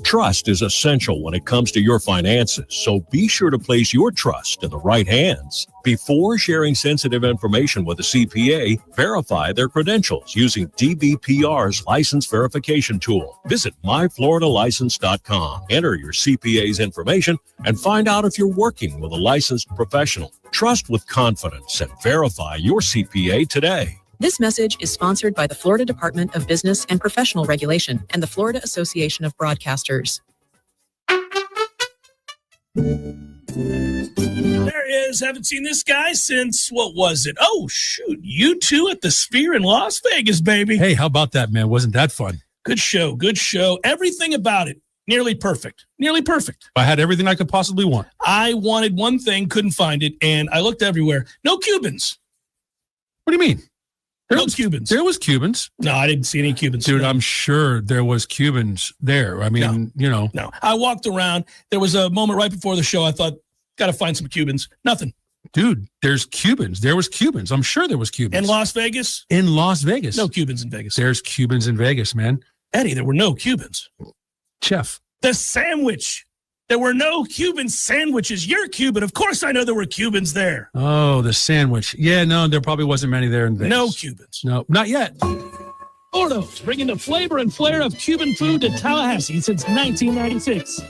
Trust is essential when it comes to your finances, so be sure to place your trust in the right hands. Before sharing sensitive information with a CPA, verify their credentials using DBPR's license verification tool. Visit myfloridalicense.com. Enter your CPA's information and find out if you're working with a licensed professional. Trust with confidence and verify your CPA today. This message is sponsored by the Florida Department of Business and Professional Regulation and the Florida Association of Broadcasters. There is. Haven't seen this guy since, what was it? Oh, shoot. You two at the Sphere in Las Vegas, baby. Hey, how about that, man? Wasn't that fun? Good show. Good show. Everything about it. Nearly perfect. Nearly perfect. I had everything I could possibly want. I wanted one thing, couldn't find it, and I looked everywhere. No Cubans. What do you mean? No Cubans. There was Cubans. No, I didn't see any Cubans. Dude, I'm sure there was Cubans there. I mean, you know. No. I walked around. There was a moment right before the show. I thought, got to find some Cubans. Nothing. Dude, there's Cubans. There was Cubans. I'm sure there was Cubans. In Las Vegas? In Las Vegas. No Cubans in Vegas. There's Cubans in Vegas, man. Eddie, there were no Cubans. Chef. The sandwich. There were no Cuban sandwiches. You're Cuban. Of course I know there were Cubans there. Oh, the sandwich. Yeah, no, there probably wasn't many there in Vegas. No Cubans. No, not yet. Ordos, bringing the flavor and flair of Cuban food to Tallahassee since 1996.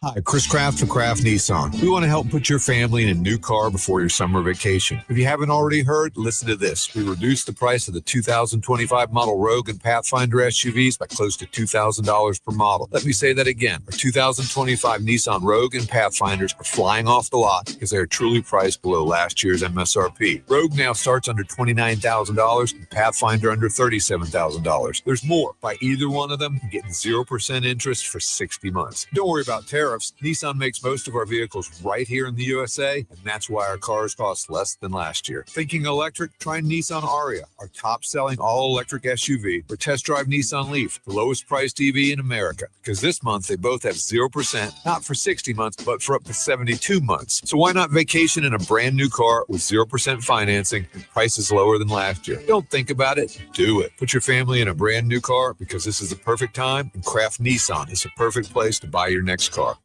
Hi, Chris Kraft for Kraft Nissan. We want to help put your family in a new car before your summer vacation. If you haven't already heard, listen to this. We reduced the price of the 2025 model Rogue and Pathfinder SUVs by close to $2,000 per model. Let me say that again. Our 2025 Nissan Rogue and Pathfinders are flying off the lot because they are truly priced below last year's MSRP. Rogue now starts under $29,000 and Pathfinder under $37,000. There's more. Buy either one of them and get 0% interest for 60 months. Don't worry about tariffs. Nissan makes most of our vehicles right here in the USA, and that's why our cars cost less than last year. Thinking electric? Try Nissan Aria, our top-selling all-electric SUV, or test drive Nissan Leaf, the lowest-priced EV in America. Because this month, they both have 0%, not for 60 months, but for up to 72 months. So why not vacation in a brand-new car with 0% financing and prices lower than last year? Don't think about it. Do it. Put your family in a brand-new car because this is the perfect time, and Kraft Nissan is the perfect place to buy your next car.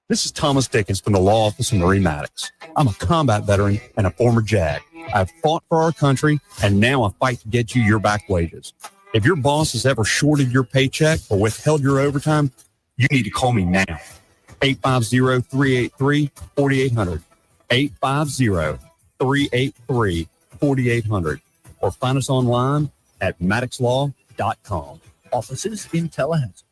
This is Thomas Dickens from the Law Office of Marie Maddox. I'm a combat veteran and a former JAG. I've fought for our country, and now I fight to get you your back wages. If your boss has ever shorted your paycheck or withheld your overtime, you need to call me now. 850-383-4800. 850-383-4800. Or find us online at maddoxlaw.com. Offices in Tallahassee.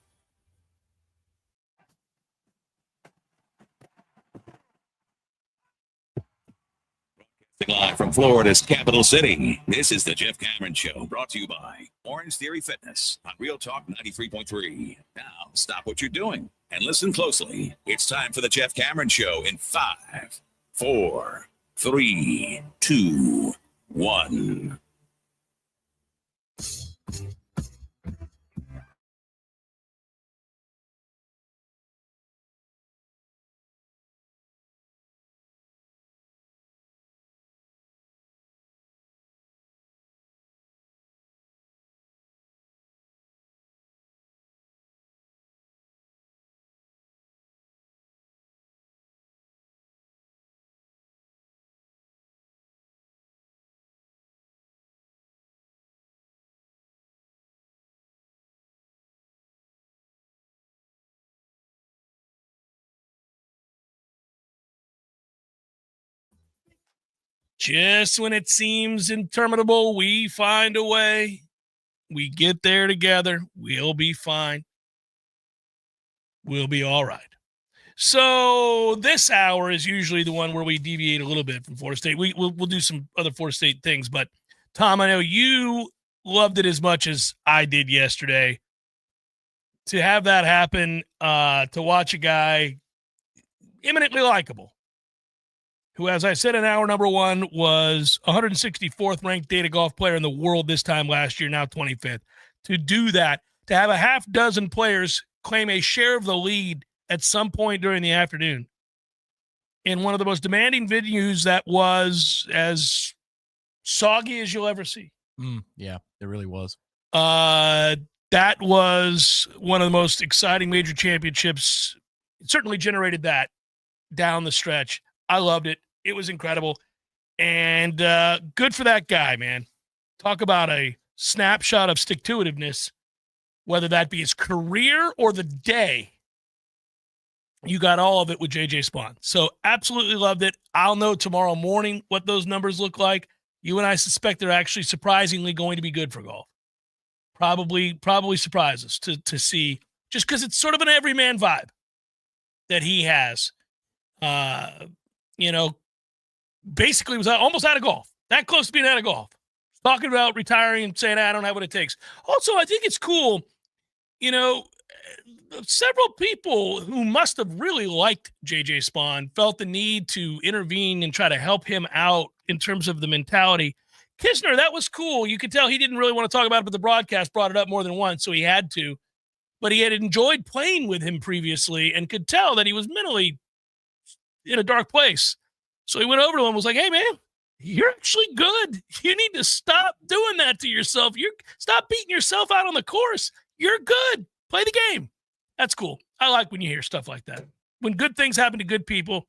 Live from From Florida's capital city, this is the Jeff Cameron Show, brought to you by Orange Theory Fitness on Real Talk 93.3. Now, stop what you're doing and listen closely. It's time for the Jeff Cameron Show in 5, 4, 3, 2, 1. Just when it seems interminable, we find a way. We get there together. We'll be fine. We'll be all right. So this hour is usually the one where we deviate a little bit from Florida State. We'll do some other Florida State things. But, Tom, I know you loved it as much as I did yesterday. To have that happen, to watch a guy eminently likable, who, as I said in hour number one, was 164th ranked data golf player in the world this time last year, now 25th. To do that, to have a half dozen players claim a share of the lead at some point during the afternoon in one of the most demanding venues that was as soggy as you'll ever see. Yeah, it really was. That was one of the most exciting major championships. It certainly generated that down the stretch. I loved it. It was incredible. And good for that guy, man. Talk about a snapshot of stick-to-itiveness, whether that be his career or the day. You got all of it with J.J. Spawn. So absolutely loved it. I'll know tomorrow morning what those numbers look like. You and I suspect they're actually surprisingly going to be good for golf. Probably surprise us to see, just because it's sort of an everyman vibe that he has. Basically was almost out of golf. That close to being out of golf. Talking about retiring and saying, I don't have what it takes. Also, I think it's cool, several people who must have really liked J.J. Spawn felt the need to intervene and try to help him out in terms of the mentality. Kisner, that was cool. You could tell he didn't really want to talk about it, but the broadcast brought it up more than once, so he had to. But he had enjoyed playing with him previously and could tell that he was mentally in a dark place. So he went over to him and was like, hey, man, you're actually good. You need to stop doing that to yourself. Stop beating yourself out on the course. You're good. Play the game. That's cool. I like when you hear stuff like that. When good things happen to good people,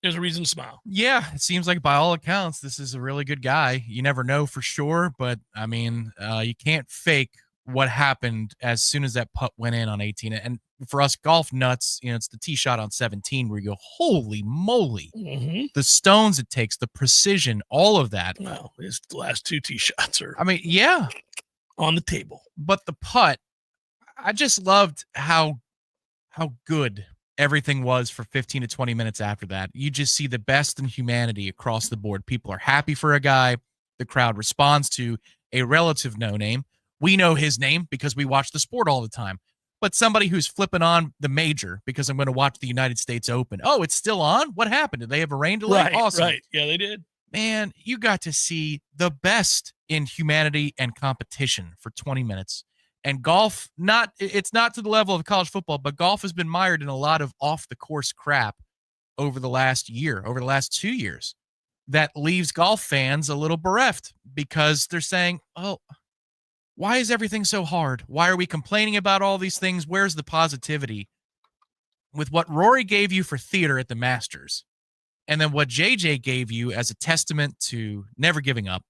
there's a reason to smile. Yeah, it seems like by all accounts, this is a really good guy. You never know for sure, but I mean, you can't fake what happened as soon as that putt went in on 18. And for us golf nuts, it's the tee shot on 17 where you go, holy moly. Mm-hmm. The stones it takes, the precision, all of that. Well, his last two tee shots are on the table. But the putt, I just loved how good everything was for 15 to 20 minutes after that. You just see the best in humanity across the board. People are happy for a guy. The crowd responds to a relative no-name. We know his name because we watch the sport all the time. But somebody who's flipping on the major because I'm going to watch the United States Open. Oh, it's still on? What happened? Did they have a rain delay? Right, awesome. right. Yeah, they did. Man, you got to see the best in humanity and competition for 20 minutes. And golf, it's not to the level of college football, but golf has been mired in a lot of off-the-course crap over the last 2 years. That leaves golf fans a little bereft because they're saying, oh, why is everything so hard? Why are we complaining about all these things? Where's the positivity? With what Rory gave you for theater at the Masters, and then what JJ gave you as a testament to never giving up,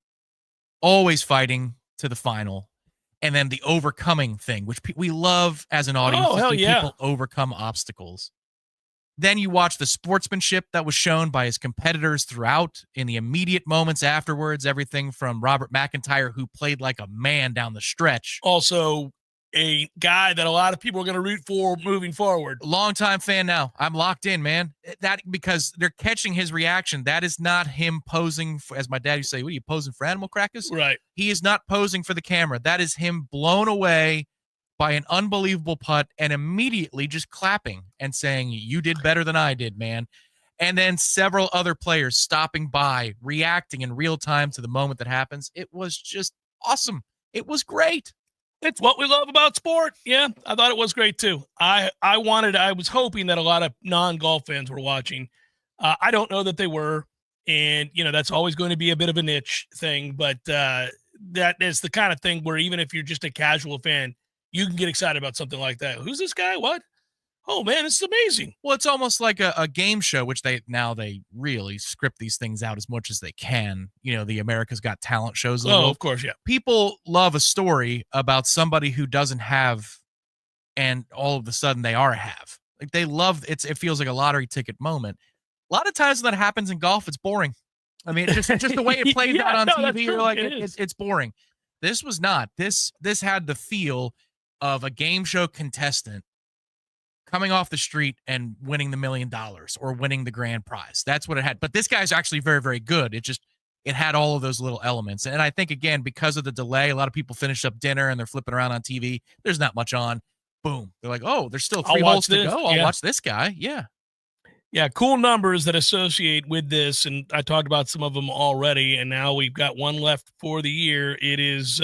always fighting to the final, and then the overcoming thing, which we love as an audience. Oh, hell yeah. People overcome obstacles. Then you watch the sportsmanship that was shown by his competitors throughout in the immediate moments afterwards, everything from Robert McIntyre, who played like a man down the stretch. Also, a guy that a lot of people are going to root for moving forward. Longtime fan now. I'm locked in, man. That because they're catching his reaction. That is not him posing for, as my dad used to say, what are you posing for, animal crackers? Right. He is not posing for the camera. That is him blown away by an unbelievable putt and immediately just clapping and saying, you did better than I did, man. And then several other players stopping by, reacting in real time to the moment that happens. It was just awesome. It was great. It's what we love about sport. Yeah, I thought it was great too. I was hoping that a lot of non-golf fans were watching. I don't know that they were. And, that's always going to be a bit of a niche thing. But that is the kind of thing where even if you're just a casual fan, you can get excited about something like that. Who's this guy? What? Oh, man, this is amazing. Well, it's almost like a game show, which they really script these things out as much as they can. The America's Got Talent shows. Of course, yeah. People love a story about somebody who doesn't have, and all of a sudden they are a have. Like they love it. It feels like a lottery ticket moment. A lot of times when that happens in golf, it's boring. I mean, just the way it plays out on TV, you're like, it's boring. This was not. This had the feel of a game show contestant coming off the street and winning the $1 million or winning the grand prize. That's what it had. But this guy's actually very, very good. It had all of those little elements. And I think, again, because of the delay, a lot of people finish up dinner and they're flipping around on TV. There's not much on. Boom. They're like, oh, there's still 3 holes to go. I'll watch this guy. Yeah. Yeah, cool numbers that associate with this. And I talked about some of them already. And now we've got one left for the year. It is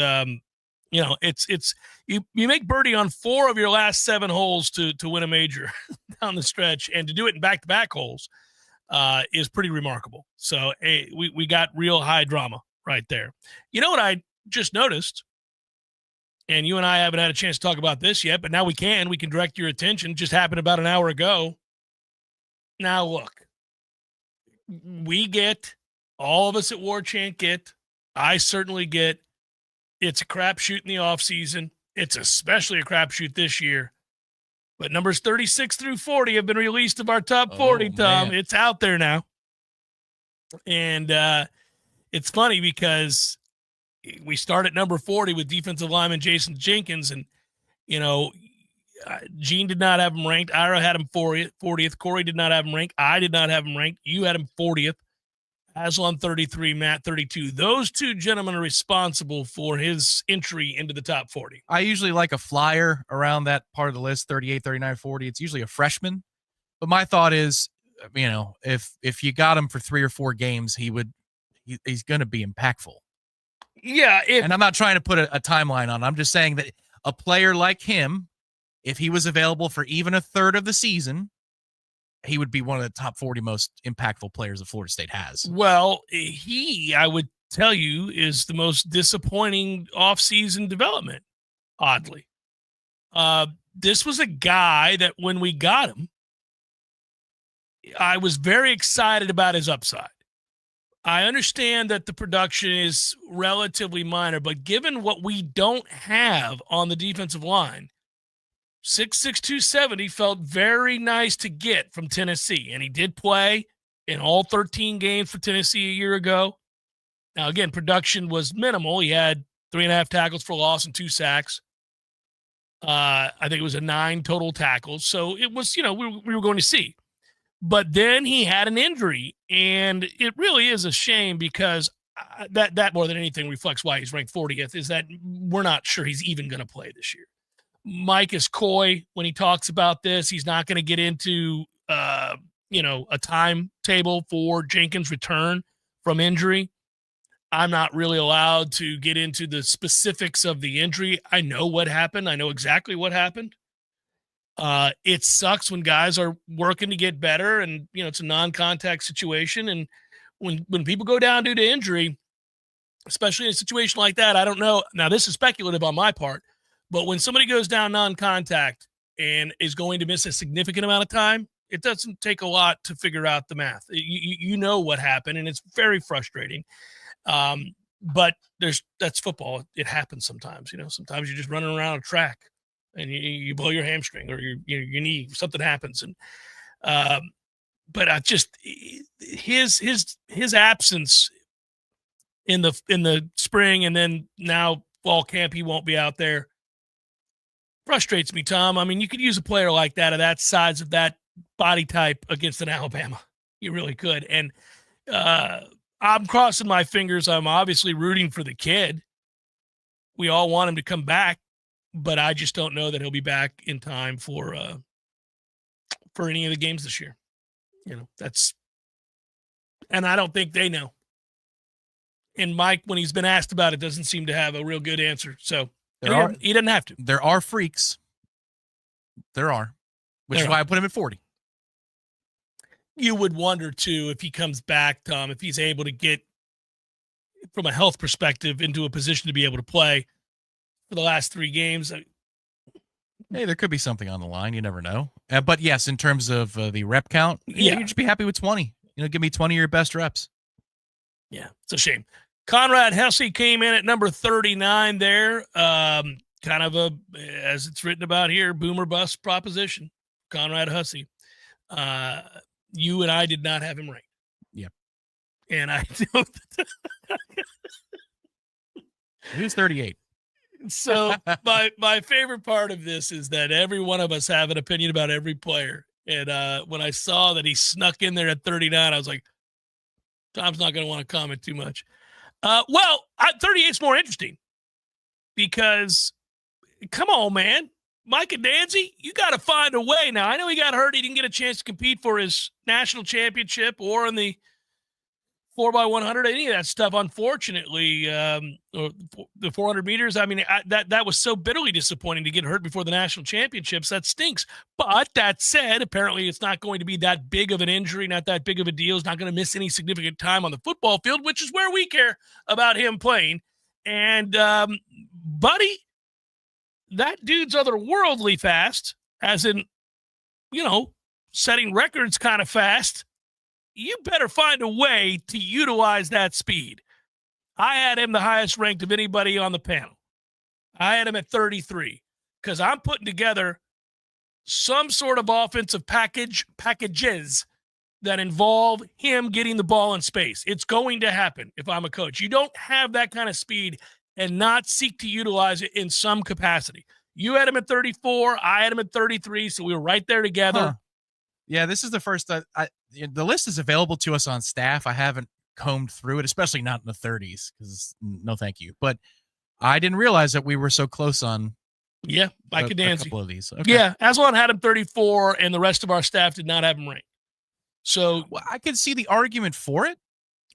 you make birdie on 4 of your last 7 holes to win a major down the stretch, and to do it in back-to-back holes is pretty remarkable. So we got real high drama right there. You know what I just noticed, and you and I haven't had a chance to talk about this yet, but now we can direct your attention. It just happened about an hour ago. Now look, we get, all of us at Warchant get, I certainly get, it's a crapshoot in the offseason. It's especially a crapshoot this year. But numbers 36 through 40 have been released of our top 40, Tom. Man. It's out there now. And it's funny because we start at number 40 with defensive lineman Jason Jenkins. And, Gene did not have him ranked. Ira had him 40th. Corey did not have him ranked. I did not have him ranked. You had him 40th. Aslan 33, Matt 32. Those 2 gentlemen are responsible for his entry into the top 40. I usually like a flyer around that part of the list, 38, 39, 40. It's usually a freshman. But my thought is, if you got him for 3 or 4 games, he's going to be impactful. Yeah. And I'm not trying to put a timeline on it. I'm just saying that a player like him, if he was available for even a third of the season, he would be one of the top 40 most impactful players that Florida State has. Well, I would tell you, is the most disappointing offseason development, oddly. This was a guy that when we got him, I was very excited about his upside. I understand that the production is relatively minor, but given what we don't have on the defensive line, 6'6", 270 felt very nice to get from Tennessee. And he did play in all 13 games for Tennessee a year ago. Now, again, production was minimal. He had 3.5 tackles for loss and 2 sacks. I think it was a 9 total tackles. So it was, we were going to see. But then he had an injury, and it really is a shame because that more than anything reflects why he's ranked 40th, is that we're not sure he's even going to play this year. Mike is coy when he talks about this. He's not going to get into, a timetable for Jenkins' return from injury. I'm not really allowed to get into the specifics of the injury. I know what happened. I know exactly what happened. It sucks when guys are working to get better, and, it's a non-contact situation. And when people go down due to injury, especially in a situation like that, I don't know. Now, this is speculative on my part. But when somebody goes down non-contact and is going to miss a significant amount of time, it doesn't take a lot to figure out the math. You know what happened, and it's very frustrating. But that's football. It happens sometimes. Sometimes you're just running around a track and you blow your hamstring or your knee. Something happens, and but I just his absence in the spring, and then now fall camp, he won't be out there. frustrates me, Tom. I mean, you could use a player like that of that size, of that body type against an Alabama. You really could. And I'm crossing my fingers. I'm obviously rooting for the kid. We all want him to come back, but I just don't know that he'll be back in time for any of the games this year. And I don't think they know. And Mike, when he's been asked about it, doesn't seem to have a real good answer. So he doesn't have to. There are freaks. There are, which is why I put him at 40. You would wonder, too, if he comes back, Tom, if he's able to get, from a health perspective, into a position to be able to play for the last 3 games. Hey, there could be something on the line. You never know. But, yes, in terms of the rep count, you just be happy with 20. Give me 20 of your best reps. Yeah, it's a shame. Conrad Hesse came in at number 39 there. Kind of a, as it's written about here, boomer bust proposition. Conrad Hesse. You and I did not have him ranked. Yeah. And I don't. He was 38. So my favorite part of this is that every one of us have an opinion about every player. And when I saw that he snuck in there at 39, I was like, Tom's not going to want to comment too much. 38 is more interesting because, come on, man. Micah Danzy, you got to find a way. Now, I know he got hurt. He didn't get a chance to compete for his national championship or in the 4x100, any of that stuff, unfortunately, or the 400 meters. I mean, that was so bitterly disappointing to get hurt before the national championships. That stinks. But that said, apparently it's not going to be that big of an injury, not that big of a deal. He's not going to miss any significant time on the football field, which is where we care about him playing. And, buddy, that dude's otherworldly fast, as in, setting records kind of fast. You better find a way to utilize that speed. I had him the highest ranked of anybody on the panel. I had him at 33 because I'm putting together some sort of offensive packages that involve him getting the ball in space. It's going to happen if I'm a coach. You don't have that kind of speed and not seek to utilize it in some capacity. You had him at 34. I had him at 33, so we were right there together. Huh. Yeah, this is the first. The list is available to us on staff. I haven't combed through it, especially not in the 30s, because no thank you. But I didn't realize that we were so close on Micah Danzy. A couple of these. Okay. Yeah, Aslan had him 34, and the rest of our staff did not have him ranked. So I could see the argument for it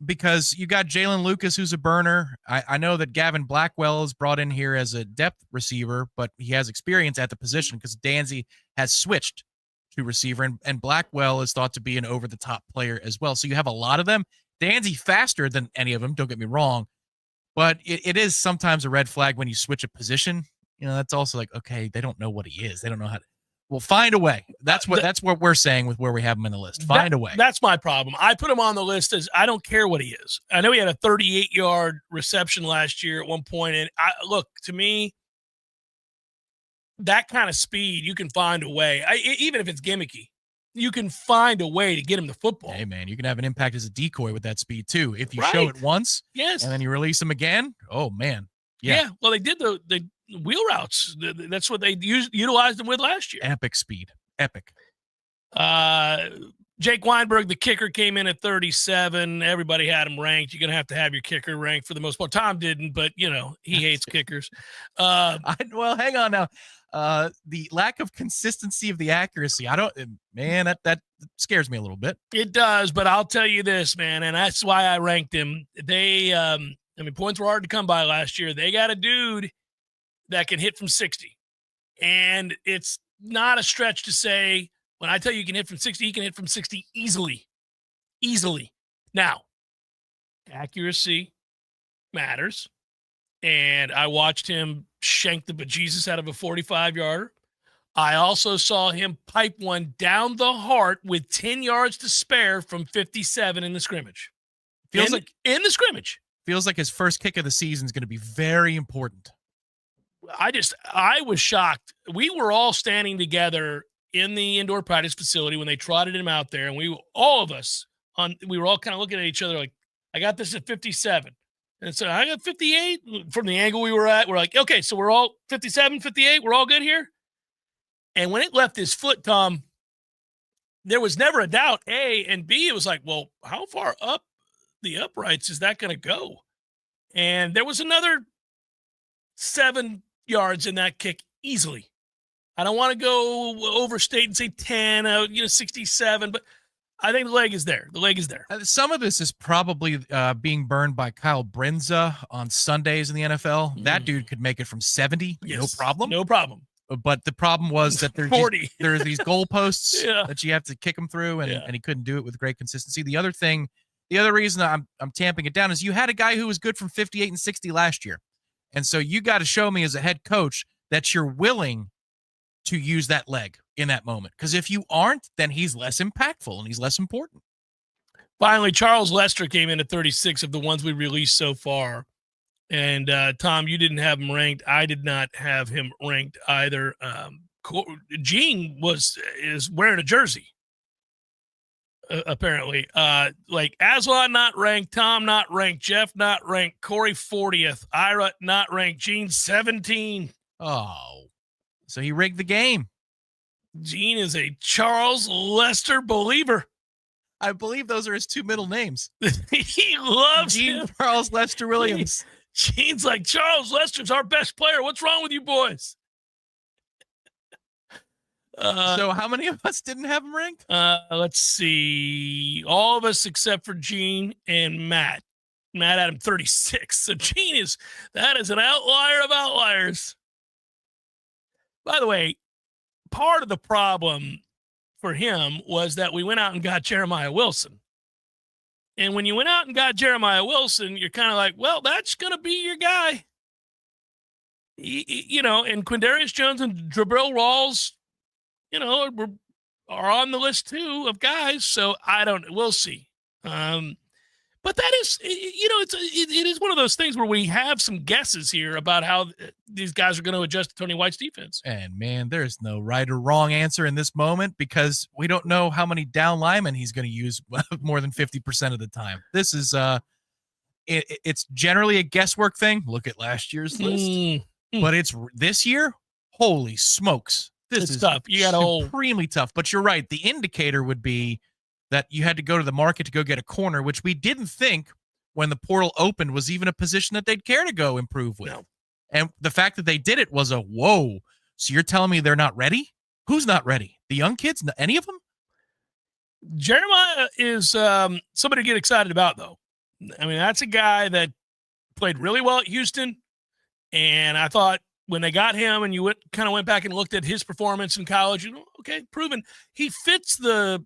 because you got Jalen Lucas, who's a burner. I know that Gavin Blackwell is brought in here as a depth receiver, but he has experience at the position because Danzy has switched to receiver, and Blackwell is thought to be an over-the-top player as well. So you have a lot of them. Danzy faster than any of them, don't get me wrong, but it is sometimes a red flag when you switch a position. That's also like, okay, they don't know what he is. They don't know how to. Well, find a way. That's what we're saying with where we have him in the list. Find a way. That's my problem. I put him on the list as I don't care what he is. I know he had a 38-yard reception last year at one point, and look, to me, that kind of speed, you can find a way. Even if it's gimmicky, you can find a way to get him the football. Hey, man, you can have an impact as a decoy with that speed, too. If you show it once, yes, and then you release him again, oh, man. Yeah. Well, they did the wheel routes. That's what they utilized them with last year. Epic speed. Epic. Jake Weinberg, the kicker, came in at 37. Everybody had him ranked. You're going to have your kicker ranked for the most part. Tom didn't, but, he hates kickers. Well, hang on now. The lack of consistency of the accuracy. That scares me a little bit. It does, but I'll tell you this, man, and that's why I ranked him. Points were hard to come by last year. They got a dude that can hit from 60. And it's not a stretch to say, when I tell you he can hit from 60, he can hit from 60 easily. Easily. Now, accuracy matters. And I watched him shank the bejesus out of a 45-yarder. I also saw him pipe one down the heart with 10 yards to spare from 57 in the scrimmage. In the scrimmage. Feels like his first kick of the season is going to be very important. I was shocked. We were all standing together in the indoor practice facility when they trotted him out there, and we were all kind of looking at each other like, I got this at 57. And so I got 58 from the angle we were at. We're like, okay, so we're all 57, 58. We're all good here. And when it left his foot, Tom, there was never a doubt, A, and B, it was like, well, how far up the uprights is that going to go? And there was another 7 yards in that kick easily. I don't want to go overstate and say 10, 67, but I think the leg is there. The leg is there. Some of this is probably being burned by Kyle Brinza on Sundays in the NFL. That dude could make it from 70, no problem. No problem. But the problem was that there's 40. There's these goalposts Yeah. that you have to kick him through, and he couldn't do it with great consistency. The other reason I'm tamping it down is you had a guy who was good from 58 and 60 last year. And so you got to show me as a head coach that you're willing to use that leg in that moment. Because if you aren't, then he's less impactful and he's less important. Finally, Charles Lester came in at 36 of the ones we released so far. And Tom, you didn't have him ranked. I did not have him ranked either. Gene is wearing a jersey, apparently. Like Aslan not ranked, Tom not ranked, Jeff not ranked, Corey 40th, Ira not ranked, Gene 17. Oh, so he rigged the game. Gene is a Charles Lester believer. I believe those are his 2 middle names. He loves Gene him. Charles Lester Williams. Gene's like, Charles Lester's our best player. What's wrong with you boys? So how many of us didn't have him ranked? Let's see. All of us except for Gene and Matt. Matt had him 36. So Gene that is an outlier of outliers. By the way, part of the problem for him was that we went out and got Jeremiah Wilson. And when you went out and got Jeremiah Wilson, you're kind of like, well, that's going to be your guy. And Quindarius Jones and Jabril Rawls, are on the list too of guys. So we'll see. But that is, it is one of those things where we have some guesses here about how these guys are going to adjust to Tony White's defense. And man, there's no right or wrong answer in this moment because we don't know how many down linemen he's going to use more than 50% of the time. This is, it's generally a guesswork thing. Look at last year's list, but it's this year. Holy smokes. This is tough. You got supremely tough, but you're right. The indicator would be that you had to go to the market to go get a corner, which we didn't think when the portal opened was even a position that they'd care to go improve with. No. And the fact that they did it was a whoa. So you're telling me they're not ready? Who's not ready? The young kids? Any of them? Jeremiah is somebody to get excited about, though. I mean, that's a guy that played really well at Houston. And I thought when they got him and you went back and looked at his performance in college, okay, proven he fits the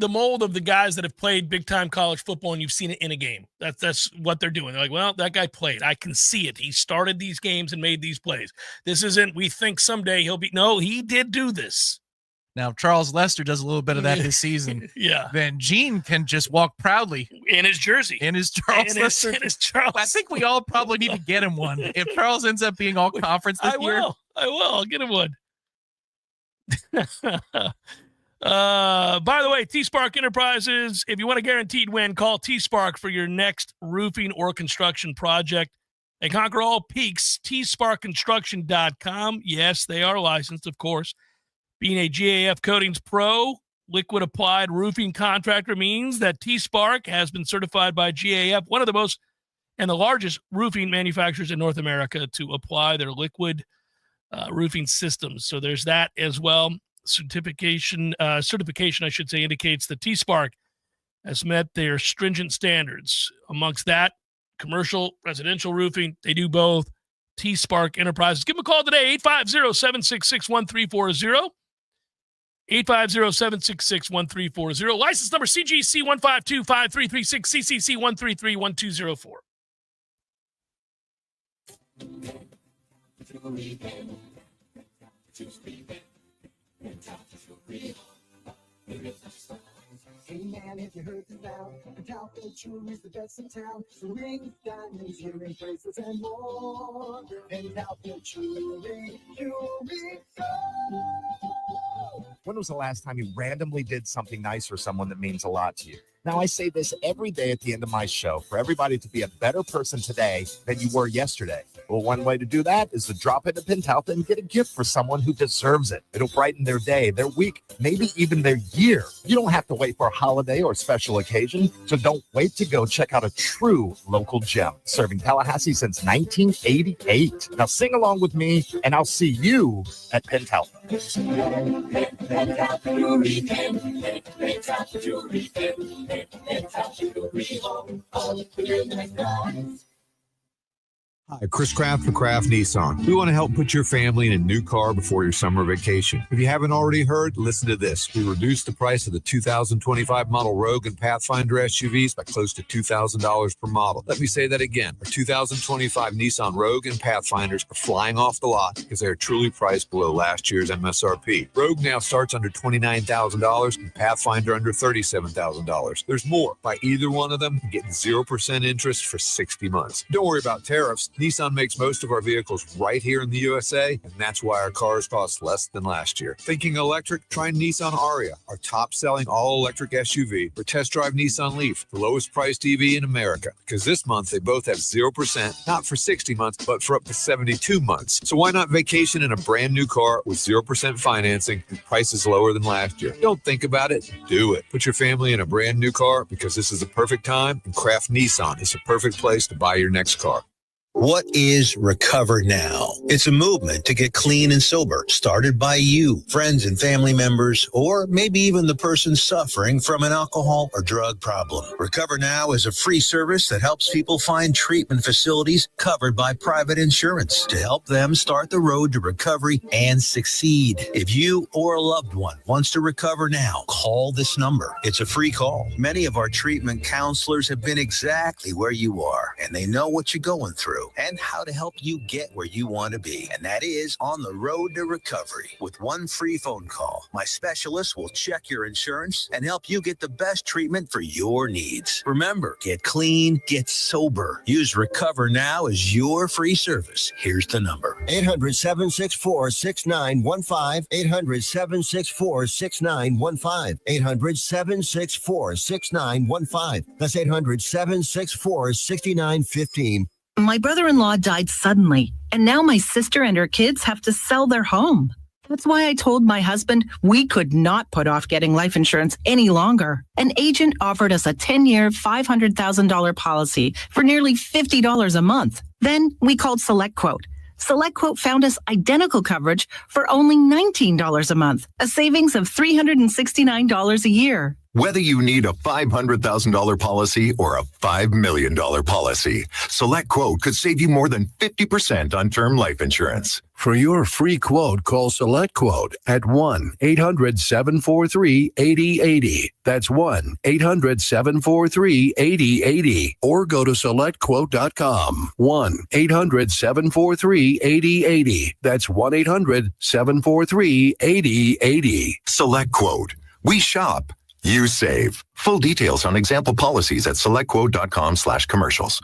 mold of the guys that have played big time college football and you've seen it in a game. That's what they're doing. They're like, well, that guy played. I can see it. He started these games and made these plays. This isn't, we think someday he'll be, no, he did do this. Now, Charles Lester does a little bit of that this season. Yeah. Then Gene can just walk proudly. In his jersey. In his Charles Lester. In his Charles. I think we all probably need to get him one. If Charles ends up being all conference this year. I will. I'll get him one. By the way, T-Spark Enterprises, if you want a guaranteed win, call T-Spark for your next roofing or construction project. They conquer all peaks, tsparkconstruction.com. Yes, they are licensed, of course. Being a GAF Coatings Pro, liquid applied roofing contractor means that T-Spark has been certified by GAF, one of the most and the largest roofing manufacturers in North America, to apply their liquid roofing systems. So there's that as well. Certification, I should say, indicates that T-Spark has met their stringent standards. Amongst that, commercial, residential roofing, they do both. T-Spark Enterprises. Give them a call today, 850-766-1340. 850-766-1340. License number CGC 1525336, CCC 1331204. Hey man, if you heard this now, Talbot Jewelry is the best in town. Rings, diamonds, earrings, bracelets, and more. And Talbot Jewelry, When was the last time you randomly did something nice for someone that means a lot to you? Now, I say this every day at the end of my show, for everybody to be a better person today than you were yesterday. Well, one way to do that is to drop into Pintalta and get a gift for someone who deserves it. It'll brighten their day, their week, maybe even their year. You don't have to wait for a holiday or special occasion, so don't wait to go check out a true local gem, serving Tallahassee since 1988. Now sing along with me, and I'll see you at Pintalta. Hi, Chris Kraft for Kraft Nissan. We want to help put your family in a new car before your summer vacation. If you haven't already heard, listen to this. We reduced the price of the 2025 model Rogue and Pathfinder SUVs by close to $2,000 per model. Let me say that again. Our 2025 Nissan Rogue and Pathfinders are flying off the lot because they are truly priced below last year's MSRP. Rogue now starts under $29,000 and Pathfinder under $37,000. There's more. Buy either one of them and get 0% interest for 60 months. Don't worry about tariffs. Nissan makes most of our vehicles right here in the USA, and that's why our cars cost less than last year. Thinking electric? Try Nissan Aria, our top-selling all-electric SUV, or test drive Nissan Leaf, the lowest-priced EV in America. Because this month, they both have 0%, not for 60 months, but for up to 72 months. So why not vacation in a brand-new car with 0% financing and prices lower than last year? Don't think about it. Do it. Put your family in a brand-new car because this is the perfect time, and Kraft Nissan is the perfect place to buy your next car. What is Recover Now? It's a movement to get clean and sober, started by you, friends and family members, or maybe even the person suffering from an alcohol or drug problem. Recover Now is a free service that helps people find treatment facilities covered by private insurance to help them start the road to recovery and succeed. If you or a loved one wants to recover now, call this number. It's a free call. Many of our treatment counselors have been exactly where you are, and they know what you're going through and how to help you get where you want to be. And that is on the road to recovery. With one free phone call, my specialist will check your insurance and help you get the best treatment for your needs. Remember, get clean, get sober. Use Recover Now as your free service. Here's the number. 800-764-6915. 800-764-6915. 800-764-6915. That's 800-764-6915. My brother-in-law died suddenly, and now my sister and her kids have to sell their home. That's why I told my husband we could not put off getting life insurance any longer. An agent offered us a 10-year, $500,000 policy for nearly $50 a month. Then we called SelectQuote. SelectQuote found us identical coverage for only $19 a month, a savings of $369 a year. Whether you need a $500,000 policy or a $5 million policy, SelectQuote could save you more than 50% on term life insurance. For your free quote, call SelectQuote at 1-800-743-8080. That's 1-800-743-8080. Or go to SelectQuote.com. 1-800-743-8080. That's 1-800-743-8080. SelectQuote. We shop. You save. Full details on example policies at selectquote.com/commercials.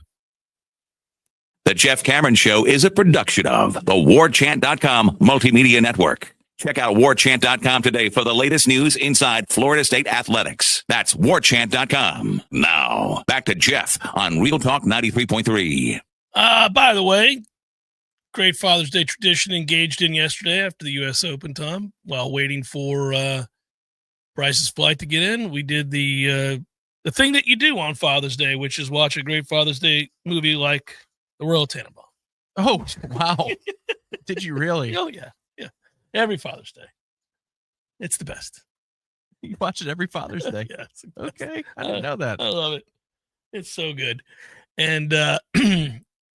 The Jeff Cameron Show is a production of the Warchant.com Multimedia Network. Check out Warchant.com today for the latest news inside Florida State athletics. That's Warchant.com. Now, back to Jeff on Real Talk 93.3. By the way, great Father's Day tradition engaged in yesterday after the U.S. Open, Tom, while waiting for Bryce's flight to get in. We did the thing that you do on Father's Day, which is watch a great Father's Day movie like The Royal Tenenbaum. Oh, wow. Did you really? Oh, yeah. Yeah. Every Father's Day. It's the best. You watch it every Father's Day? Yeah. Okay. I didn't know that. I love it. It's so good. And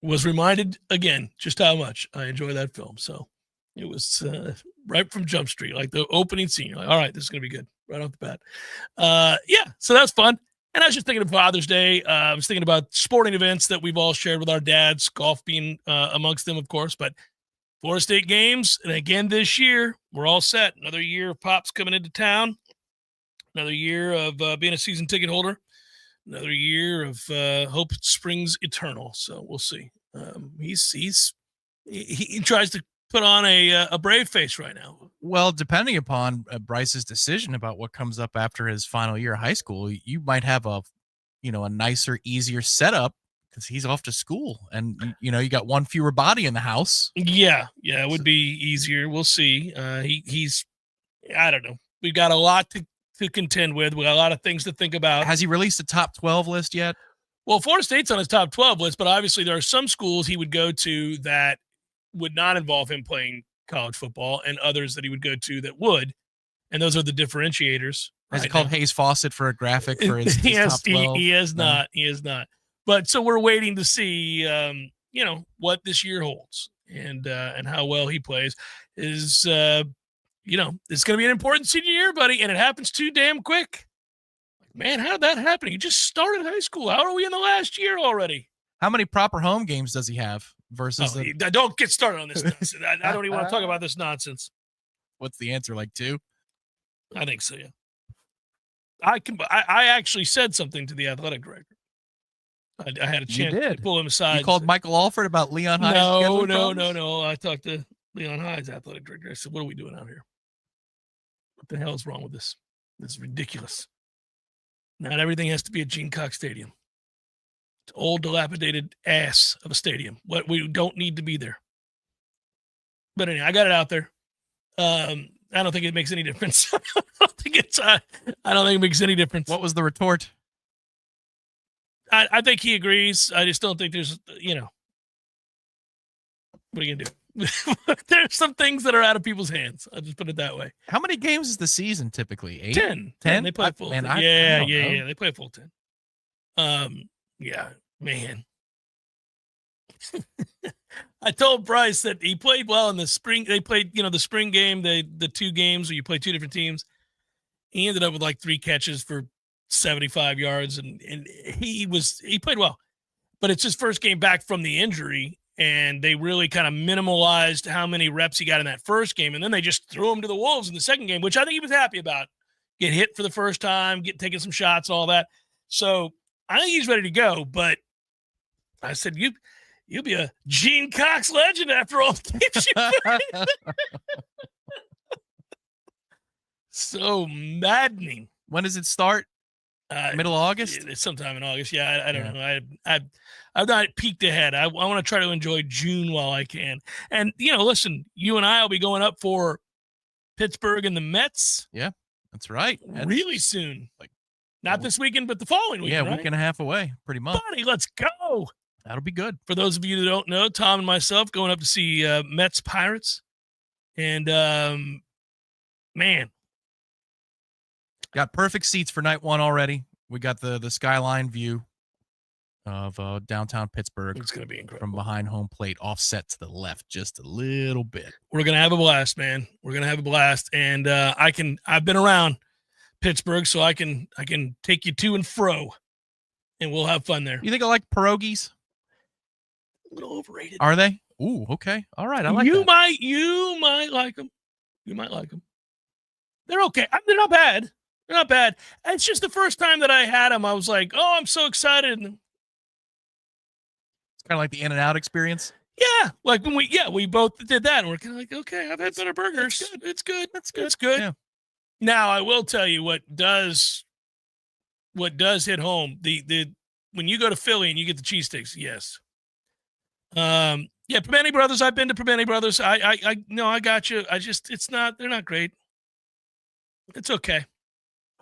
was reminded again just how much I enjoy that film. So it was right from Jump Street, like the opening scene. You're like, all right, this is going to be good right off the bat. Yeah, so that's fun. And I was just thinking of Father's Day. I was thinking about sporting events that we've all shared with our dads, golf being amongst them, of course. But Florida State games, and again this year, we're all set. Another year of Pops coming into town. Another year of being a season ticket holder. Another year of hope springs eternal. So we'll see. He tries to put on a brave face right now. Well, depending upon Bryce's decision about what comes up after his final year of high school, you might have a nicer, easier setup because he's off to school, and you got one fewer body in the house. Yeah, it would be easier. We'll see. He's, I don't know. We've got a lot to contend with. We got a lot of things to think about. Has he released a top 12 list yet? Well, Florida State's on his top 12 list, but obviously there are some schools he would go to that would not involve him playing college football, and others that he would go to that would, and those are the differentiators. Has he called Hayes Fawcett for a graphic for his top 12? He has not. He has not. But so we're waiting to see, what this year holds and how well he plays. It's going to be an important senior year, buddy, and it happens too damn quick. Man, how did that happen? He just started high school. How are we in the last year already? How many proper home games does he have versus don't get started on this nonsense. I don't even want to talk about this nonsense. What's the answer, like 2? I think so, yeah. I actually said something to the athletic director. I had a chance to pull him aside. You called Michael Alford about Leon Hyde's No. I talked to Leon Hyde's athletic director. I said, what are we doing out here? What the hell is wrong with this? This is ridiculous. Not everything has to be at Gene Cox Stadium. It's old, dilapidated ass of a stadium. What we don't need to be there. But anyway, I got it out there. I don't think it makes any difference. I don't think it makes any difference. What was the retort? I think he agrees. I just don't think there's, what are you going to do? There's some things that are out of people's hands. I'll just put it that way. How many games is the season typically? 8? 10. 10? They play full 10. Yeah. They play full 10. Yeah, man. I told Bryce that he played well in the spring. They played, the spring game, the 2 games where you play 2 different teams. He ended up with like 3 catches for 75 yards, and he played well. But it's his first game back from the injury, and they really kind of minimalized how many reps he got in that first game, and then they just threw him to the Wolves in the second game, which I think he was happy about. Get hit for the first time, taking some shots, all that. So I think he's ready to go, but I said, you'll be a Gene Cox legend after all the games you played. So maddening. When does it start? Middle of August? It's sometime in August. Yeah, I don't know. I've not peeked ahead. I want to try to enjoy June while I can. And, listen, you and I will be going up for Pittsburgh and the Mets. Yeah, that's right. Really soon. Not this weekend, but the following weekend. Yeah, a week and a half away, pretty much. Buddy, let's go. That'll be good. For those of you that don't know, Tom and myself going up to see Mets Pirates. And, man. Got perfect seats for night 1 already. We got the skyline view of downtown Pittsburgh. It's going to be incredible. From behind home plate, offset to the left just a little bit. We're going to have a blast, man. We're going to have a blast. And I've been around Pittsburgh, so I can take you to and fro, and we'll have fun there. You think I like pierogies? A little overrated. Are they? Ooh, okay. All right. I like you that. You might like them. You might like them. They're okay. They're not bad. They're not bad. It's just the first time that I had them, I was like, oh, I'm so excited. It's kind of like the In-N-Out experience. Yeah. Like when we both did that, and we're kind of like, okay, I've had better burgers. It's good. It's good. Yeah. Now, I will tell you what does hit home. The when you go to Philly and you get the cheesesteaks, yes. Yeah, Primanti Brothers. I've been to Primanti Brothers. I no, I got you. They're not great. It's okay.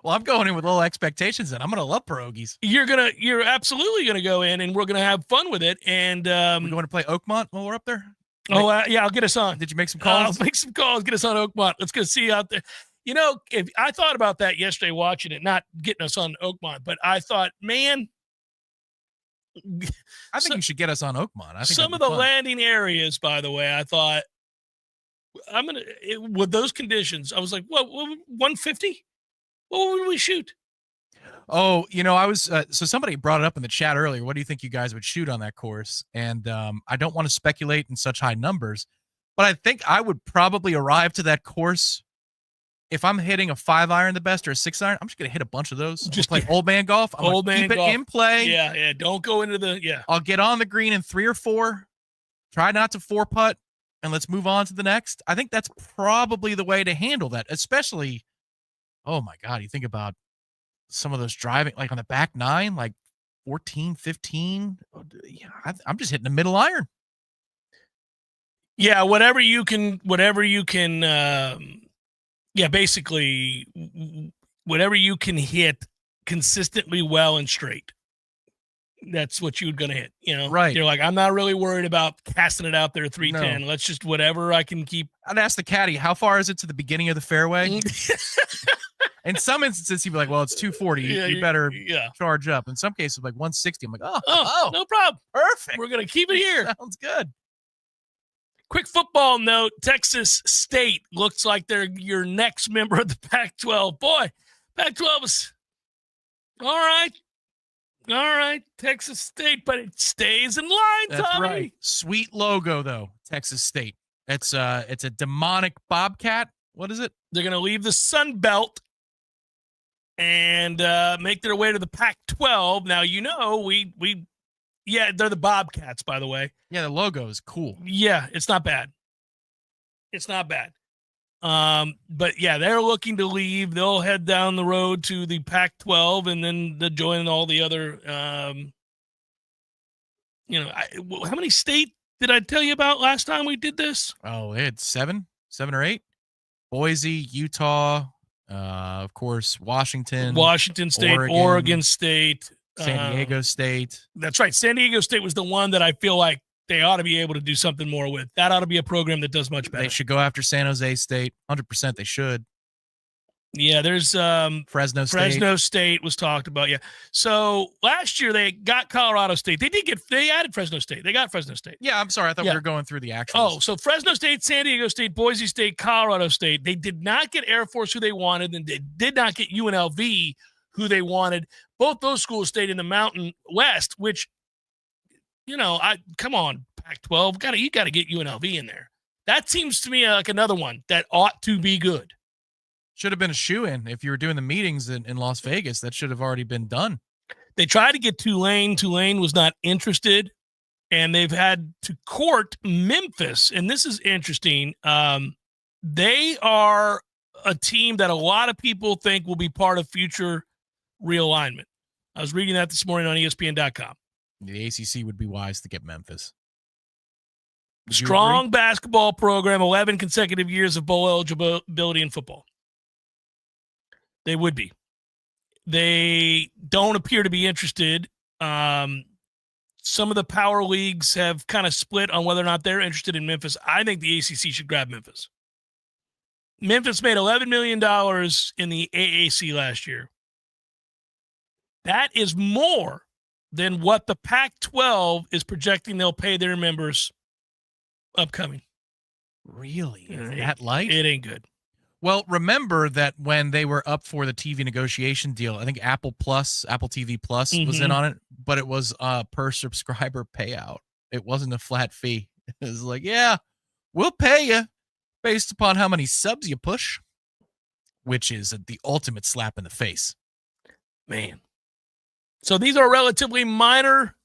Well, I'm going in with low expectations, and I'm gonna love pierogies. You're absolutely gonna go in, and we're gonna have fun with it. And we're going to play Oakmont while we're up there. Yeah, I'll get us on. Did you make some calls? I'll make some calls. Get us on Oakmont. Let's go see you out there. If I thought about that yesterday watching it, not getting us on Oakmont, but I thought, man, I think you should get us on Oakmont. I think some of the landing areas, by the way, I thought with those conditions, I was like, what 150? What would we shoot? Oh, I was so somebody brought it up in the chat earlier. What do you think you guys would shoot on that course? And I don't want to speculate in such high numbers, but I think I would probably arrive to that course. If I'm hitting a 5-iron the best or a 6-iron, I'm just gonna hit a bunch of those. Just play old man golf. I'm gonna keep it in play. Yeah. Don't go into the I'll get on the green in 3 or 4. Try not to 4-putt, and let's move on to the next. I think that's probably the way to handle that, especially. Oh my God, you think about some of those driving, like on the back 9, like 14, 15. Yeah, I'm just hitting the middle iron. Yeah, whatever you can, basically whatever you can hit consistently well and straight. That's what you're going to hit, Right. You're like, I'm not really worried about casting it out there 310. No. Let's just whatever I can keep. I'd ask the caddy, how far is it to the beginning of the fairway? In some instances, he'd be like, well, it's 240. You better charge up. In some cases, like 160. I'm like, oh, no problem. Perfect. We're going to keep it here. Sounds good. Quick football note, Texas State looks like they're your next member of the Pac-12. Boy, Pac-12 is all right, Texas State, but it stays in line, That's Tommy. right. Sweet logo, though, Texas State. It's a demonic bobcat. What is it? They're going to leave the Sun Belt and make their way to the Pac-12. Now, they're the Bobcats, by the way. Yeah, the logo is cool. Yeah, it's not bad. But yeah, they're looking to leave. They'll head down the road to the Pac-12 and then they'll join all the other, how many state did I tell you about last time we did this? Oh, they had seven or eight. Boise, Utah, of course, Washington State, Oregon State, San Diego State. That's right. San Diego State was the one that I feel like they ought to be able to do something more with. That ought to be a program that does much better. They should go after San Jose State. 100% they should. Yeah, there's Fresno State. Fresno State was talked about, yeah. So last year they got Colorado State. They added Fresno State. They got Fresno State. Yeah, I'm sorry. I thought we were going through the actuals. Oh, so Fresno State, San Diego State, Boise State, Colorado State. They did not get Air Force who they wanted, and they did not get UNLV who they wanted. Both those schools stayed in the Mountain West, which, come on, Pac-12, you got to get UNLV in there. That seems to me like another one that ought to be good. Should have been a shoe-in. If you were doing the meetings in Las Vegas, that should have already been done. They tried to get Tulane. Tulane was not interested, and they've had to court Memphis, and this is interesting. They are a team that a lot of people think will be part of future realignment. I was reading that this morning on ESPN.com. The ACC would be wise to get Memphis. Strong basketball program, 11 consecutive years of bowl eligibility in football. They would be. They don't appear to be interested. Some of the power leagues have kind of split on whether or not they're interested in Memphis. I think the ACC should grab Memphis. Memphis made $11 million in the AAC last year. That is more than what the Pac-12 is projecting they'll pay their members upcoming. Really? That light? It ain't good. Well, remember that when they were up for the TV negotiation deal, I think Apple TV Plus was in on it, but it was a per subscriber payout. It wasn't a flat fee. It was like, yeah, we'll pay you based upon how many subs you push, which is the ultimate slap in the face. Man. So these are relatively minor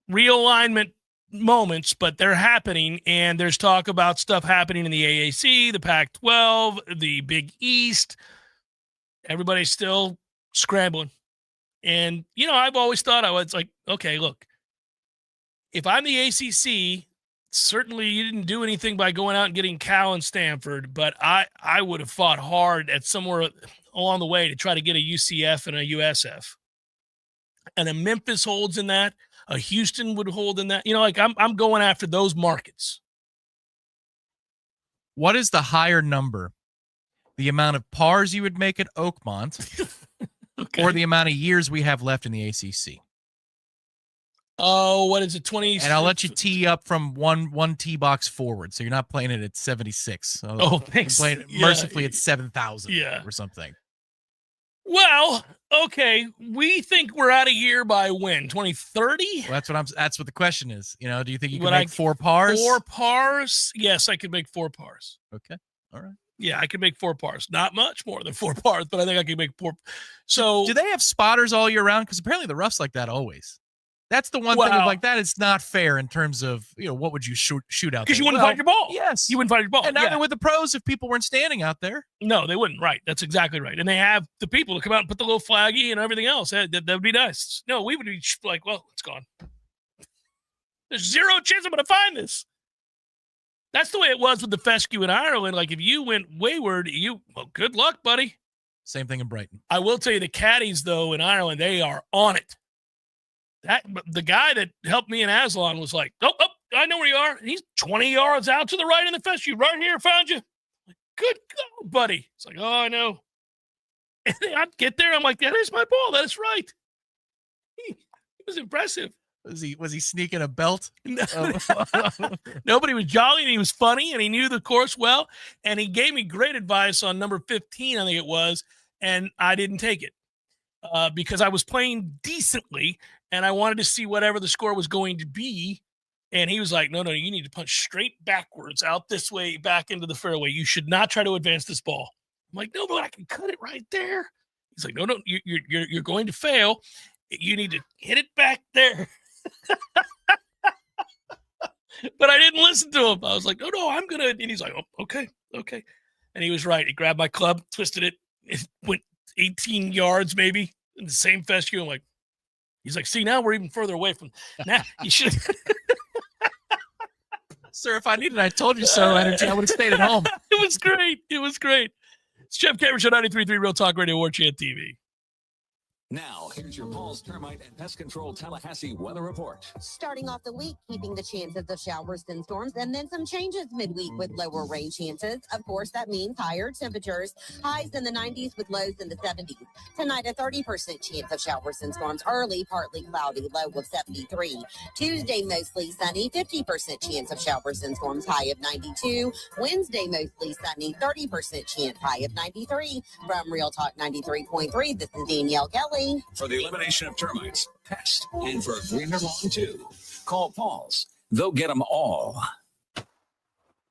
realignment moments, but they're happening, and there's talk about stuff happening in the AAC, the Pac-12, the Big East. Everybody's still scrambling. And, I've always thought okay, look, if I'm the ACC, certainly you didn't do anything by going out and getting Cal and Stanford, but I would have fought hard at somewhere along the way to try to get a UCF and a USF. And a Memphis holds in that. A Houston would hold in that. I'm going after those markets. What is the higher number? The amount of pars you would make at Oakmont Okay. or the amount of years we have left in the ACC? Oh, what is it, 20? And I'll let you tee up from one tee box forward, so you're not playing it at 76. So oh, thanks. Playing it mercifully at 7,000 or something. Well, okay, we think we're out of here by when? 2030? Well, that's what the question is. Do you think you can make 4 pars? 4 pars? Yes, I could make 4 pars. Okay. All right. Yeah, I could make 4 pars. Not much more than 4 pars, but I think I could make 4. So do they have spotters all year round? Because apparently the rough's like that always. That's the one thing of like, that is not fair in terms of, what would you shoot out there? Because you wouldn't find your ball. Yes. You wouldn't find your ball. And not even with the pros if people weren't standing out there. No, they wouldn't. Right. That's exactly right. And they have the people to come out and put the little flaggy and everything else. That would be nice. No, we would be like, well, it's gone. There's zero chance I'm going to find this. That's the way it was with the fescue in Ireland. Like, if you went wayward, well, good luck, buddy. Same thing in Brighton. I will tell you, the caddies, though, in Ireland, they are on it. The guy that helped me in Aslan was like, oh, I know where you are. He's 20 yards out to the right in the fescue. Right here, found you. Like, good God, buddy. It's like, oh, I know. And I'd get there. I'm like, that is my ball. That is right. He was impressive. Was he sneaking a belt? Nobody was jolly, and he was funny, and he knew the course well, and he gave me great advice on number 15, I think it was, and I didn't take it because I was playing decently, and I wanted to see whatever the score was going to be, and he was like, no, you need to punch straight backwards out this way back into the fairway. You should not try to advance this ball. I'm like, no, but I can cut it right there. He's like, no, you're going to fail. You need to hit it back there. But I didn't listen to him. I was like, no, I'm going to. And he's like, oh, okay. And he was right. He grabbed my club, twisted it. It went 18 yards maybe in the same fescue. I'm like, he's like, see, now we're even further away from. Now you should. Sir, if I needed, I told you so energy, I would have stayed at home. It was great. It's Jeff Cameron Show, 93.3 Real Talk Radio, Warchant TV. Now, here's your Paul's Termite and Pest Control Tallahassee weather report. Starting off the week, keeping the chances of showers and storms, and then some changes midweek with lower rain chances. Of course, that means higher temperatures, highs in the 90s with lows in the 70s. Tonight, a 30% chance of showers and storms early, partly cloudy, low of 73. Tuesday, mostly sunny, 50% chance of showers and storms, high of 92. Wednesday, mostly sunny, 30% chance, high of 93. From Real Talk 93.3, this is Danielle Kelly. For the elimination of termites, pests, and for greener lawn too. Call Paul's. They'll get them all.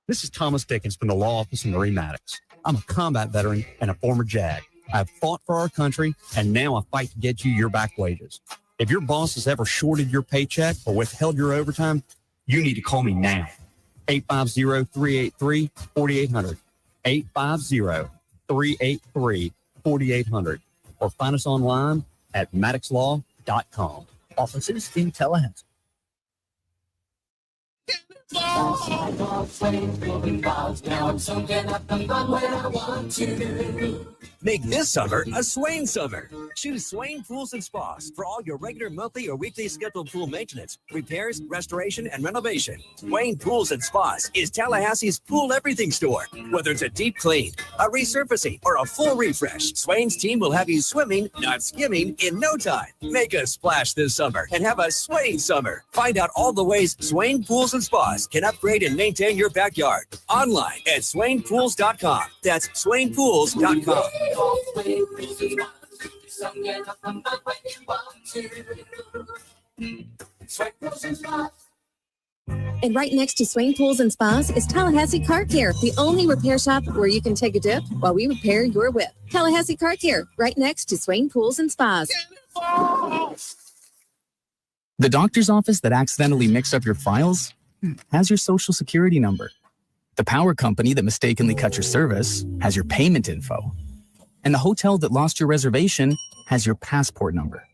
This is Thomas Dickens from the Law Office of Marie Maddox. I'm a combat veteran and a former JAG. I've fought for our country, and now I fight to get you your back wages. If your boss has ever shorted your paycheck or withheld your overtime, you need to call me now. 850-383-4800. 850-383-4800. Or find us online at maddoxlaw.com. Offices in Tallahassee. Make this summer a Swain summer. Choose Swain Pools and Spas for all your regular monthly or weekly scheduled pool maintenance, repairs, restoration, and renovation. Swain Pools and Spas is Tallahassee's pool everything store. Whether it's a deep clean, a resurfacing, or a full refresh, Swain's team will have you swimming, not skimming, in no time. Make a splash this summer and have a Swain summer. Find out all the ways Swain Pools and Spas can upgrade and maintain your backyard. Online at swainpools.com. That's swainpools.com. And right next to Swain Pools and Spas is Tallahassee Car Care, the only repair shop where you can take a dip while we repair your whip. Tallahassee Car Care, right next to Swain Pools and Spas. The doctor's office that accidentally mixed up your files has your social security number. The power company that mistakenly cut your service has your payment info. And the hotel that lost your reservation has your passport number.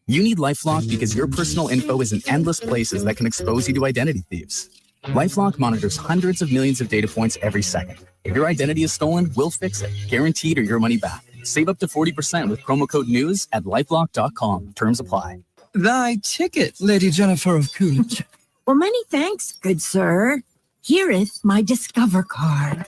You need LifeLock because your personal info is in endless places that can expose you to identity thieves. LifeLock monitors hundreds of millions of data points every second. If your identity is stolen, we'll fix it, guaranteed or your money back. Save up to 40% with promo code NEWS at lifelock.com. Terms apply. Thy ticket, Lady Jennifer of Coolidge. Well, many thanks, good sir. Here is my Discover card.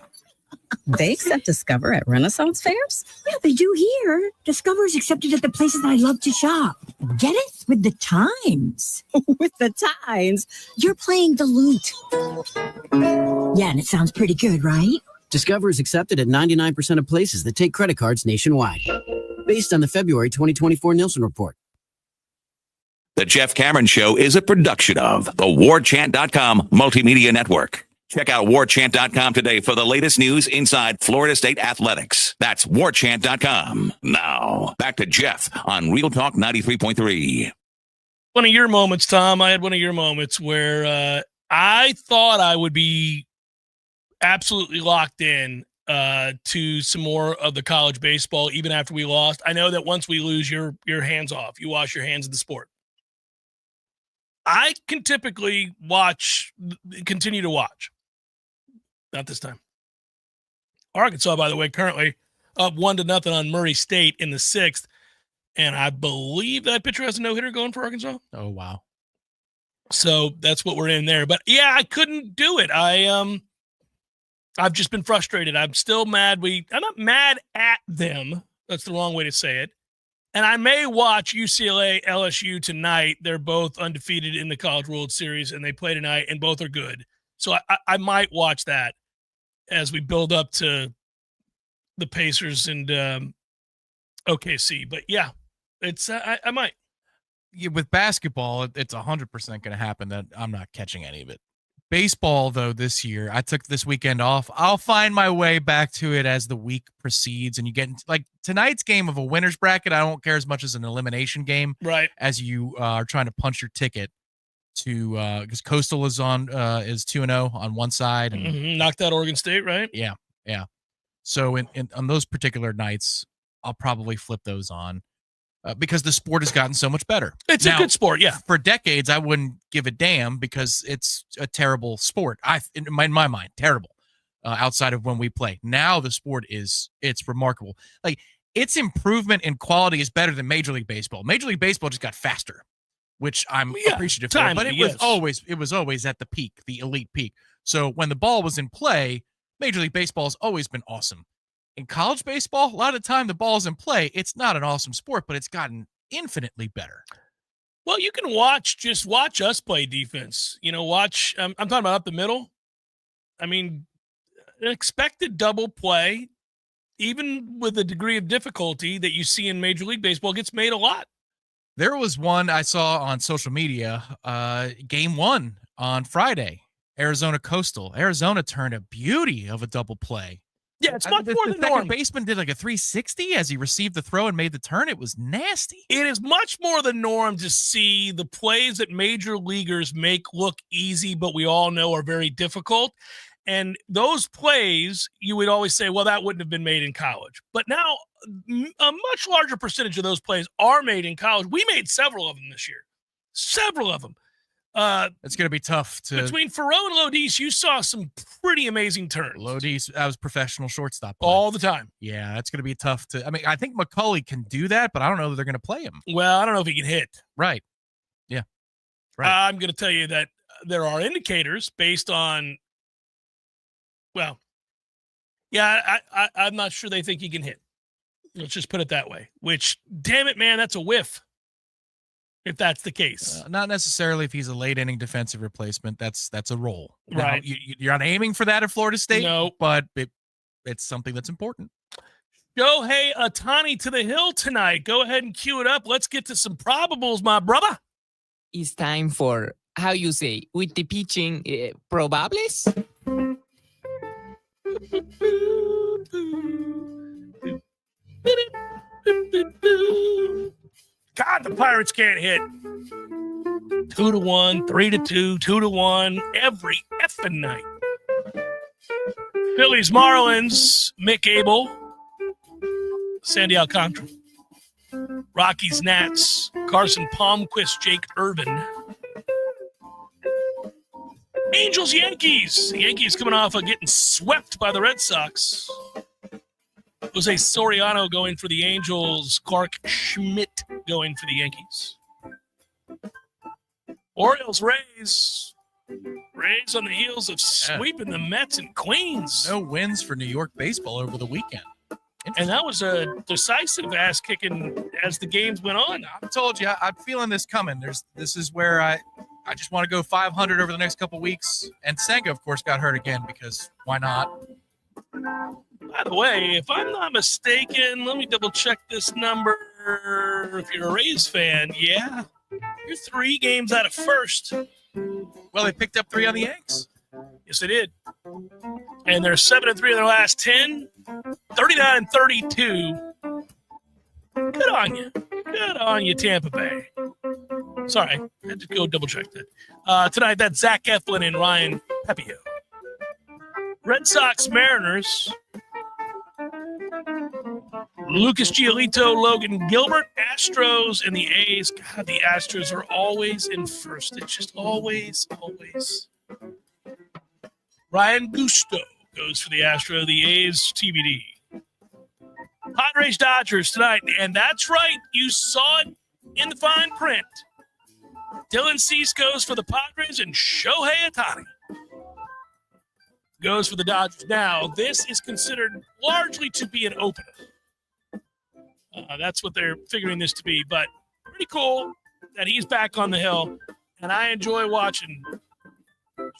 They accept Discover at Renaissance fairs? Yeah, they do here. Discover is accepted at the places I love to shop. Get it? With the times. With the times? You're playing the lute. Yeah, and it sounds pretty good, right? Discover is accepted at 99% of places that take credit cards nationwide. Based on the February 2024 Nielsen Report. The Jeff Cameron Show is a production of the Warchant.com Multimedia Network. Check out Warchant.com today for the latest news inside Florida State athletics. That's Warchant.com. Now, back to Jeff on Real Talk 93.3. one of your moments, Tom. I had one of your moments where I thought I would be absolutely locked in to some more of the college baseball, even after we lost. I know that once we lose, your hands off. You wash your hands of the sport. I can typically continue to watch. Not this time. Arkansas, by the way, currently up 1-0 on Murray State in the 6th. And I believe that pitcher has a no-hitter going for Arkansas. Oh, wow. So that's what we're in there. But yeah, I couldn't do it. I've just been frustrated. I'm still mad. I'm not mad at them. That's the wrong way to say it. And I may watch UCLA LSU tonight. They're both undefeated in the College World Series, and they play tonight, and both are good. So I might watch that as we build up to the Pacers and OKC. But yeah, it's I might. Yeah, with basketball, it's 100% going to happen that I'm not catching any of it. Baseball, though, this year, I took this weekend off. I'll find my way back to it as the week proceeds, and you get into, like, tonight's game of a winner's bracket. I don't care as much as an elimination game, right? As you are trying to punch your ticket to because Coastal is 2-0 on one side and knocked out Oregon State, right? Yeah. So on those particular nights, I'll probably flip those on. Because the sport has gotten so much better. It's a good sport, yeah. For decades, I wouldn't give a damn because it's a terrible sport. In my mind, terrible. Outside of when we play, now the sport it's remarkable. Like, its improvement in quality is better than Major League Baseball. Major League Baseball just got faster, which I'm appreciative for. But it was always at the peak, the elite peak. So when the ball was in play, Major League Baseball has always been awesome. In college baseball, a lot of the time the ball's in play. It's not an awesome sport, but it's gotten infinitely better. Well, you can watch us play defense. I'm talking about up the middle. I mean, an expected double play, even with the degree of difficulty that you see in Major League Baseball, gets made a lot. There was one I saw on social media, game 1 on Friday, Arizona Coastal. Arizona turned a beauty of a double play. Yeah, it's much more than the norm. Second baseman did like a 360 as he received the throw and made the turn. It was nasty. It is much more the norm to see the plays that major leaguers make look easy, but we all know are very difficult. And those plays, you would always say, well, that wouldn't have been made in college. But now a much larger percentage of those plays are made in college. We made several of them this year. Several of them. It's going to be tough to between Ferreau and Lodis. You saw some pretty amazing turns. Lodis, I was professional shortstop play. All the time. Yeah, that's going to be tough to. I mean, I think McCulley can do that, but I don't know that they're going to play him. Well, I don't know if he can hit. Right. Yeah. Right. I'm going to tell you that there are indicators based on. Well, yeah, I'm not sure they think he can hit. Let's just put it that way. Which, damn it, man, that's a whiff. If that's the case. Not necessarily if he's a late inning defensive replacement. That's a role. Right. Now, you're not aiming for that at Florida State. No. But it's something that's important. Shohei Ohtani to the hill tonight. Go ahead and cue it up. Let's get to some probables, my brother. It's time for, how you say, with the pitching, probables? God, the Pirates can't hit. 2-1, 3-2, 2-1, every effing night. Phillies, Marlins, Mick Abel, Sandy Alcantara. Rockies, Nats, Carson Palmquist, Jake Irvin. Angels, Yankees. The Yankees coming off of getting swept by the Red Sox. Jose Soriano going for the Angels. Clark Schmidt going for the Yankees. Orioles, Rays. Rays on the heels of sweeping the Mets and Queens. No wins for New York baseball over the weekend. And that was a decisive ass kicking as the games went on. I told you, I'm feeling this coming. This is where I just want to go 500 over the next couple weeks. And Senga, of course, got hurt again because why not? By the way, if I'm not mistaken, let me double check this number. If you're a Rays fan, yeah, you're 3 games out of first. Well, they picked up 3 on the Yanks. Yes, they did. And they're 7-3 in their last 10, 39-32. Good on you. Good on you, Tampa Bay. Sorry, I had to go double check that. Tonight, that's Zach Eflin and Ryan Pepio. Red Sox Mariners. Lucas Giolito, Logan Gilbert, Astros, and the A's. God, the Astros are always in first. It's just always. Ryan Gusto goes for the Astro, the A's TBD. Padres Dodgers tonight, and that's right, you saw it in the fine print. Dylan Cease goes for the Padres, and Shohei Ohtani goes for the Dodgers. Now, this is considered largely to be an opener. That's what they're figuring this to be, but pretty cool that he's back on the hill, and I enjoy watching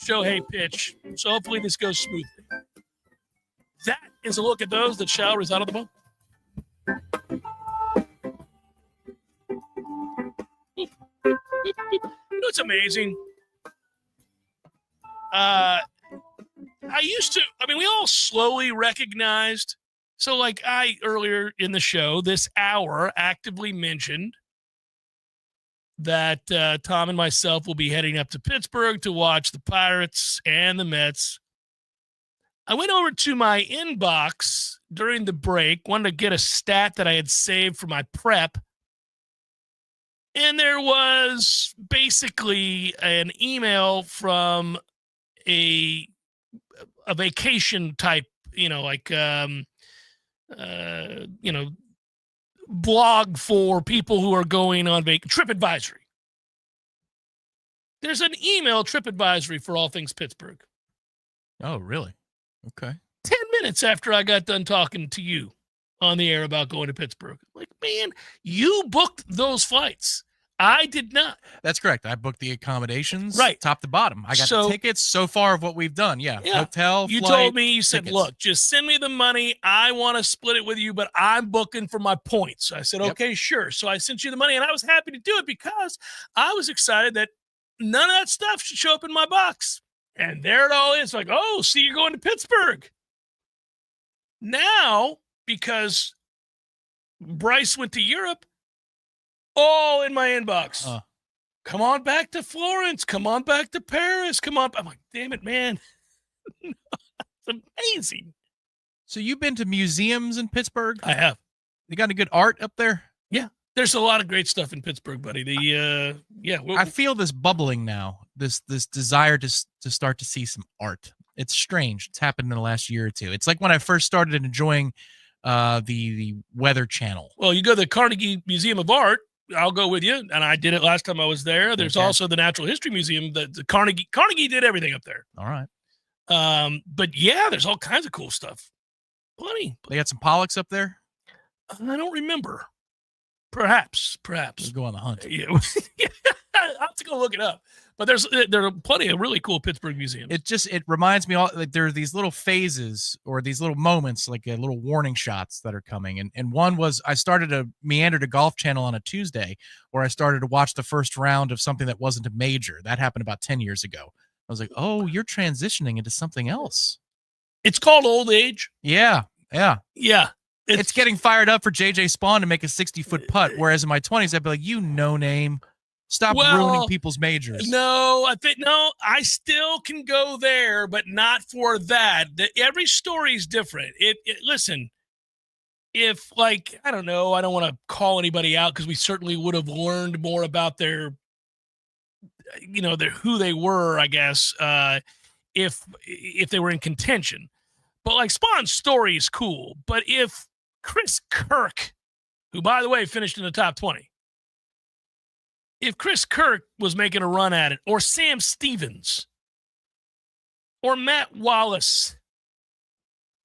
Shohei pitch, so hopefully this goes smoothly. That is a look at those that shall reside on the bone. You know what's amazing? We all slowly recognized. So like earlier in the show, this hour actively mentioned that Tom and myself will be heading up to Pittsburgh to watch the Pirates and the Mets. I went over to my inbox during the break, wanted to get a stat that I had saved for my prep. And there was basically an email from a vacation type, blog for people who are going on trip advisory. There's an email trip advisory for all things Pittsburgh. Oh, really? Okay. 10 minutes after I got done talking to you on the air about going to Pittsburgh. Like, man, you booked those flights. I did not. That's correct. I booked the accommodations, right, top to bottom. I got the tickets so far of what we've done. Yeah. Hotel, you flight, told me, you said, tickets. Look, just send me the money. I want to split it with you, but I'm booking for my points. I said, okay, sure. So I sent you the money, and I was happy to do it because I was excited that none of that stuff should show up in my box. And there it all is. Like, oh, see, you're going to Pittsburgh. Now, because Bryce went to Europe, all in my inbox. Come on back to Florence. Come on back to Paris. Come on. I'm like, damn it, man. It's amazing. So you've been to museums in Pittsburgh? I have. They got any good art up there? Yeah. There's a lot of great stuff in Pittsburgh, buddy. I feel this bubbling now, this desire to start to see some art. It's strange. It's happened in the last year or two. It's like when I first started enjoying the Weather Channel. Well, you go to the Carnegie Museum of Art, I'll go with you, and I did it last time I was there. There's also the Natural History Museum. The Carnegie did everything up there. All right. But yeah, there's all kinds of cool stuff. Plenty. They got some Pollocks up there? I don't remember. Perhaps. Let's go on the hunt. Yeah. I'll have to go look it up. But there are plenty of really cool Pittsburgh museums. It reminds me, like there are these little phases or these little moments, like little warning shots that are coming. And one was I started to meander to Golf Channel on a Tuesday where I started to watch the first round of something that wasn't a major. That happened about 10 years ago. I was like, oh, you're transitioning into something else. It's called old age. Yeah. It's getting fired up for J.J. Spawn to make a 60-foot putt, whereas in my 20s, I'd be like, you no-name. Stop ruining people's majors. No, I still can go there, but not for that. Every story is different. Listen, if I don't know, I don't want to call anybody out because we certainly would have learned more about their who they were, I guess, if they were in contention. But Spawn's story is cool. But if Chris Kirk, who by the way finished in the top 20, if Chris Kirk was making a run at it, or Sam Stevens, or Matt Wallace,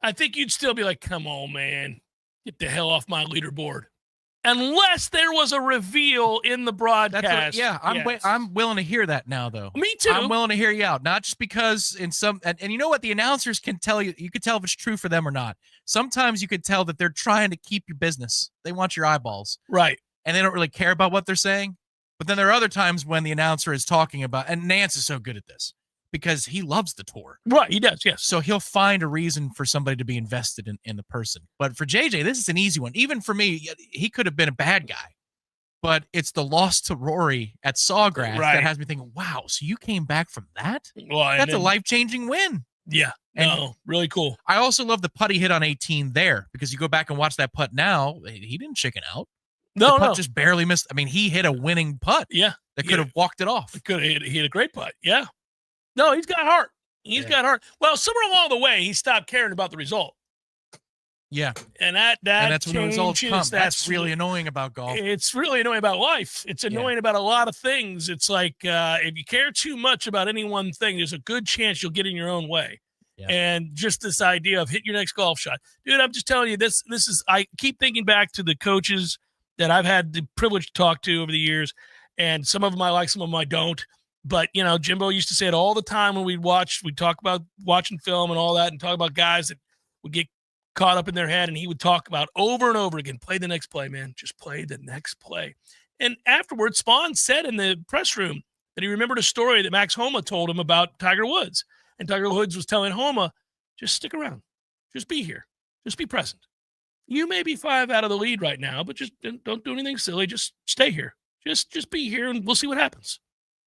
I think you'd still be like, come on, man, get the hell off my leaderboard. Unless there was a reveal in the broadcast. I'm willing to hear that now, though. Me too. I'm willing to hear you out, not just because in some and you know what, the announcers can tell you. You could tell if it's true for them or not. Sometimes you could tell that they're trying to keep your business. They want your eyeballs, right? And they don't really care about what they're saying. But then there are other times when the announcer is talking about, and Nance is so good at this because he loves the tour. Right, he does, yes. So he'll find a reason for somebody to be invested in the person. But for JJ, this is an easy one. Even for me, he could have been a bad guy. But it's the loss to Rory at Sawgrass Right. that has me thinking, wow, so you came back from that? Well, and That's a then- life-changing win. Yeah. And No, really cool. I also love the putt he hit on 18 there because you go back and watch that putt now, he didn't chicken out. No, the putt no. just barely missed. I mean, he hit a winning putt. Yeah. That could have walked it off. He had a great putt. Yeah. No, he's got heart. He's got heart. Well, somewhere along the way, he stopped caring about the result. Yeah. And that's when the results come. That's really annoying about golf. It's really annoying about life. It's annoying about a lot of things. It's like if you care too much about any one thing, there's a good chance you'll get in your own way. Yeah. And just this idea of hit your next golf shot. Dude, I'm just telling you, this is, I keep thinking back to the coaches that I've had the privilege to talk to over the years. And some of them I like, some of them I don't. But, you know, Jimbo used to say it all the time when we'd talk about watching film and all that and talk about guys that would get caught up in their head. And he would talk about over and over again, play the next play, man. Just play the next play. And afterwards, Spawn said in the press room that he remembered a story that Max Homa told him about Tiger Woods. And Tiger Woods was telling Homa, just stick around. Just be here. Just be present. You may be 5 out of the lead right now, but just don't do anything silly. Just stay here. Just be here, and we'll see what happens.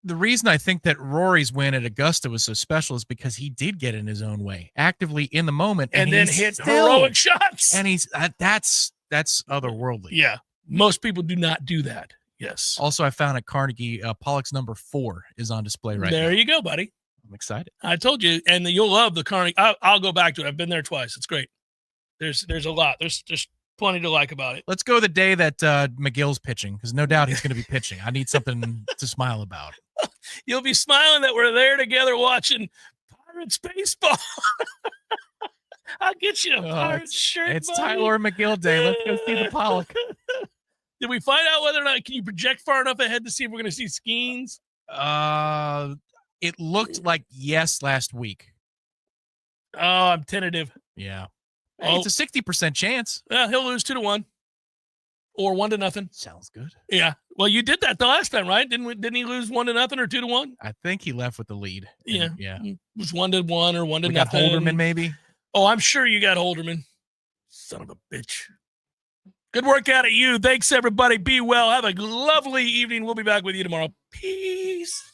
The reason I think that Rory's win at Augusta was so special is because he did get in his own way, actively in the moment, and then hit heroic shots. And he's that's otherworldly. Yeah, most people do not do that. Yes. Also, I found at Carnegie, Pollock's number 4 is on display right now. There you go, buddy. I'm excited. I told you, and you'll love the Carnegie. I'll go back to it. I've been there twice. It's great. There's a lot. There's plenty to like about it. Let's go the day that McGill's pitching, because no doubt he's going to be pitching. I need something to smile about. You'll be smiling that we're there together watching Pirates baseball. I'll get you a Pirates shirt. It's buddy. Tyler McGill Day. Let's go see the Pollock. Did we find out whether or not can you project far enough ahead to see if we're going to see Skeens? It looked like yes last week. Oh, I'm tentative. Yeah. Hey, it's a 60% chance. Yeah, he'll lose 2-1 or 1-0. Sounds good. Yeah. Well, you did that the last time, right? Didn't he lose 1-0 or 2-1? I think he left with the lead. Yeah. Yeah. It was 1-1 or 1-0. We got Holderman, maybe. Oh, I'm sure you got Holderman. Son of a bitch. Good work out of you. Thanks, everybody. Be well. Have a lovely evening. We'll be back with you tomorrow. Peace.